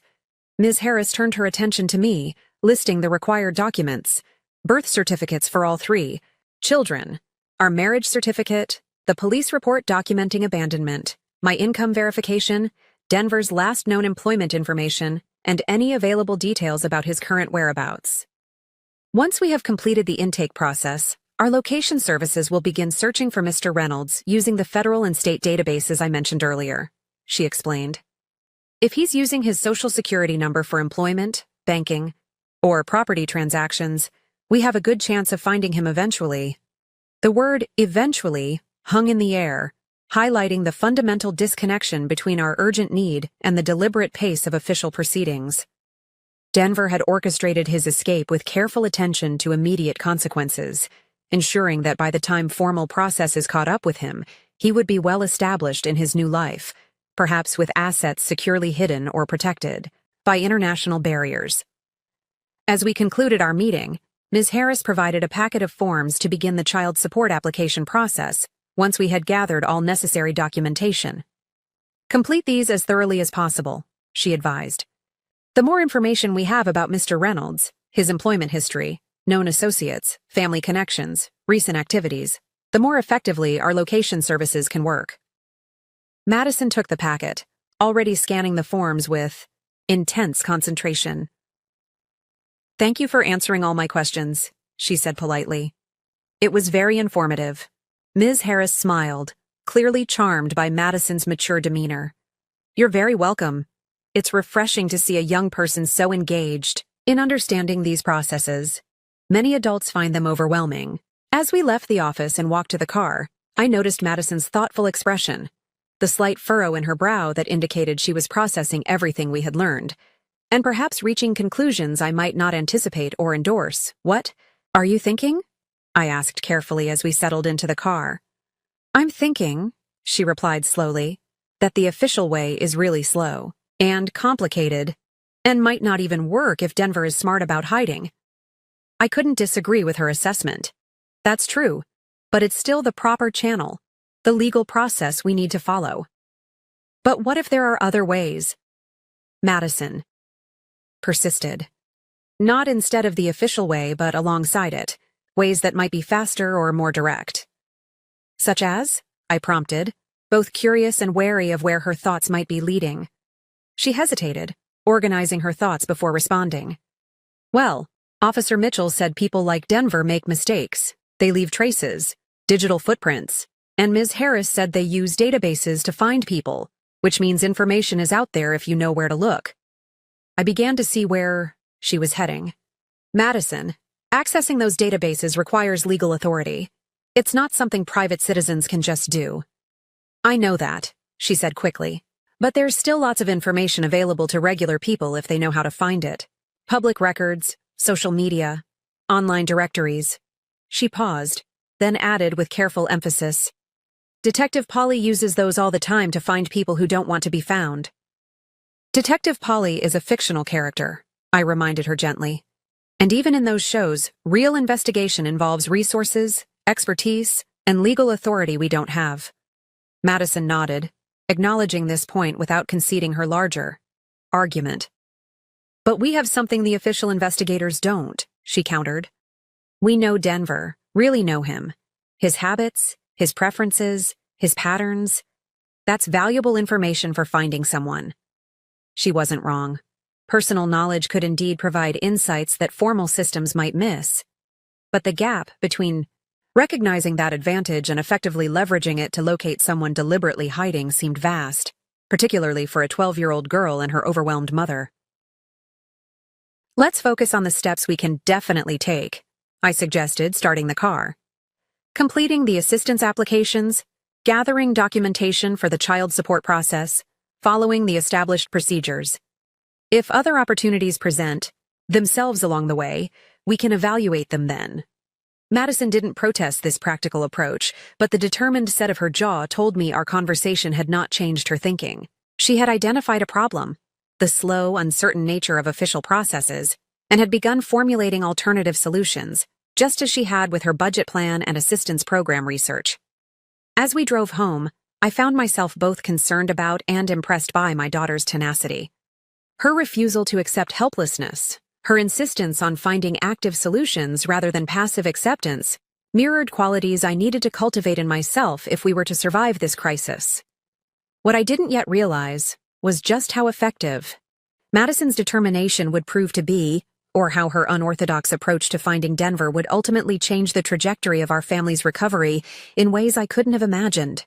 Ms. Harris turned her attention to me, listing the required documents: birth certificates for all three children, our marriage certificate, the police report documenting abandonment, my income verification, Denver's last known employment information, and any available details about his current whereabouts. Once we have completed the intake process, our location services will begin searching for Mr. Reynolds using the federal and state databases I mentioned earlier, she explained. If he's using his social security number for employment, banking, or property transactions, we have a good chance of finding him eventually. The word eventually hung in the air, highlighting the fundamental disconnection between our urgent need and the deliberate pace of official proceedings. Denver had orchestrated his escape with careful attention to immediate consequences, ensuring that by the time formal processes caught up with him, he would be well established in his new life, perhaps with assets securely hidden or protected by international barriers. As we concluded our meeting, Ms. Harris provided a packet of forms to begin the child support application process once we had gathered all necessary documentation. "Complete these as thoroughly as possible," she advised. "The more information we have about Mr. Reynolds, his employment history, known associates, family connections, recent activities, the more effectively our location services can work." Madison took the packet, already scanning the forms with intense concentration. "Thank you for answering all my questions," she said politely. "It was very informative." Ms. Harris smiled, clearly charmed by Madison's mature demeanor. "You're very welcome. It's refreshing to see a young person so engaged in understanding these processes. Many adults find them overwhelming." As we left the office and walked to the car, I noticed Madison's thoughtful expression, the slight furrow in her brow that indicated she was processing everything we had learned, and perhaps reaching conclusions I might not anticipate or endorse. "What Are you thinking? I asked carefully as we settled into the car. I'm thinking, she replied slowly, that the official way is really slow and complicated and might not even work if Denver is smart about hiding. I couldn't disagree with her assessment. That's true, but it's still the proper channel, the legal process we need to follow. But what if there are other ways? Madison persisted. Not instead of the official way, but alongside it, ways that might be faster or more direct. Such as? I prompted, both curious and wary of where her thoughts might be leading. She hesitated, organizing her thoughts before responding. Well, Officer Mitchell said people like Denver make mistakes. They leave traces, digital footprints, and Ms. Harris said they use databases to find people, which means information is out there if you know where to look. I began to see where she was heading. Madison, accessing those databases requires legal authority. It's not something private citizens can just do. I know that, she said quickly, but there's still lots of information available to regular people if they know how to find it. Public records, social media, online directories. She paused, then added with careful emphasis. Detective Polly uses those all the time to find people who don't want to be found. Detective Polly is a fictional character, I reminded her gently. And even in those shows, real investigation involves resources, expertise, and legal authority we don't have. Madison nodded, acknowledging this point without conceding her larger argument. But we have something the official investigators don't, she countered. We know Denver, really know him. His habits, his preferences, his patterns. That's valuable information for finding someone. She wasn't wrong. Personal knowledge could indeed provide insights that formal systems might miss. But the gap between recognizing that advantage and effectively leveraging it to locate someone deliberately hiding seemed vast, particularly for a 12-year-old girl and her overwhelmed mother. Let's focus on the steps we can definitely take, I suggested, starting the car. Completing the assistance applications, gathering documentation for the child support process, following the established procedures. If other opportunities present themselves along the way, we can evaluate them then. Madison didn't protest this practical approach, but the determined set of her jaw told me our conversation had not changed her thinking. She had identified a problem, the slow, uncertain nature of official processes, and had begun formulating alternative solutions, just as she had with her budget plan and assistance program research. As we drove home, I found myself both concerned about and impressed by my daughter's tenacity. Her refusal to accept helplessness, her insistence on finding active solutions rather than passive acceptance, mirrored qualities I needed to cultivate in myself if we were to survive this crisis. What I didn't yet realize was just how effective Madison's determination would prove to be, or how her unorthodox approach to finding Denver would ultimately change the trajectory of our family's recovery in ways I couldn't have imagined.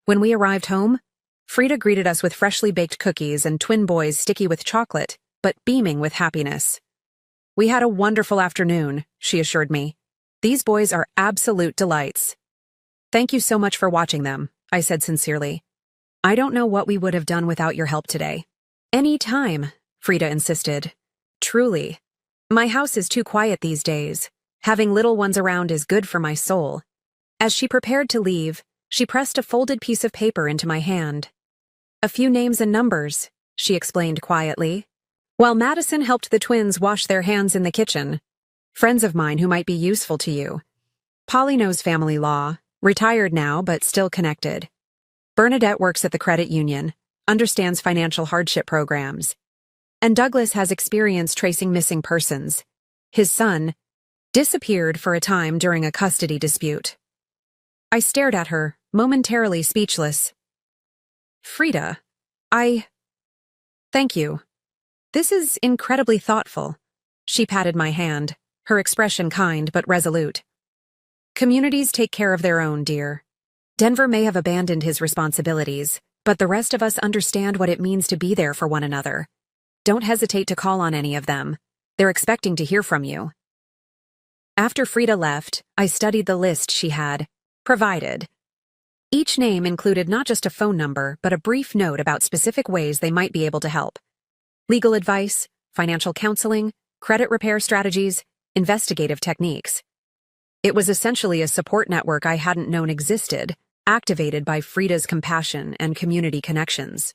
When we arrived home, Frida greeted us with freshly baked cookies and twin boys sticky with chocolate, but beaming with happiness. We had a wonderful afternoon, she assured me. These boys are absolute delights. Thank you so much for watching them, I said sincerely. I don't know what we would have done without your help today. Any time, Frida insisted. Truly. My house is too quiet these days. Having little ones around is good for my soul. As she prepared to leave, she pressed a folded piece of paper into my hand. A few names and numbers, she explained quietly, while Madison helped the twins wash their hands in the kitchen. Friends of mine who might be useful to you. Polly knows family law, retired now but still connected. Bernadette works at the credit union, understands financial hardship programs. And Douglas has experience tracing missing persons. His son disappeared for a time during a custody dispute. I stared at her, momentarily speechless. Frida, Thank you. This is incredibly thoughtful. She patted my hand, her expression kind but resolute. Communities take care of their own, dear. Denver may have abandoned his responsibilities, but the rest of us understand what it means to be there for one another. Don't hesitate to call on any of them. They're expecting to hear from you. After Frida left, I studied the list she had provided. Each name included not just a phone number, but a brief note about specific ways they might be able to help. Legal advice, financial counseling, credit repair strategies, investigative techniques. It was essentially a support network I hadn't known existed, activated by Frida's compassion and community connections.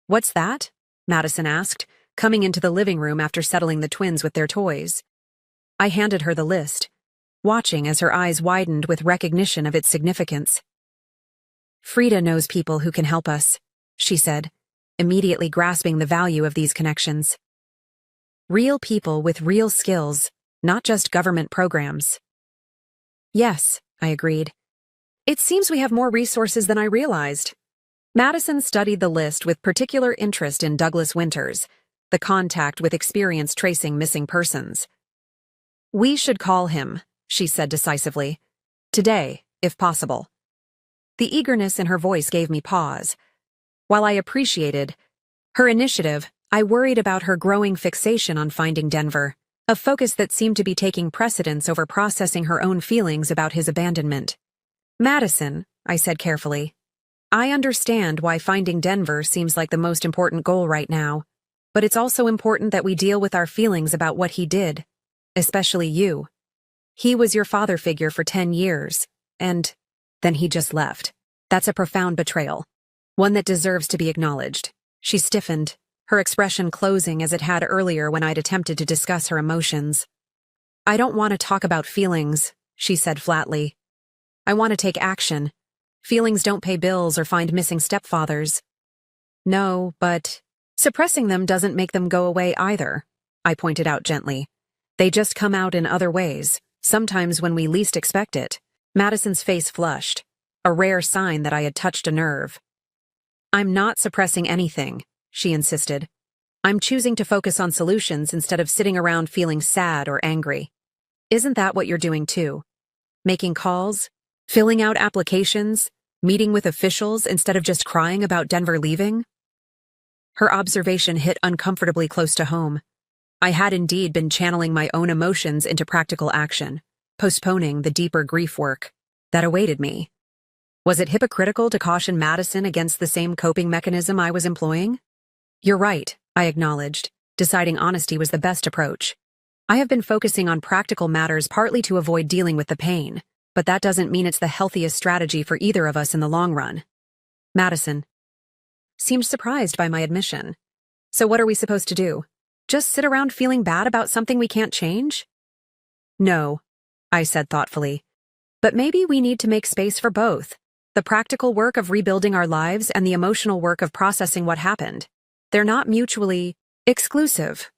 "What's that?" Madison asked, coming into the living room after settling the twins with their toys. I handed her the list, watching as her eyes widened with recognition of its significance. "Frida knows people who can help us," she said, immediately grasping the value of these connections. "Real people with real skills, not just government programs." "Yes," I agreed. "It seems we have more resources than I realized." Madison studied the list with particular interest in Douglas Winters, the contact with experience tracing missing persons. "We should call him," she said decisively. "Today, if possible." The eagerness in her voice gave me pause. While I appreciated her initiative, I worried about her growing fixation on finding Denver, a focus that seemed to be taking precedence over processing her own feelings about his abandonment. "Madison," I said carefully, "I understand why finding Denver seems like the most important goal right now, but it's also important that we deal with our feelings about what he did, especially you. He was your father figure for 10 years, and then he just left. That's a profound betrayal, one that deserves to be acknowledged." She stiffened, her expression closing as it had earlier when I'd attempted to discuss her emotions. "I don't want to talk about feelings," she said flatly. "I want to take action. Feelings don't pay bills or find missing stepfathers." "No, but suppressing them doesn't make them go away either," I pointed out gently. "They just come out in other ways, sometimes when we least expect it." Madison's face flushed, a rare sign that I had touched a nerve. "I'm not suppressing anything," she insisted. "I'm choosing to focus on solutions instead of sitting around feeling sad or angry. Isn't that what you're doing too? Making calls? Filling out applications? Meeting with officials instead of just crying about Denver leaving?" Her observation hit uncomfortably close to home. I had indeed been channeling my own emotions into practical action, postponing the deeper grief work that awaited me. Was it hypocritical to caution Madison against the same coping mechanism I was employing? "You're right," I acknowledged, deciding honesty was the best approach. "I have been focusing on practical matters partly to avoid dealing with the pain, but that doesn't mean it's the healthiest strategy for either of us in the long run." Madison seemed surprised by my admission. "So what are we supposed to do? Just sit around feeling bad about something we can't change?" "No," I said thoughtfully. "But maybe we need to make space for both. The practical work of rebuilding our lives and the emotional work of processing what happened. They're not mutually exclusive."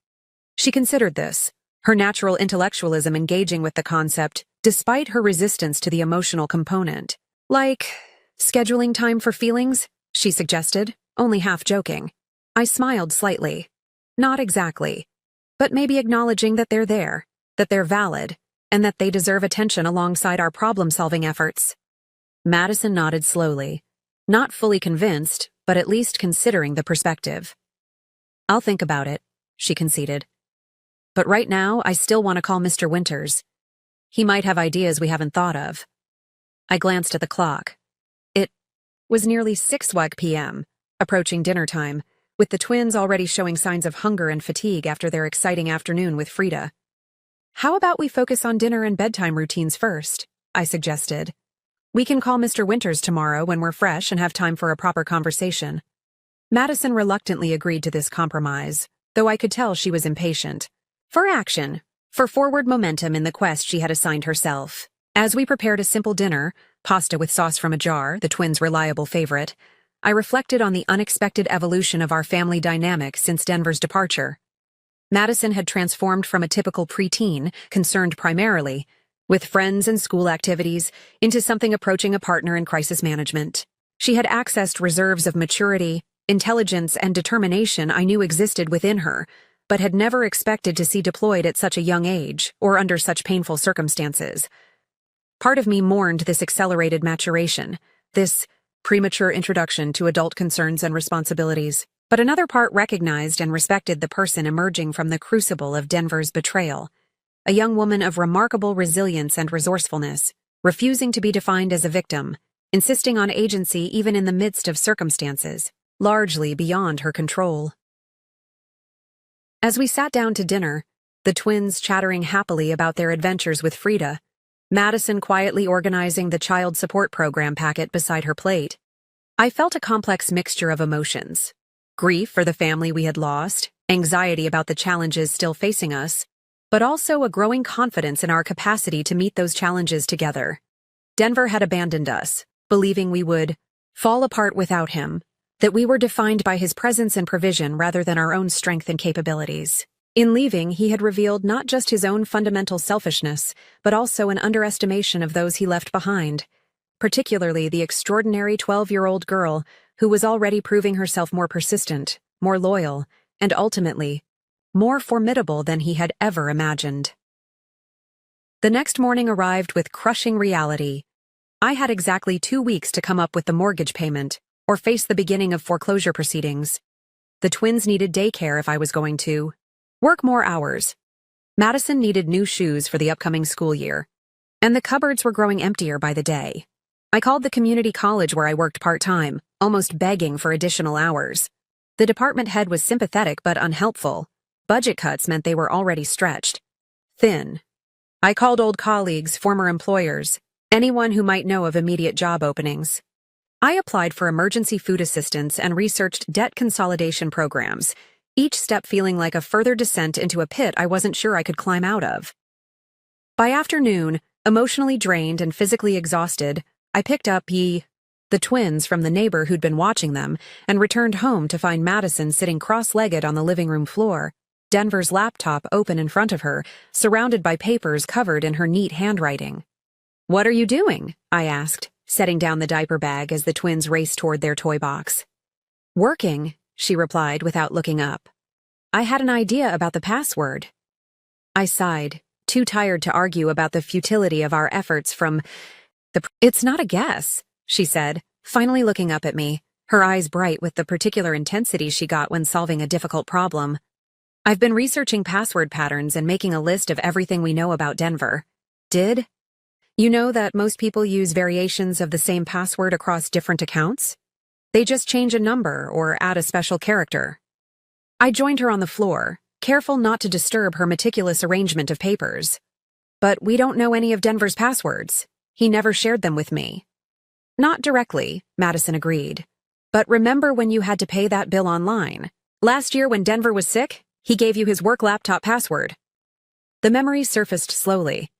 She considered this, her natural intellectualism engaging with the concept, despite her resistance to the emotional component. "Like scheduling time for feelings?" she suggested, only half joking. I smiled slightly. "Not exactly. But maybe acknowledging that they're there, that they're valid, and that they deserve attention alongside our problem-solving efforts." Madison nodded slowly, not fully convinced, but at least considering the perspective. "I'll think about it," she conceded. "But right now, I still want to call Mr. Winters. He might have ideas we haven't thought of." I glanced at the clock. It was nearly 6 p.m., approaching dinner time, with the twins already showing signs of hunger and fatigue after their exciting afternoon with Frida. "How about we focus on dinner and bedtime routines first?" I suggested. "We can call Mr. Winters tomorrow when we're fresh and have time for a proper conversation." Madison reluctantly agreed to this compromise, though I could tell she was impatient. For action, for forward momentum in the quest she had assigned herself. As we prepared a simple dinner, pasta with sauce from a jar, the twins' reliable favorite, I reflected on the unexpected evolution of our family dynamic since Denver's departure. Madison had transformed from a typical preteen, concerned primarily with friends and school activities, into something approaching a partner in crisis management. She had accessed reserves of maturity, intelligence, and determination I knew existed within her, but had never expected to see deployed at such a young age or under such painful circumstances. Part of me mourned this accelerated maturation, this premature introduction to adult concerns and responsibilities, but another part recognized and respected the person emerging from the crucible of Denver's betrayal, a young woman of remarkable resilience and resourcefulness, refusing to be defined as a victim, insisting on agency even in the midst of circumstances largely beyond her control. As we sat down to dinner, the twins chattering happily about their adventures with Frida, Madison quietly organizing the child support program packet beside her plate. I felt a complex mixture of emotions. Grief for the family we had lost, anxiety about the challenges still facing us, but also a growing confidence in our capacity to meet those challenges together. Denver had abandoned us, believing we would fall apart without him, that we were defined by his presence and provision rather than our own strength and capabilities. In leaving, he had revealed not just his own fundamental selfishness, but also an underestimation of those he left behind, particularly the extraordinary 12-year-old girl who was already proving herself more persistent, more loyal, and ultimately, more formidable than he had ever imagined. The next morning arrived with crushing reality. I had exactly 2 weeks to come up with the mortgage payment, or face the beginning of foreclosure proceedings. The twins needed daycare if I was going to work more hours. Madison needed new shoes for the upcoming school year, and the cupboards were growing emptier by the day. I called the community college where I worked part-time, almost begging for additional hours. The department head was sympathetic but unhelpful. Budget cuts meant they were already stretched thin. I called old colleagues, former employers, anyone who might know of immediate job openings. I applied for emergency food assistance and researched debt consolidation programs, each step feeling like a further descent into a pit I wasn't sure I could climb out of. By afternoon, emotionally drained and physically exhausted, I picked up the twins from the neighbor who'd been watching them and returned home to find Madison sitting cross-legged on the living room floor, Denver's laptop open in front of her, surrounded by papers covered in her neat handwriting. "What are you doing?" I asked, setting down the diaper bag as the twins raced toward their toy box. "Working," she replied without looking up. "I had an idea about the password." I sighed, too tired to argue about the futility of our efforts from "It's not a guess," she said, finally looking up at me, her eyes bright with the particular intensity she got when solving a difficult problem. "I've been researching password patterns and making a list of everything we know about Denver. Did you know that most people use variations of the same password across different accounts? They just change a number or add a special character." I joined her on the floor, careful not to disturb her meticulous arrangement of papers. "But we don't know any of Denver's passwords. He never shared them with me." "Not directly," Madison agreed. "But remember when you had to pay that bill online? Last year when Denver was sick, he gave you his work laptop password." The memory surfaced slowly.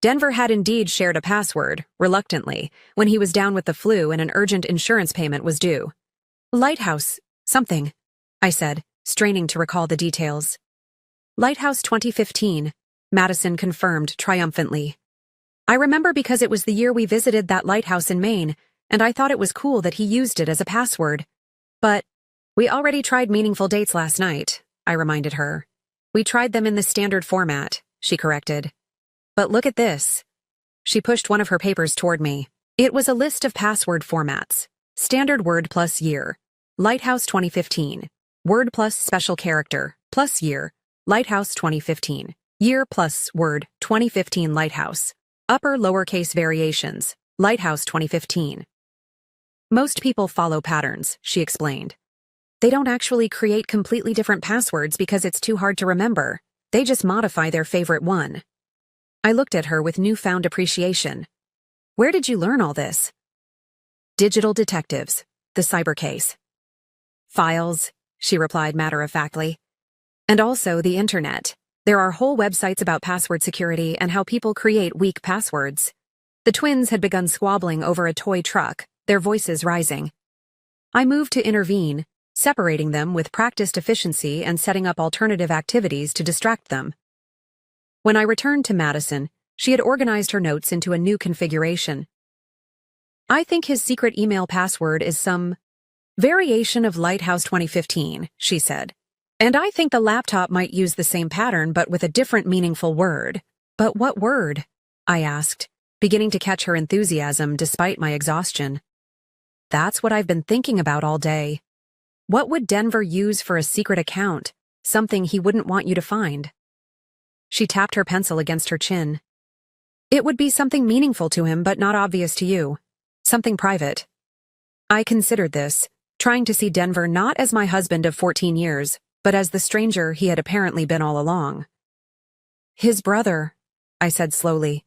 Denver had indeed shared a password, reluctantly, when he was down with the flu and an urgent insurance payment was due. "Lighthouse, something," I said, straining to recall the details. "Lighthouse 2015, Madison confirmed triumphantly. "I remember because it was the year we visited that lighthouse in Maine, and I thought it was cool that he used it as a password. But we already tried meaningful dates last night," I reminded her. "We tried them in the standard format," she corrected. "But look at this." She pushed one of her papers toward me. It was a list of password formats. Standard word plus year. Lighthouse 2015. Word plus special character plus year. Lighthouse 2015. Year plus word 2015 Lighthouse. Upper lowercase variations. Lighthouse 2015. "Most people follow patterns," she explained. "They don't actually create completely different passwords because it's too hard to remember. They just modify their favorite one." I looked at her with newfound appreciation. "Where did you learn all this?" "Digital detectives, the cyber case." "Files," she replied matter-of-factly. "And also the internet. There are whole websites about password security and how people create weak passwords." The twins had begun squabbling over a toy truck, their voices rising. I moved to intervene, separating them with practiced efficiency and setting up alternative activities to distract them. When I returned to Madison, she had organized her notes into a new configuration. "I think his secret email password is some variation of Lighthouse 2015, she said. "And I think the laptop might use the same pattern but with a different meaningful word." "But what word?" I asked, beginning to catch her enthusiasm despite my exhaustion. "That's what I've been thinking about all day. What would Denver use for a secret account, something he wouldn't want you to find?" She tapped her pencil against her chin. "It would be something meaningful to him but not obvious to you. Something private." I considered this, trying to see Denver not as my husband of 14 years, but as the stranger he had apparently been all along. His brother, I said slowly.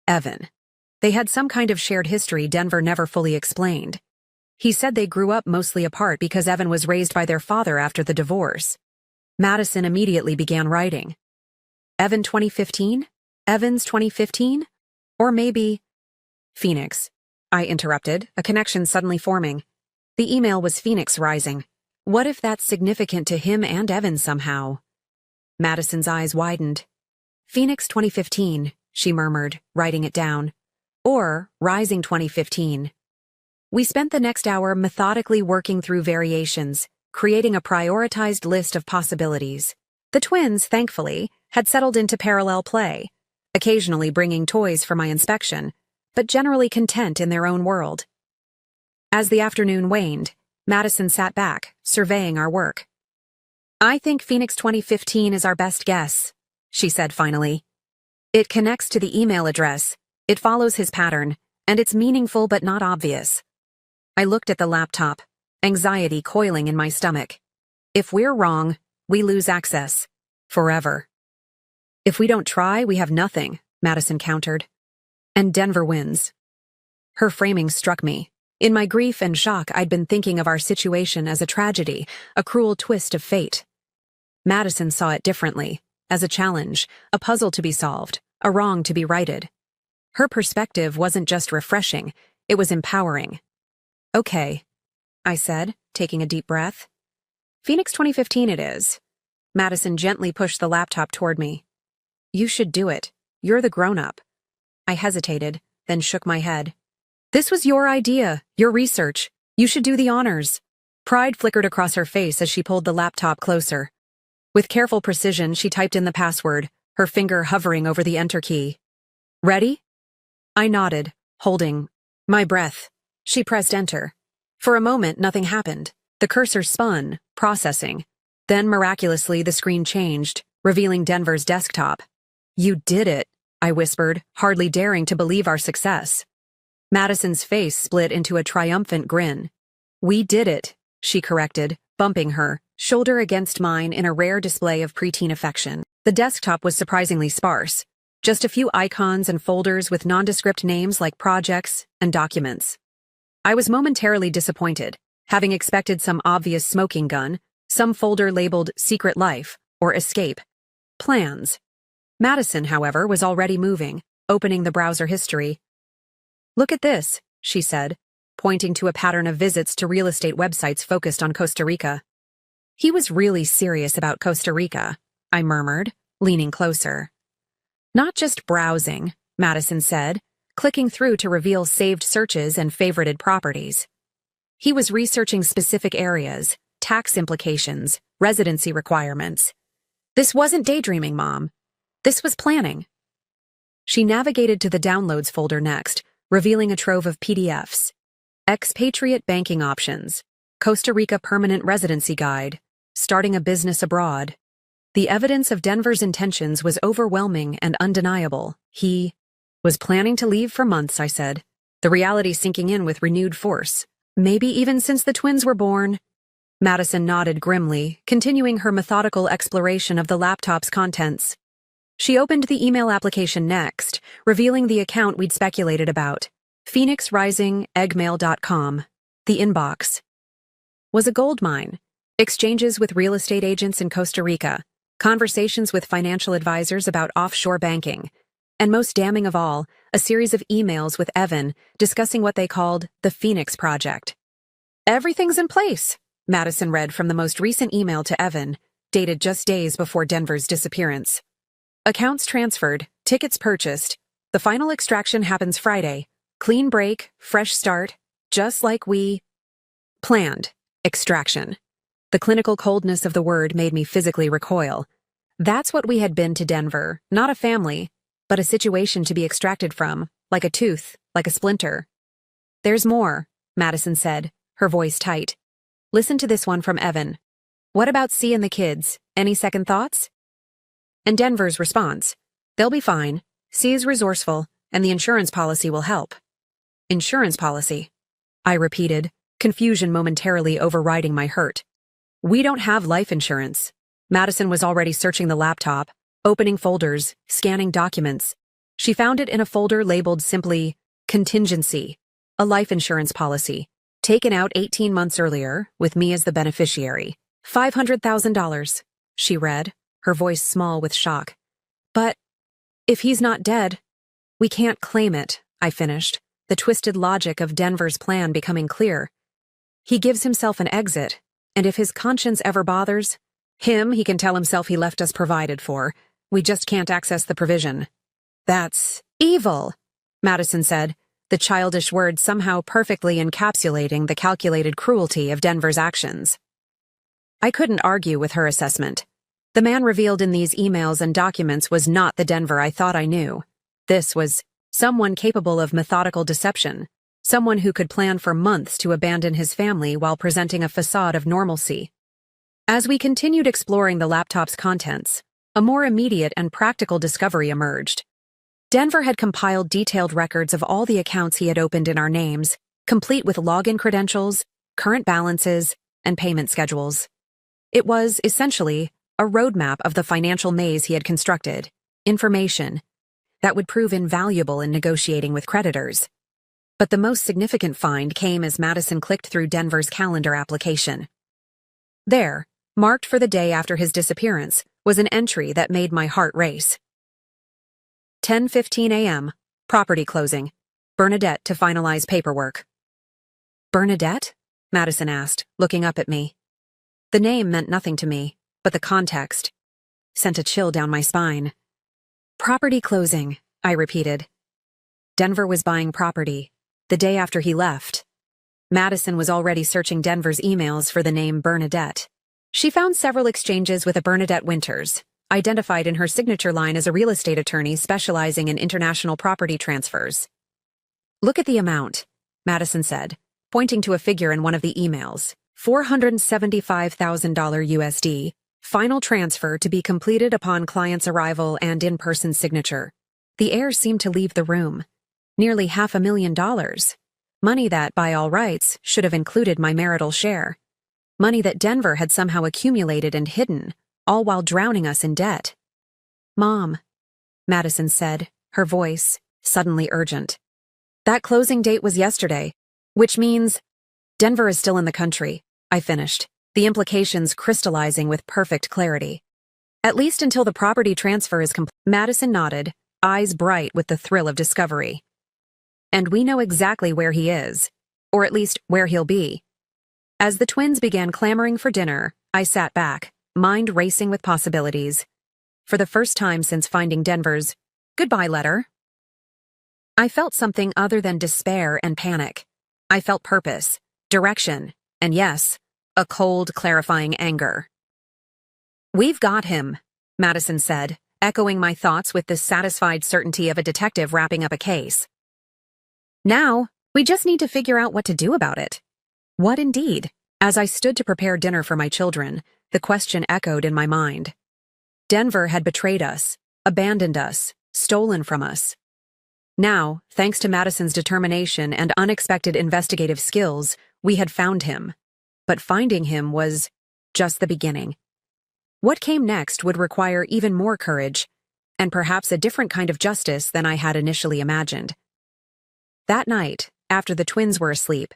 Evan. They had some kind of shared history Denver never fully explained. He said they grew up mostly apart because Evan was raised by their father after the divorce. Madison immediately began writing. Evan 2015? Evans 2015? Or maybe… Phoenix. I interrupted, a connection suddenly forming. The email was Phoenix Rising. What if that's significant to him and Evan somehow? Madison's eyes widened. Phoenix 2015, she murmured, writing it down. Or Rising 2015. We spent the next hour methodically working through variations, creating a prioritized list of possibilities. The twins, thankfully, had settled into parallel play, occasionally bringing toys for my inspection, but generally content in their own world. As the afternoon waned, Madison sat back, surveying our work. I think Phoenix 2015 is our best guess, she said finally. It connects to the email address, it follows his pattern, and it's meaningful but not obvious. I looked at the laptop, anxiety coiling in my stomach. If we're wrong, we lose access. Forever. If we don't try, we have nothing, Madison countered. And Denver wins. Her framing struck me. In my grief and shock, I'd been thinking of our situation as a tragedy, a cruel twist of fate. Madison saw it differently, as a challenge, a puzzle to be solved, a wrong to be righted. Her perspective wasn't just refreshing, it was empowering. Okay, I said, taking a deep breath. Phoenix 2015 it is. Madison gently pushed the laptop toward me. You should do it. You're the grown-up. I hesitated, then shook my head. This was your idea, your research. You should do the honors. Pride flickered across her face as she pulled the laptop closer. With careful precision, she typed in the password, her finger hovering over the enter key. Ready? I nodded, holding my breath. She pressed enter. For a moment, nothing happened. The cursor spun, processing. Then, miraculously, the screen changed, revealing Denver's desktop. You did it, I whispered, hardly daring to believe our success. Madison's face split into a triumphant grin. We did it, she corrected, bumping her, shoulder against mine in a rare display of preteen affection. The desktop was surprisingly sparse. Just a few icons and folders with nondescript names like projects and documents. I was momentarily disappointed, having expected some obvious smoking gun, some folder labeled Secret Life or Escape. Plans. Madison, however, was already moving, opening the browser history. Look at this, she said, pointing to a pattern of visits to real estate websites focused on Costa Rica. He was really serious about Costa Rica, I murmured, leaning closer. Not just browsing, Madison said, clicking through to reveal saved searches and favorited properties. He was researching specific areas, tax implications, residency requirements. This wasn't daydreaming, Mom. This was planning. She navigated to the Downloads folder next, revealing a trove of PDFs. Expatriate banking options, Costa Rica permanent residency guide, starting a business abroad. The evidence of Denver's intentions was overwhelming and undeniable. He was planning to leave for months, I said, the reality sinking in with renewed force. Maybe even since the twins were born. Madison nodded grimly, continuing her methodical exploration of the laptop's contents. She opened the email application next, revealing the account we'd speculated about. PhoenixRisingEggmail.com. The inbox was a goldmine. Exchanges with real estate agents in Costa Rica, conversations with financial advisors about offshore banking, and most damning of all, a series of emails with Evan discussing what they called the Phoenix Project. Everything's in place, Madison read from the most recent email to Evan, dated just days before Denver's disappearance. Accounts transferred, tickets purchased. The final extraction happens Friday. Clean break, fresh start, just like we planned. Extraction. The clinical coldness of the word made me physically recoil. That's what we had been to Denver, not a family, but a situation to be extracted from, like a tooth, like a splinter. There's more, Madison said, her voice tight. Listen to this one from Evan. What about C and the kids? Any second thoughts? And Denver's response. They'll be fine. C is resourceful, and the insurance policy will help. Insurance policy. I repeated, confusion momentarily overriding my hurt. We don't have life insurance. Madison was already searching the laptop, Opening folders, scanning documents. She found it in a folder labeled simply, Contingency, a life insurance policy, taken out 18 months earlier, with me as the beneficiary. $500,000, she read, her voice small with shock. But if he's not dead, we can't claim it, I finished, the twisted logic of Denver's plan becoming clear. He gives himself an exit, and if his conscience ever bothers him, he can tell himself he left us provided for. We just can't access the provision. That's evil, Madison said, the childish word somehow perfectly encapsulating the calculated cruelty of Denver's actions. I couldn't argue with her assessment. The man revealed in these emails and documents was not the Denver I thought I knew. This was someone capable of methodical deception, someone who could plan for months to abandon his family while presenting a facade of normalcy. As we continued exploring the laptop's contents, a more immediate and practical discovery emerged. Denver had compiled detailed records of all the accounts he had opened in our names, complete with login credentials, current balances, and payment schedules. It was, essentially, a roadmap of the financial maze he had constructed, information that would prove invaluable in negotiating with creditors. But the most significant find came as Madison clicked through Denver's calendar application. There, marked for the day after his disappearance, was an entry that made my heart race. 10:15 a.m., property closing. Bernadette to finalize paperwork. Bernadette? Madison asked, looking up at me. The name meant nothing to me, but the context sent a chill down my spine. Property closing, I repeated. Denver was buying property, the day after he left. Madison was already searching Denver's emails for the name Bernadette. She found several exchanges with a Bernadette Winters, identified in her signature line as a real estate attorney specializing in international property transfers. Look at the amount, Madison said, pointing to a figure in one of the emails. $475,000 USD, final transfer to be completed upon client's arrival and in-person signature. The heir seemed to leave the room. Nearly $500,000. Money that, by all rights, should have included my marital share. Money that Denver had somehow accumulated and hidden, all while drowning us in debt. Mom, Madison said, her voice suddenly urgent. That closing date was yesterday, which means Denver is still in the country, I finished, the implications crystallizing with perfect clarity. At least until the property transfer is complete. Madison nodded, eyes bright with the thrill of discovery. And we know exactly where he is, or at least where he'll be. As the twins began clamoring for dinner, I sat back, mind racing with possibilities. For the first time since finding Denver's goodbye letter, I felt something other than despair and panic. I felt purpose, direction, and yes, a cold, clarifying anger. We've got him, Madison said, echoing my thoughts with the satisfied certainty of a detective wrapping up a case. Now, we just need to figure out what to do about it. What indeed? As I stood to prepare dinner for my children, the question echoed in my mind. Denver had betrayed us, abandoned us, stolen from us. Now, thanks to Madison's determination and unexpected investigative skills, we had found him. But finding him was just the beginning. What came next would require even more courage, and perhaps a different kind of justice than I had initially imagined. That night, after the twins were asleep,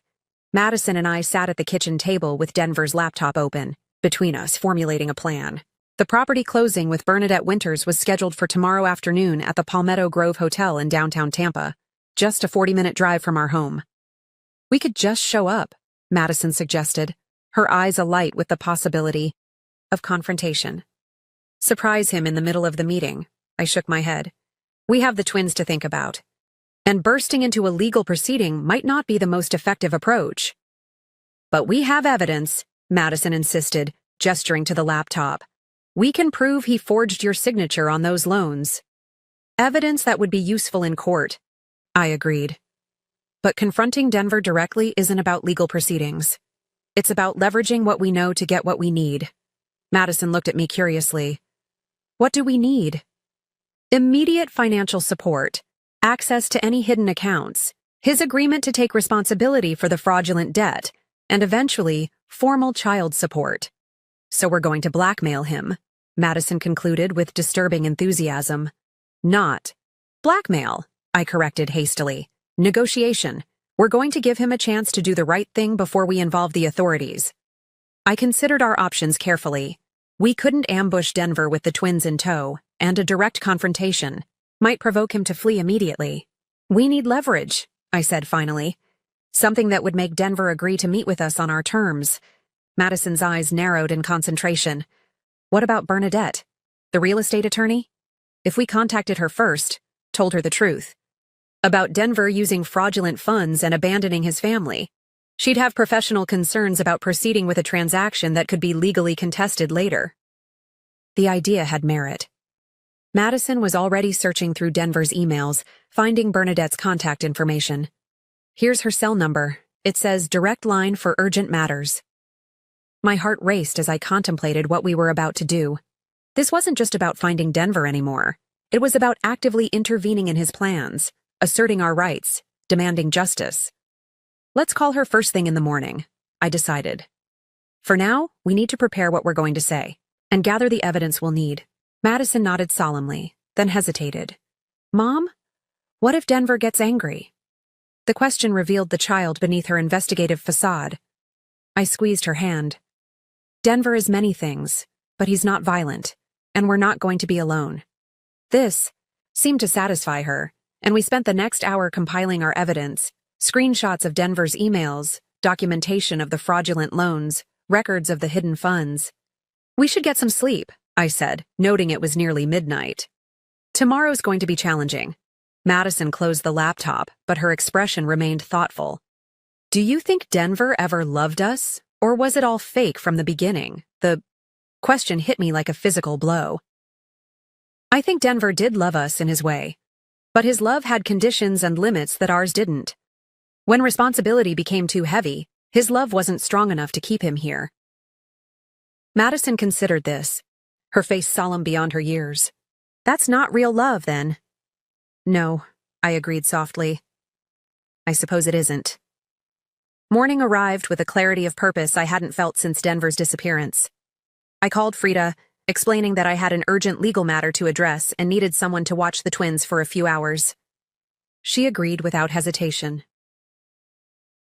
Madison and I sat at the kitchen table with Denver's laptop open, between us formulating a plan. The property closing with Bernadette Winters was scheduled for tomorrow afternoon at the Palmetto Grove Hotel in downtown Tampa, just a 40-minute drive from our home. We could just show up, Madison suggested, her eyes alight with the possibility of confrontation. Surprise him in the middle of the meeting, I shook my head. We have the twins to think about. And bursting into a legal proceeding might not be the most effective approach. But we have evidence, Madison insisted, gesturing to the laptop. We can prove he forged your signature on those loans. Evidence that would be useful in court, I agreed. But confronting Denver directly isn't about legal proceedings. It's about leveraging what we know to get what we need. Madison looked at me curiously. What do we need? Immediate financial support. Access to any hidden accounts, his agreement to take responsibility for the fraudulent debt, and eventually, formal child support. So we're going to blackmail him, Madison concluded with disturbing enthusiasm. Not blackmail, I corrected hastily. Negotiation. We're going to give him a chance to do the right thing before we involve the authorities. I considered our options carefully. We couldn't ambush Denver with the twins in tow, and a direct confrontation might provoke him to flee immediately. We need leverage, I said finally. Something that would make Denver agree to meet with us on our terms. Madison's eyes narrowed in concentration. What about Bernadette, the real estate attorney? If we contacted her first, told her the truth about Denver using fraudulent funds and abandoning his family, she'd have professional concerns about proceeding with a transaction that could be legally contested later. The idea had merit. Madison was already searching through Denver's emails, finding Bernadette's contact information. Here's her cell number. It says direct line for urgent matters. My heart raced as I contemplated what we were about to do. This wasn't just about finding Denver anymore. It was about actively intervening in his plans, asserting our rights, demanding justice. Let's call her first thing in the morning, I decided. For now, we need to prepare what we're going to say, and gather the evidence we'll need. Madison nodded solemnly, then hesitated. Mom, what if Denver gets angry? The question revealed the child beneath her investigative facade. I squeezed her hand. Denver is many things, but he's not violent, and we're not going to be alone. This seemed to satisfy her, and we spent the next hour compiling our evidence, screenshots of Denver's emails, documentation of the fraudulent loans, records of the hidden funds. We should get some sleep, I said, noting it was nearly midnight. Tomorrow's going to be challenging. Madison closed the laptop, but her expression remained thoughtful. Do you think Denver ever loved us, or was it all fake from the beginning? The question hit me like a physical blow. I think Denver did love us in his way, but his love had conditions and limits that ours didn't. When responsibility became too heavy, his love wasn't strong enough to keep him here. Madison considered this, her face solemn beyond her years. That's not real love, then. No, I agreed softly. I suppose it isn't. Morning arrived with a clarity of purpose I hadn't felt since Denver's disappearance. I called Frida, explaining that I had an urgent legal matter to address and needed someone to watch the twins for a few hours. She agreed without hesitation.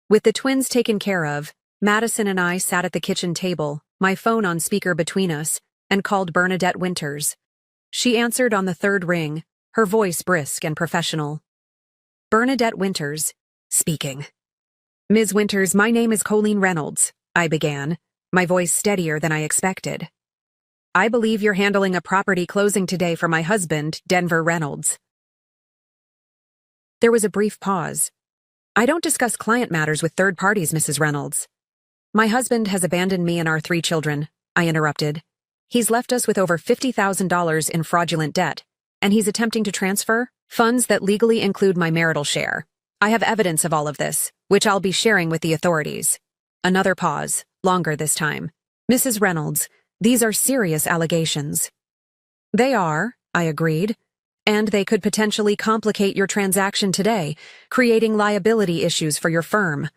With the twins taken care of, Madison and I sat at the kitchen table, my phone on speaker between us, and called Bernadette Winters. She answered on the third ring, her voice brisk and professional. Bernadette Winters, speaking. Ms. Winters, my name is Colleen Reynolds, I began, my voice steadier than I expected. I believe you're handling a property closing today for my husband, Denver Reynolds. There was a brief pause. I don't discuss client matters with third parties, Mrs. Reynolds. My husband has abandoned me and our 3 children, I interrupted. He's left us with over $50,000 in fraudulent debt, and he's attempting to transfer funds that legally include my marital share. I have evidence of all of this, which I'll be sharing with the authorities. Another pause, longer this time. Mrs. Reynolds, these are serious allegations. They are, I agreed, and they could potentially complicate your transaction today, creating liability issues for your firm.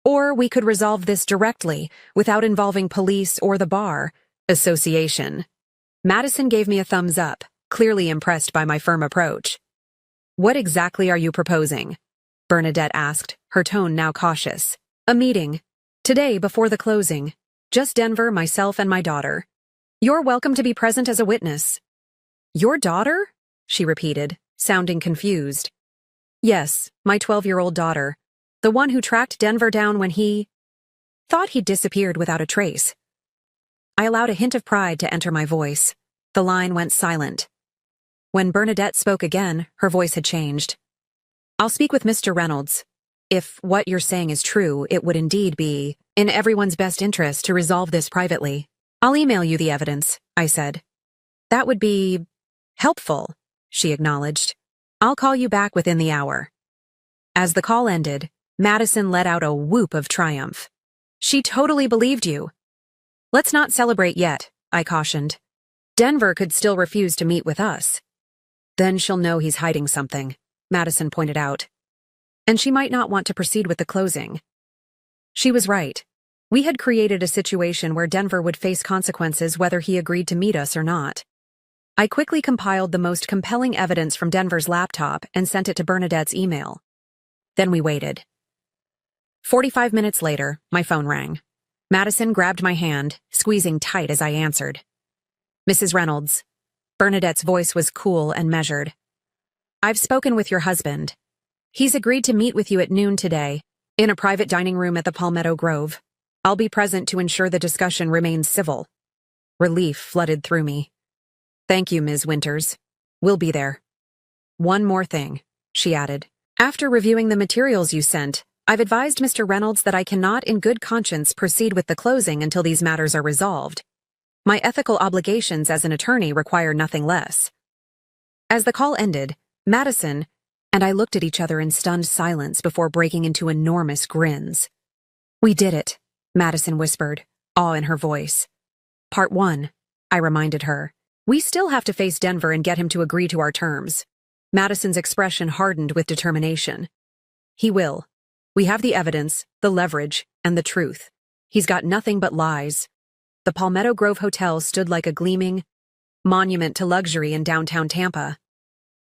Or we could resolve this directly, without involving police or the bar association. Madison gave me a thumbs up, clearly impressed by my firm approach. What exactly are you proposing? Bernadette asked, her tone now cautious. A meeting. Today, before the closing. Just Denver, myself, and my daughter. You're welcome to be present as a witness. Your daughter? She repeated, sounding confused. Yes, my 12-year-old daughter. The one who tracked Denver down when he thought he'd disappeared without a trace. I allowed a hint of pride to enter my voice. The line went silent. When Bernadette spoke again, her voice had changed. I'll speak with Mr. Reynolds. If what you're saying is true, it would indeed be in everyone's best interest to resolve this privately. I'll email you the evidence, I said. That would be helpful, she acknowledged. I'll call you back within the hour. As the call ended, Madison let out a whoop of triumph. She totally believed you. Let's not celebrate yet, I cautioned. Denver could still refuse to meet with us. Then she'll know he's hiding something, Madison pointed out. And she might not want to proceed with the closing. She was right. We had created a situation where Denver would face consequences whether he agreed to meet us or not. I quickly compiled the most compelling evidence from Denver's laptop and sent it to Bernadette's email. Then we waited. 45 minutes later, my phone rang. Madison grabbed my hand, squeezing tight as I answered. Mrs. Reynolds. Bernadette's voice was cool and measured. I've spoken with your husband. He's agreed to meet with you at noon today, in a private dining room at the Palmetto Grove. I'll be present to ensure the discussion remains civil. Relief flooded through me. Thank you, Ms. Winters. We'll be there. One more thing, she added. After reviewing the materials you sent, I've advised Mr. Reynolds that I cannot in good conscience proceed with the closing until these matters are resolved. My ethical obligations as an attorney require nothing less. As the call ended, Madison and I looked at each other in stunned silence before breaking into enormous grins. We did it, Madison whispered, awe in her voice. Part 1, I reminded her. We still have to face Denver and get him to agree to our terms. Madison's expression hardened with determination. He will. We have the evidence, the leverage, and the truth. He's got nothing but lies. The Palmetto Grove Hotel stood like a gleaming monument to luxury in downtown Tampa.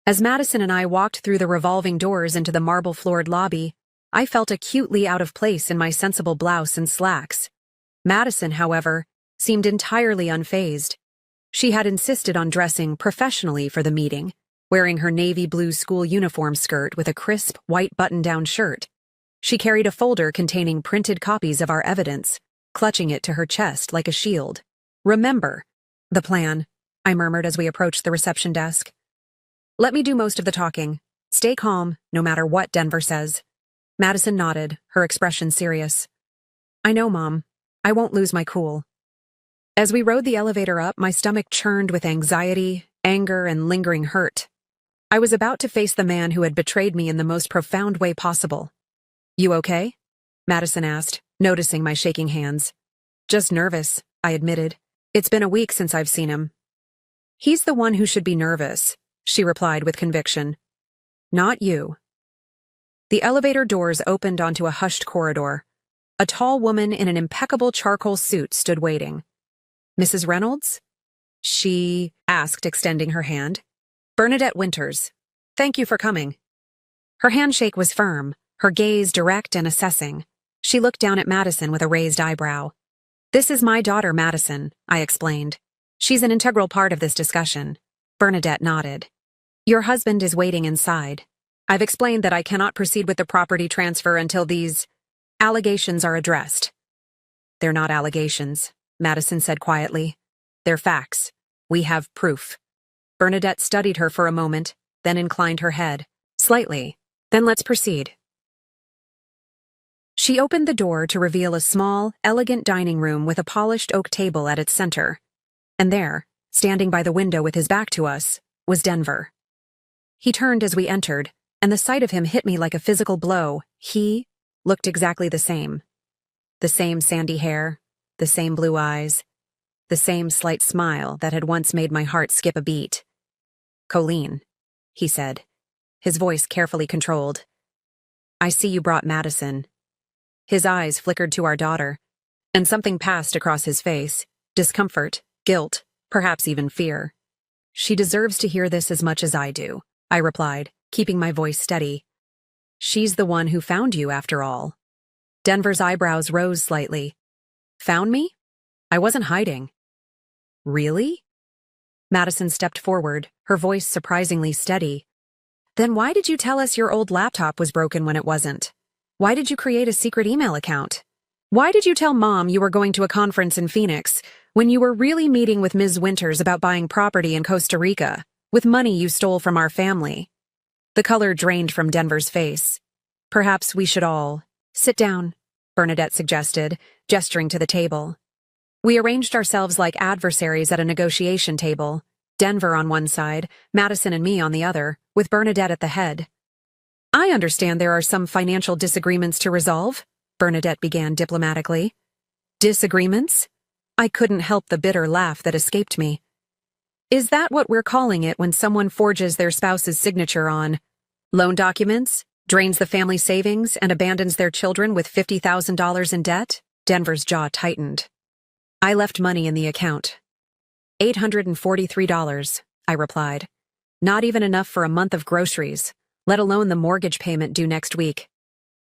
As Madison and I walked through the revolving doors into the marble-floored lobby, I felt acutely out of place in my sensible blouse and slacks. Madison, however, seemed entirely unfazed. She had insisted on dressing professionally for the meeting, wearing her navy blue school uniform skirt with a crisp white button-down shirt. She carried a folder containing printed copies of our evidence, clutching it to her chest like a shield. Remember, the plan, I murmured as we approached the reception desk. Let me do most of the talking. Stay calm, no matter what Denver says. Madison nodded, her expression serious. I know, Mom. I won't lose my cool. As we rode the elevator up, my stomach churned with anxiety, anger, and lingering hurt. I was about to face the man who had betrayed me in the most profound way possible. You okay? Madison asked, noticing my shaking hands. Just nervous, I admitted. It's been a week since I've seen him. He's the one who should be nervous, she replied with conviction. Not you. The elevator doors opened onto a hushed corridor. A tall woman in an impeccable charcoal suit stood waiting. Mrs. Reynolds? She asked, extending her hand. Bernadette Winters. Thank you for coming. Her handshake was firm, her gaze direct and assessing. She looked down at Madison with a raised eyebrow. This is my daughter, Madison, I explained. She's an integral part of this discussion. Bernadette nodded. Your husband is waiting inside. I've explained that I cannot proceed with the property transfer until these allegations are addressed. They're not allegations, Madison said quietly. They're facts. We have proof. Bernadette studied her for a moment, then inclined her head. Slightly. Then let's proceed. She opened the door to reveal a small, elegant dining room with a polished oak table at its center. And there, standing by the window with his back to us, was Denver. He turned as we entered, and the sight of him hit me like a physical blow. He looked exactly the same. The same sandy hair, the same blue eyes, the same slight smile that had once made my heart skip a beat. Colleen, he said, his voice carefully controlled. I see you brought Madison. His eyes flickered to our daughter, and something passed across his face. Discomfort, guilt, perhaps even fear. She deserves to hear this as much as I do, I replied, keeping my voice steady. She's the one who found you, after all. Denver's eyebrows rose slightly. Found me? I wasn't hiding. Really? Madison stepped forward, her voice surprisingly steady. Then why did you tell us your old laptop was broken when it wasn't? Why did you create a secret email account? Why did you tell Mom you were going to a conference in Phoenix when you were really meeting with Ms. Winters about buying property in Costa Rica, with money you stole from our family? The color drained from Denver's face. Perhaps we should all sit down, Bernadette suggested, gesturing to the table. We arranged ourselves like adversaries at a negotiation table, Denver on one side, Madison and me on the other, with Bernadette at the head. I understand there are some financial disagreements to resolve, Bernadette began diplomatically. Disagreements? I couldn't help the bitter laugh that escaped me. Is that what we're calling it when someone forges their spouse's signature on loan documents, drains the family savings, and abandons their children with $50,000 in debt? Denver's jaw tightened. I left money in the account. $843, I replied. Not even enough for a month of groceries, let alone the mortgage payment due next week.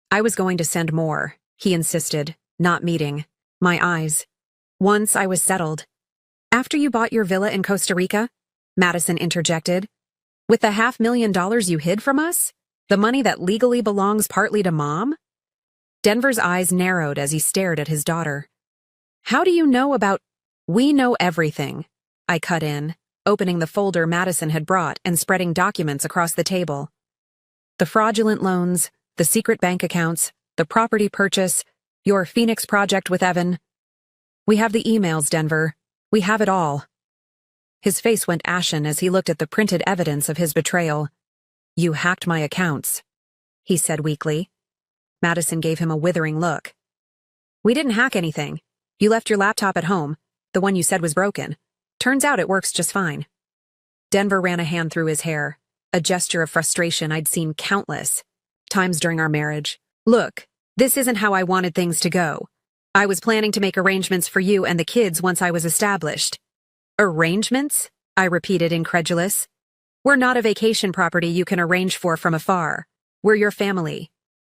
I was going to send more, he insisted, not meeting my eyes. Once I was settled. After you bought your villa in Costa Rica? Madison interjected. With the $500,000 you hid from us? The money that legally belongs partly to Mom? Denver's eyes narrowed as he stared at his daughter. How do you know about— We know everything, I cut in, opening the folder Madison had brought and spreading documents across the table. The fraudulent loans, the secret bank accounts, the property purchase, your Phoenix project with Evan. We have the emails, Denver. We have it all. His face went ashen as he looked at the printed evidence of his betrayal. You hacked my accounts, he said weakly. Madison gave him a withering look. We didn't hack anything. You left your laptop at home, the one you said was broken. Turns out it works just fine. Denver ran a hand through his hair, a gesture of frustration I'd seen countless times during our marriage. Look, this isn't how I wanted things to go. I was planning to make arrangements for you and the kids once I was established. Arrangements? I repeated, incredulous. We're not a vacation property you can arrange for from afar. We're your family.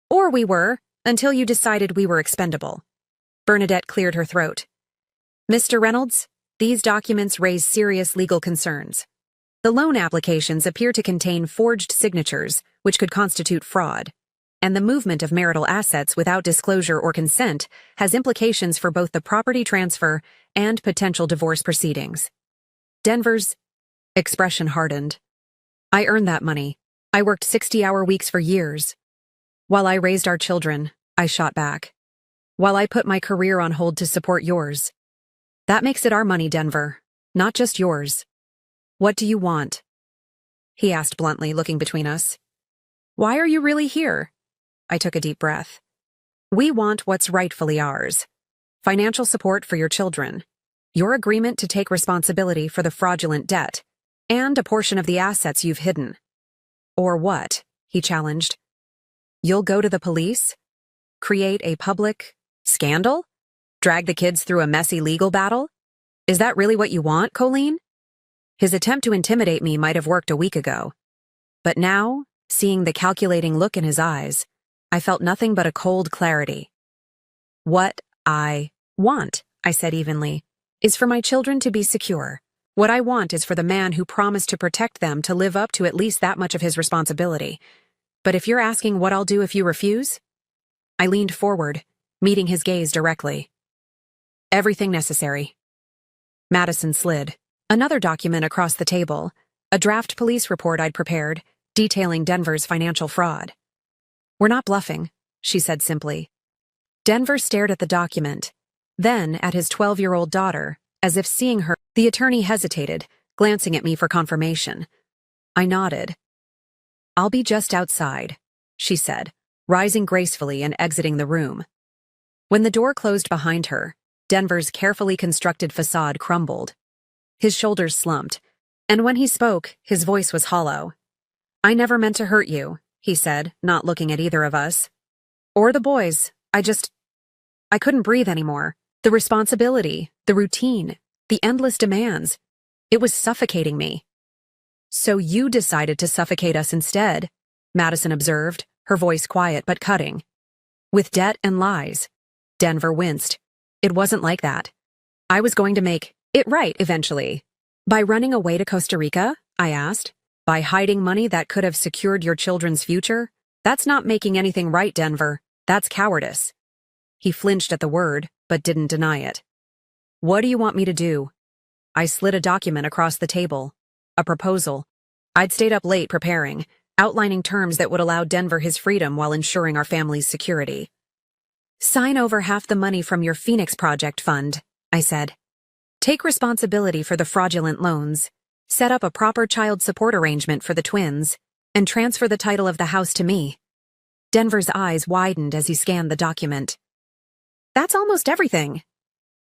Or we were, until you decided we were expendable. Bernadette cleared her throat. Mr. Reynolds, these documents raise serious legal concerns. The loan applications appear to contain forged signatures, which could constitute fraud. And the movement of marital assets without disclosure or consent has implications for both the property transfer and potential divorce proceedings. Denver's expression hardened. I earned that money. I worked 60-hour weeks for years. While I raised our children, I shot back. While I put my career on hold to support yours. That makes it our money, Denver, not just yours. What do you want? He asked bluntly, looking between us. Why are you really here? I took a deep breath. We want what's rightfully ours. Financial support for your children. Your agreement to take responsibility for the fraudulent debt. And a portion of the assets you've hidden. Or what? He challenged. You'll go to the police? Create a public scandal? Drag the kids through a messy legal battle? Is that really what you want, Colleen? His attempt to intimidate me might have worked a week ago. But now, seeing the calculating look in his eyes, I felt nothing but a cold clarity. What I want, I said evenly, is for my children to be secure. What I want is for the man who promised to protect them to live up to at least that much of his responsibility. But if you're asking what I'll do if you refuse? I leaned forward, meeting his gaze directly. Everything necessary. Madison slid another document across the table, a draft police report I'd prepared, detailing Denver's financial fraud. We're not bluffing, she said simply. Denver stared at the document, then at his 12-year-old daughter, as if seeing her. The attorney hesitated, glancing at me for confirmation. I nodded. I'll be just outside, she said, rising gracefully and exiting the room. When the door closed behind her, Denver's carefully constructed facade crumbled. His shoulders slumped, and when he spoke, his voice was hollow. I never meant to hurt you, he said, not looking at either of us. Or the boys. I couldn't breathe anymore. The responsibility, the routine, the endless demands. It was suffocating me. So you decided to suffocate us instead, Madison observed, her voice quiet but cutting. With debt and lies. Denver winced. It wasn't like that. I was going to make it right eventually. By running away to Costa Rica? I asked. By hiding money that could have secured your children's future? That's not making anything right, Denver. That's cowardice. He flinched at the word, but didn't deny it. What do you want me to do? I slid a document across the table. A proposal. I'd stayed up late preparing, outlining terms that would allow Denver his freedom while ensuring our family's security. Sign over half the money from your Phoenix project fund, I said. Take responsibility for the fraudulent loans, set up a proper child support arrangement for the twins, and transfer the title of the house to me. Denver's eyes widened as he scanned the document. That's almost everything.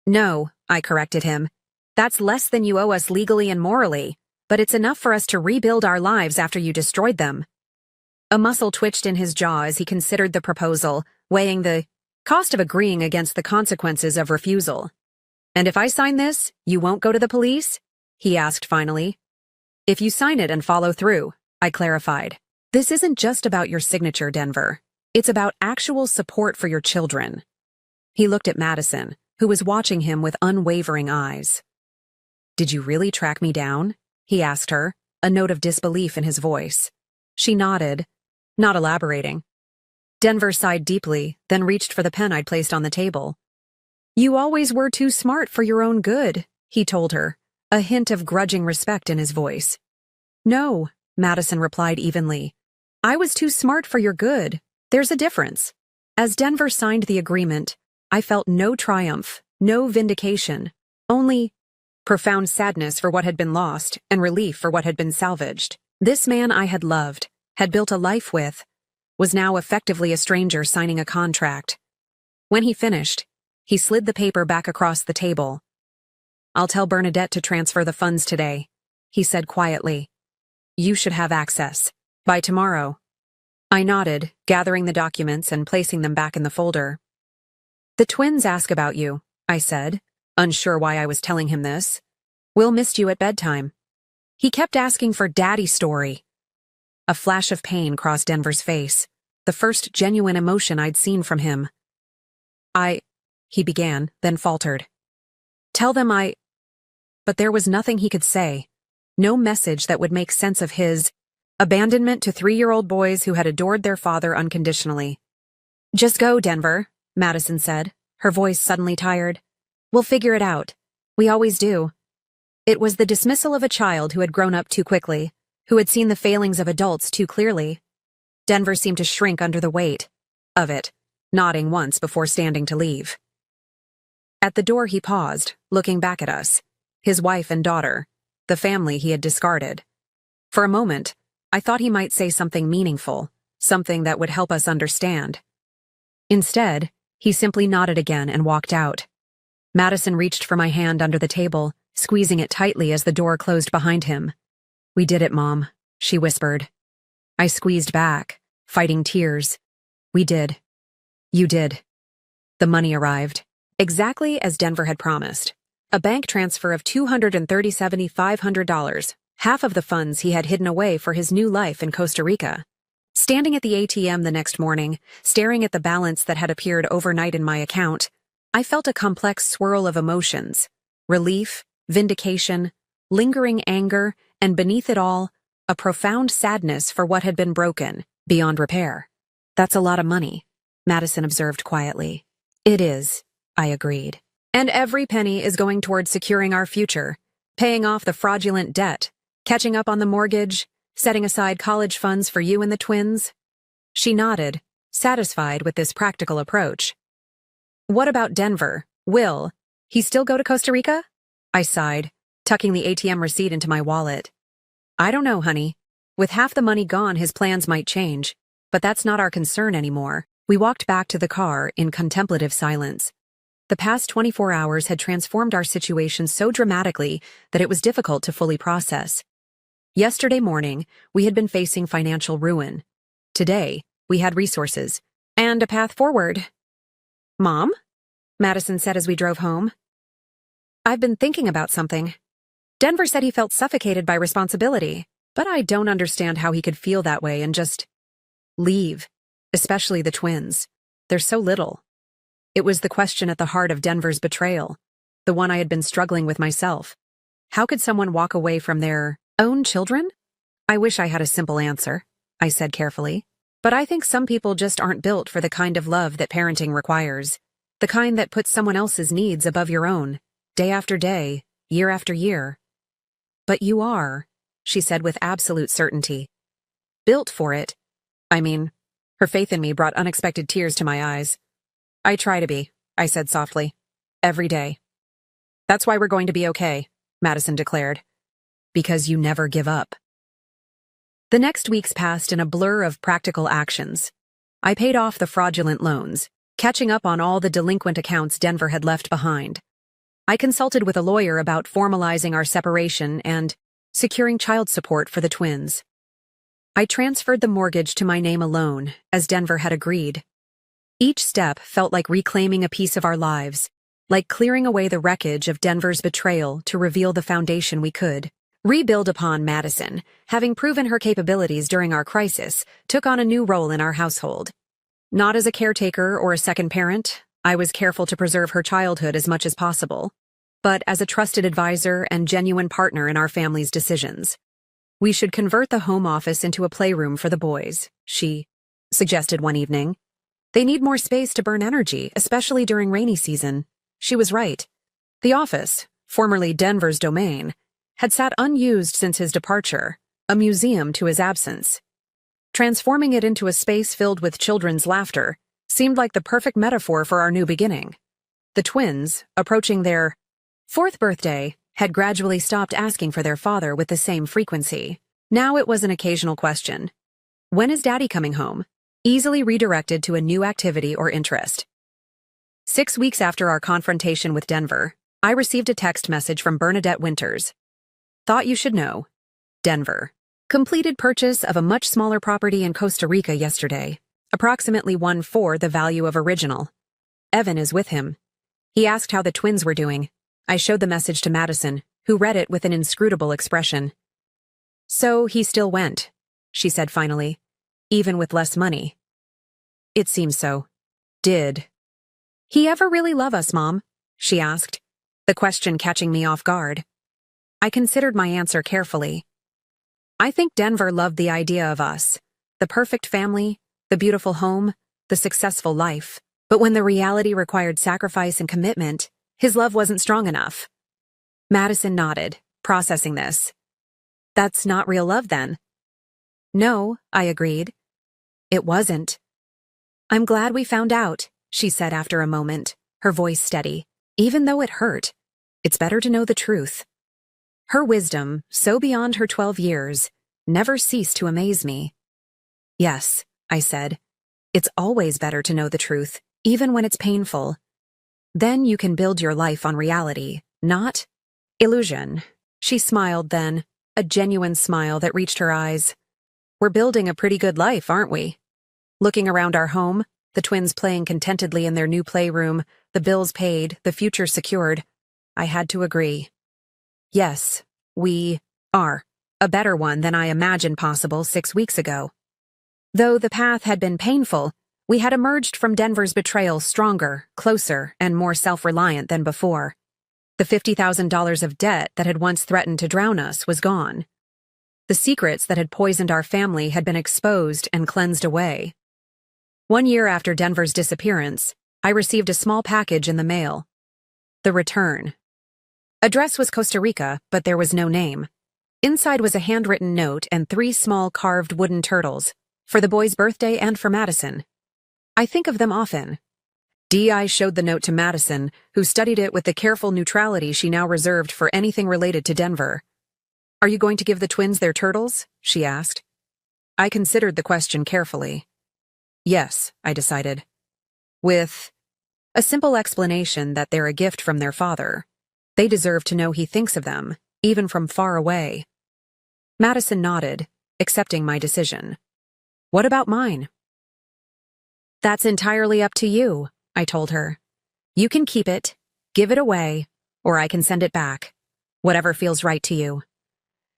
No, I corrected him. That's less than you owe us legally and morally, but it's enough for us to rebuild our lives after you destroyed them. A muscle twitched in his jaw as he considered the proposal, weighing the Cost of agreeing against the consequences of refusal. And if I sign this, you won't go to the police? He asked finally. If you sign it and follow through, I clarified. This isn't just about your signature, Denver. It's about actual support for your children. He looked at Madison, who was watching him with unwavering eyes. Did you really track me down? He asked her, a note of disbelief in his voice. She nodded, not elaborating. Denver sighed deeply, then reached for the pen I'd placed on the table. You always were too smart for your own good, he told her, a hint of grudging respect in his voice. No, Madison replied evenly. I was too smart for your good. There's a difference. As Denver signed the agreement, I felt no triumph, no vindication, only profound sadness for what had been lost and relief for what had been salvaged. This man I had loved, had built a life with, was now effectively a stranger signing a contract. When he finished, he slid the paper back across the table. I'll tell Bernadette to transfer the funds today, he said quietly. You should have access. By tomorrow. I nodded, gathering the documents and placing them back in the folder. The twins ask about you, I said, unsure why I was telling him this. Will missed you at bedtime. He kept asking for Daddy's story. A flash of pain crossed Denver's face, the first genuine emotion I'd seen from him. He began, then faltered. Tell them But there was nothing he could say, no message that would make sense of his abandonment to 3-year-old boys who had adored their father unconditionally. Just go, Denver, Madison said, her voice suddenly tired. We'll figure it out. We always do. It was the dismissal of a child who had grown up too quickly, who had seen the failings of adults too clearly. Denver seemed to shrink under the weight of it, nodding once before standing to leave. At the door he paused, looking back at us, his wife and daughter, the family he had discarded. For a moment, I thought he might say something meaningful, something that would help us understand. Instead, he simply nodded again and walked out. Madison reached for my hand under the table, squeezing it tightly as the door closed behind him. We did it, Mom, she whispered. I squeezed back, fighting tears. We did. You did. The money arrived, exactly as Denver had promised. A bank transfer of $237,500, half of the funds he had hidden away for his new life in Costa Rica. Standing at the ATM the next morning, staring at the balance that had appeared overnight in my account, I felt a complex swirl of emotions: relief, vindication, lingering anger, and beneath it all, a profound sadness for what had been broken, beyond repair. That's a lot of money, Madison observed quietly. It is, I agreed. And every penny is going toward securing our future, paying off the fraudulent debt, catching up on the mortgage, setting aside college funds for you and the twins. She nodded, satisfied with this practical approach. What about Denver? Will he still go to Costa Rica? I sighed, tucking the ATM receipt into my wallet. I don't know, honey. With half the money gone, his plans might change, but that's not our concern anymore. We walked back to the car in contemplative silence. The past 24 hours had transformed our situation so dramatically that it was difficult to fully process. Yesterday morning, we had been facing financial ruin. Today, we had resources and a path forward. Mom? Madison said as we drove home. I've been thinking about something. Denver said he felt suffocated by responsibility, but I don't understand how he could feel that way and just leave, especially the twins. They're so little. It was the question at the heart of Denver's betrayal, the one I had been struggling with myself. How could someone walk away from their own children? I wish I had a simple answer, I said carefully. But I think some people just aren't built for the kind of love that parenting requires, the kind that puts someone else's needs above your own, day after day, year after year. But you are, she said with absolute certainty. Built for it. I mean, her faith in me brought unexpected tears to my eyes. I try to be, I said softly. Every day. That's why we're going to be okay, Madison declared. Because you never give up. The next weeks passed in a blur of practical actions. I paid off the fraudulent loans, catching up on all the delinquent accounts Denver had left behind. I consulted with a lawyer about formalizing our separation and securing child support for the twins. I transferred the mortgage to my name alone, as Denver had agreed. Each step felt like reclaiming a piece of our lives, like clearing away the wreckage of Denver's betrayal to reveal the foundation we could rebuild upon. Madison, having proven her capabilities during our crisis, took on a new role in our household. Not as a caretaker or a second parent, I was careful to preserve her childhood as much as possible, but as a trusted advisor and genuine partner in our family's decisions. We should convert the home office into a playroom for the boys, she suggested one evening. They need more space to burn energy, especially during rainy season. She was right. The office, formerly Denver's domain, had sat unused since his departure, a museum to his absence. Transforming it into a space filled with children's laughter seemed like the perfect metaphor for our new beginning. The twins, approaching their 4th birthday, had gradually stopped asking for their father with the same frequency. Now it was an occasional question. When is Daddy coming home? Easily redirected to a new activity or interest. 6 weeks after our confrontation with Denver, I received a text message from Bernadette Winters. Thought you should know. Denver. Completed purchase of a much smaller property in Costa Rica yesterday, approximately 1/4 the value of original. Evan is with him. He asked how the twins were doing. I showed the message to Madison, who read it with an inscrutable expression. So he still went, she said finally, even with less money. It seems so. Did he ever really love us, Mom? She asked, the question catching me off guard. I considered my answer carefully. I think Denver loved the idea of us, the perfect family, the beautiful home, the successful life. But when the reality required sacrifice and commitment, his love wasn't strong enough. Madison nodded, processing this. That's not real love then. No, I agreed. It wasn't. I'm glad we found out, she said after a moment, her voice steady. Even though it hurt, it's better to know the truth. Her wisdom, so beyond her 12 years, never ceased to amaze me. Yes, I said. It's always better to know the truth, even when it's painful. Then you can build your life on reality, not illusion. She smiled then, a genuine smile that reached her eyes. We're building a pretty good life, aren't we? Looking around our home, the twins playing contentedly in their new playroom, the bills paid, the future secured, I had to agree. Yes, we are. A better one than I imagined possible 6 weeks ago. Though the path had been painful, we had emerged from Denver's betrayal stronger, closer, and more self-reliant than before. The $50,000 of debt that had once threatened to drown us was gone. The secrets that had poisoned our family had been exposed and cleansed away. 1 year after Denver's disappearance, I received a small package in the mail. The return. Address was Costa Rica, but there was no name. Inside was a handwritten note and 3 small carved wooden turtles, for the boy's birthday and for Madison. I think of them often. D.I. showed the note to Madison, who studied it with the careful neutrality she now reserved for anything related to Denver. Are you going to give the twins their turtles? She asked. I considered the question carefully. Yes, I decided. With a simple explanation that they're a gift from their father. They deserve to know he thinks of them, even from far away. Madison nodded, accepting my decision. What about mine? That's entirely up to you, I told her. You can keep it, give it away, or I can send it back. Whatever feels right to you.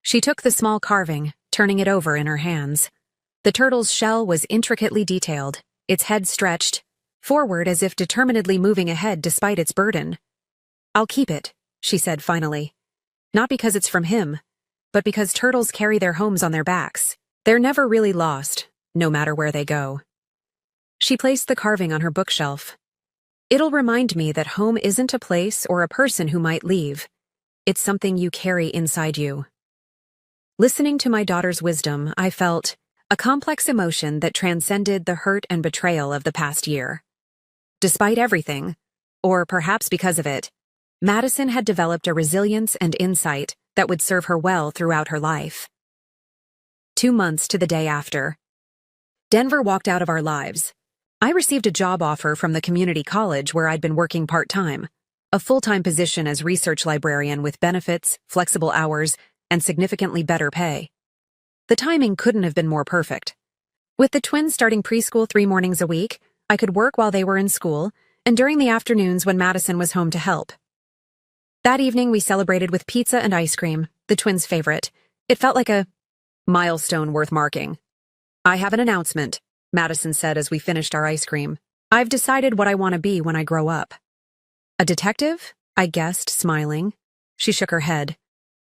She took the small carving, turning it over in her hands. The turtle's shell was intricately detailed, its head stretched forward as if determinedly moving ahead despite its burden. I'll keep it, she said finally. Not because it's from him, but because turtles carry their homes on their backs. They're never really lost, no matter where they go. She placed the carving on her bookshelf. It'll remind me that home isn't a place or a person who might leave. It's something you carry inside you. Listening to my daughter's wisdom, I felt a complex emotion that transcended the hurt and betrayal of the past year. Despite everything, or perhaps because of it, Madison had developed a resilience and insight that would serve her well throughout her life. 2 months to the day after, Denver walked out of our lives. I received a job offer from the community college where I'd been working part-time, a full-time position as research librarian with benefits, flexible hours, and significantly better pay. The timing couldn't have been more perfect. With the twins starting preschool 3 mornings a week, I could work while they were in school, and during the afternoons when Madison was home to help. That evening, we celebrated with pizza and ice cream, the twins' favorite. It felt like a milestone worth marking. "I have an announcement," Madison said as we finished our ice cream. "I've decided what I want to be when I grow up." "A detective?" I guessed, smiling. She shook her head.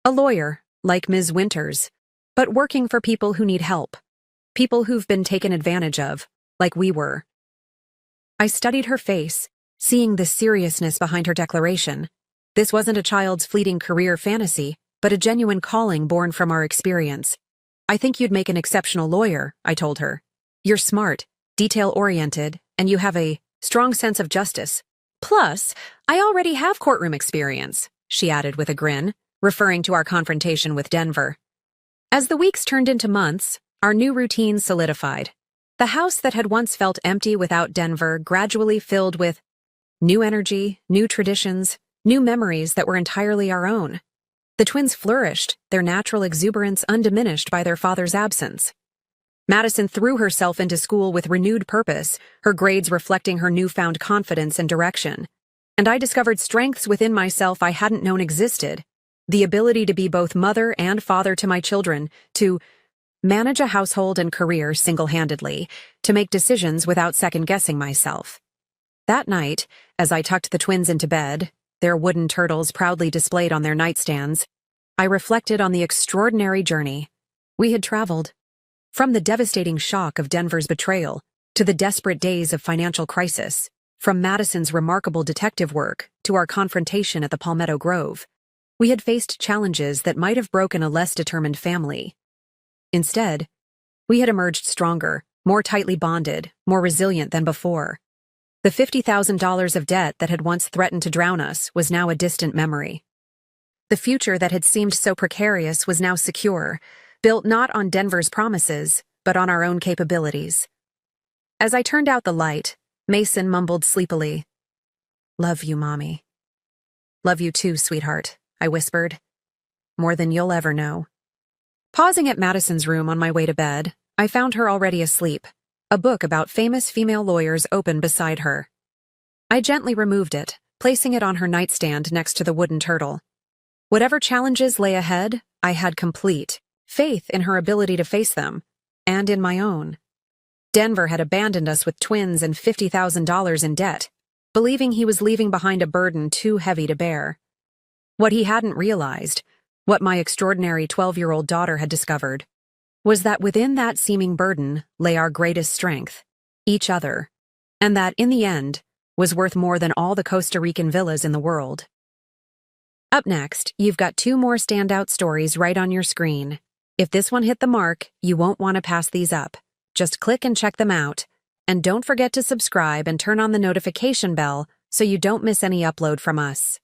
"A lawyer, like Ms. Winters, but working for people who need help. People who've been taken advantage of, like we were." I studied her face, seeing the seriousness behind her declaration. This wasn't a child's fleeting career fantasy, but a genuine calling born from our experience. "I think you'd make an exceptional lawyer," I told her. "You're smart, detail-oriented, and you have a strong sense of justice. Plus, I already have courtroom experience," she added with a grin, referring to our confrontation with Denver. As the weeks turned into months, our new routine solidified. The house that had once felt empty without Denver gradually filled with new energy, new traditions, new memories that were entirely our own. The twins flourished, their natural exuberance undiminished by their father's absence. Madison threw herself into school with renewed purpose, her grades reflecting her newfound confidence and direction. And I discovered strengths within myself I hadn't known existed. The ability to be both mother and father to my children, to manage a household and career single-handedly, to make decisions without second-guessing myself. That night, as I tucked the twins into bed, their wooden turtles proudly displayed on their nightstands, I reflected on the extraordinary journey we had traveled. From the devastating shock of Denver's betrayal to the desperate days of financial crisis, from Madison's remarkable detective work to our confrontation at the Palmetto Grove, we had faced challenges that might have broken a less determined family. Instead, we had emerged stronger, more tightly bonded, more resilient than before. The $50,000 of debt that had once threatened to drown us was now a distant memory. The future that had seemed so precarious was now secure, built not on Denver's promises, but on our own capabilities. As I turned out the light, Mason mumbled sleepily, "Love you, Mommy." "Love you too, sweetheart," I whispered. "More than you'll ever know." Pausing at Madison's room on my way to bed, I found her already asleep, a book about famous female lawyers open beside her. I gently removed it, placing it on her nightstand next to the wooden turtle. Whatever challenges lay ahead, I had complete faith in her ability to face them, and in my own. Denver had abandoned us with twins and $50,000 in debt, believing he was leaving behind a burden too heavy to bear. What he hadn't realized, what my extraordinary 12-year-old daughter had discovered, was that within that seeming burden lay our greatest strength, each other, and that, in the end, was worth more than all the Costa Rican villas in the world. Up next, you've got 2 more standout stories right on your screen. If this one hit the mark, you won't want to pass these up. Just click and check them out. And don't forget to subscribe and turn on the notification bell so you don't miss any upload from us.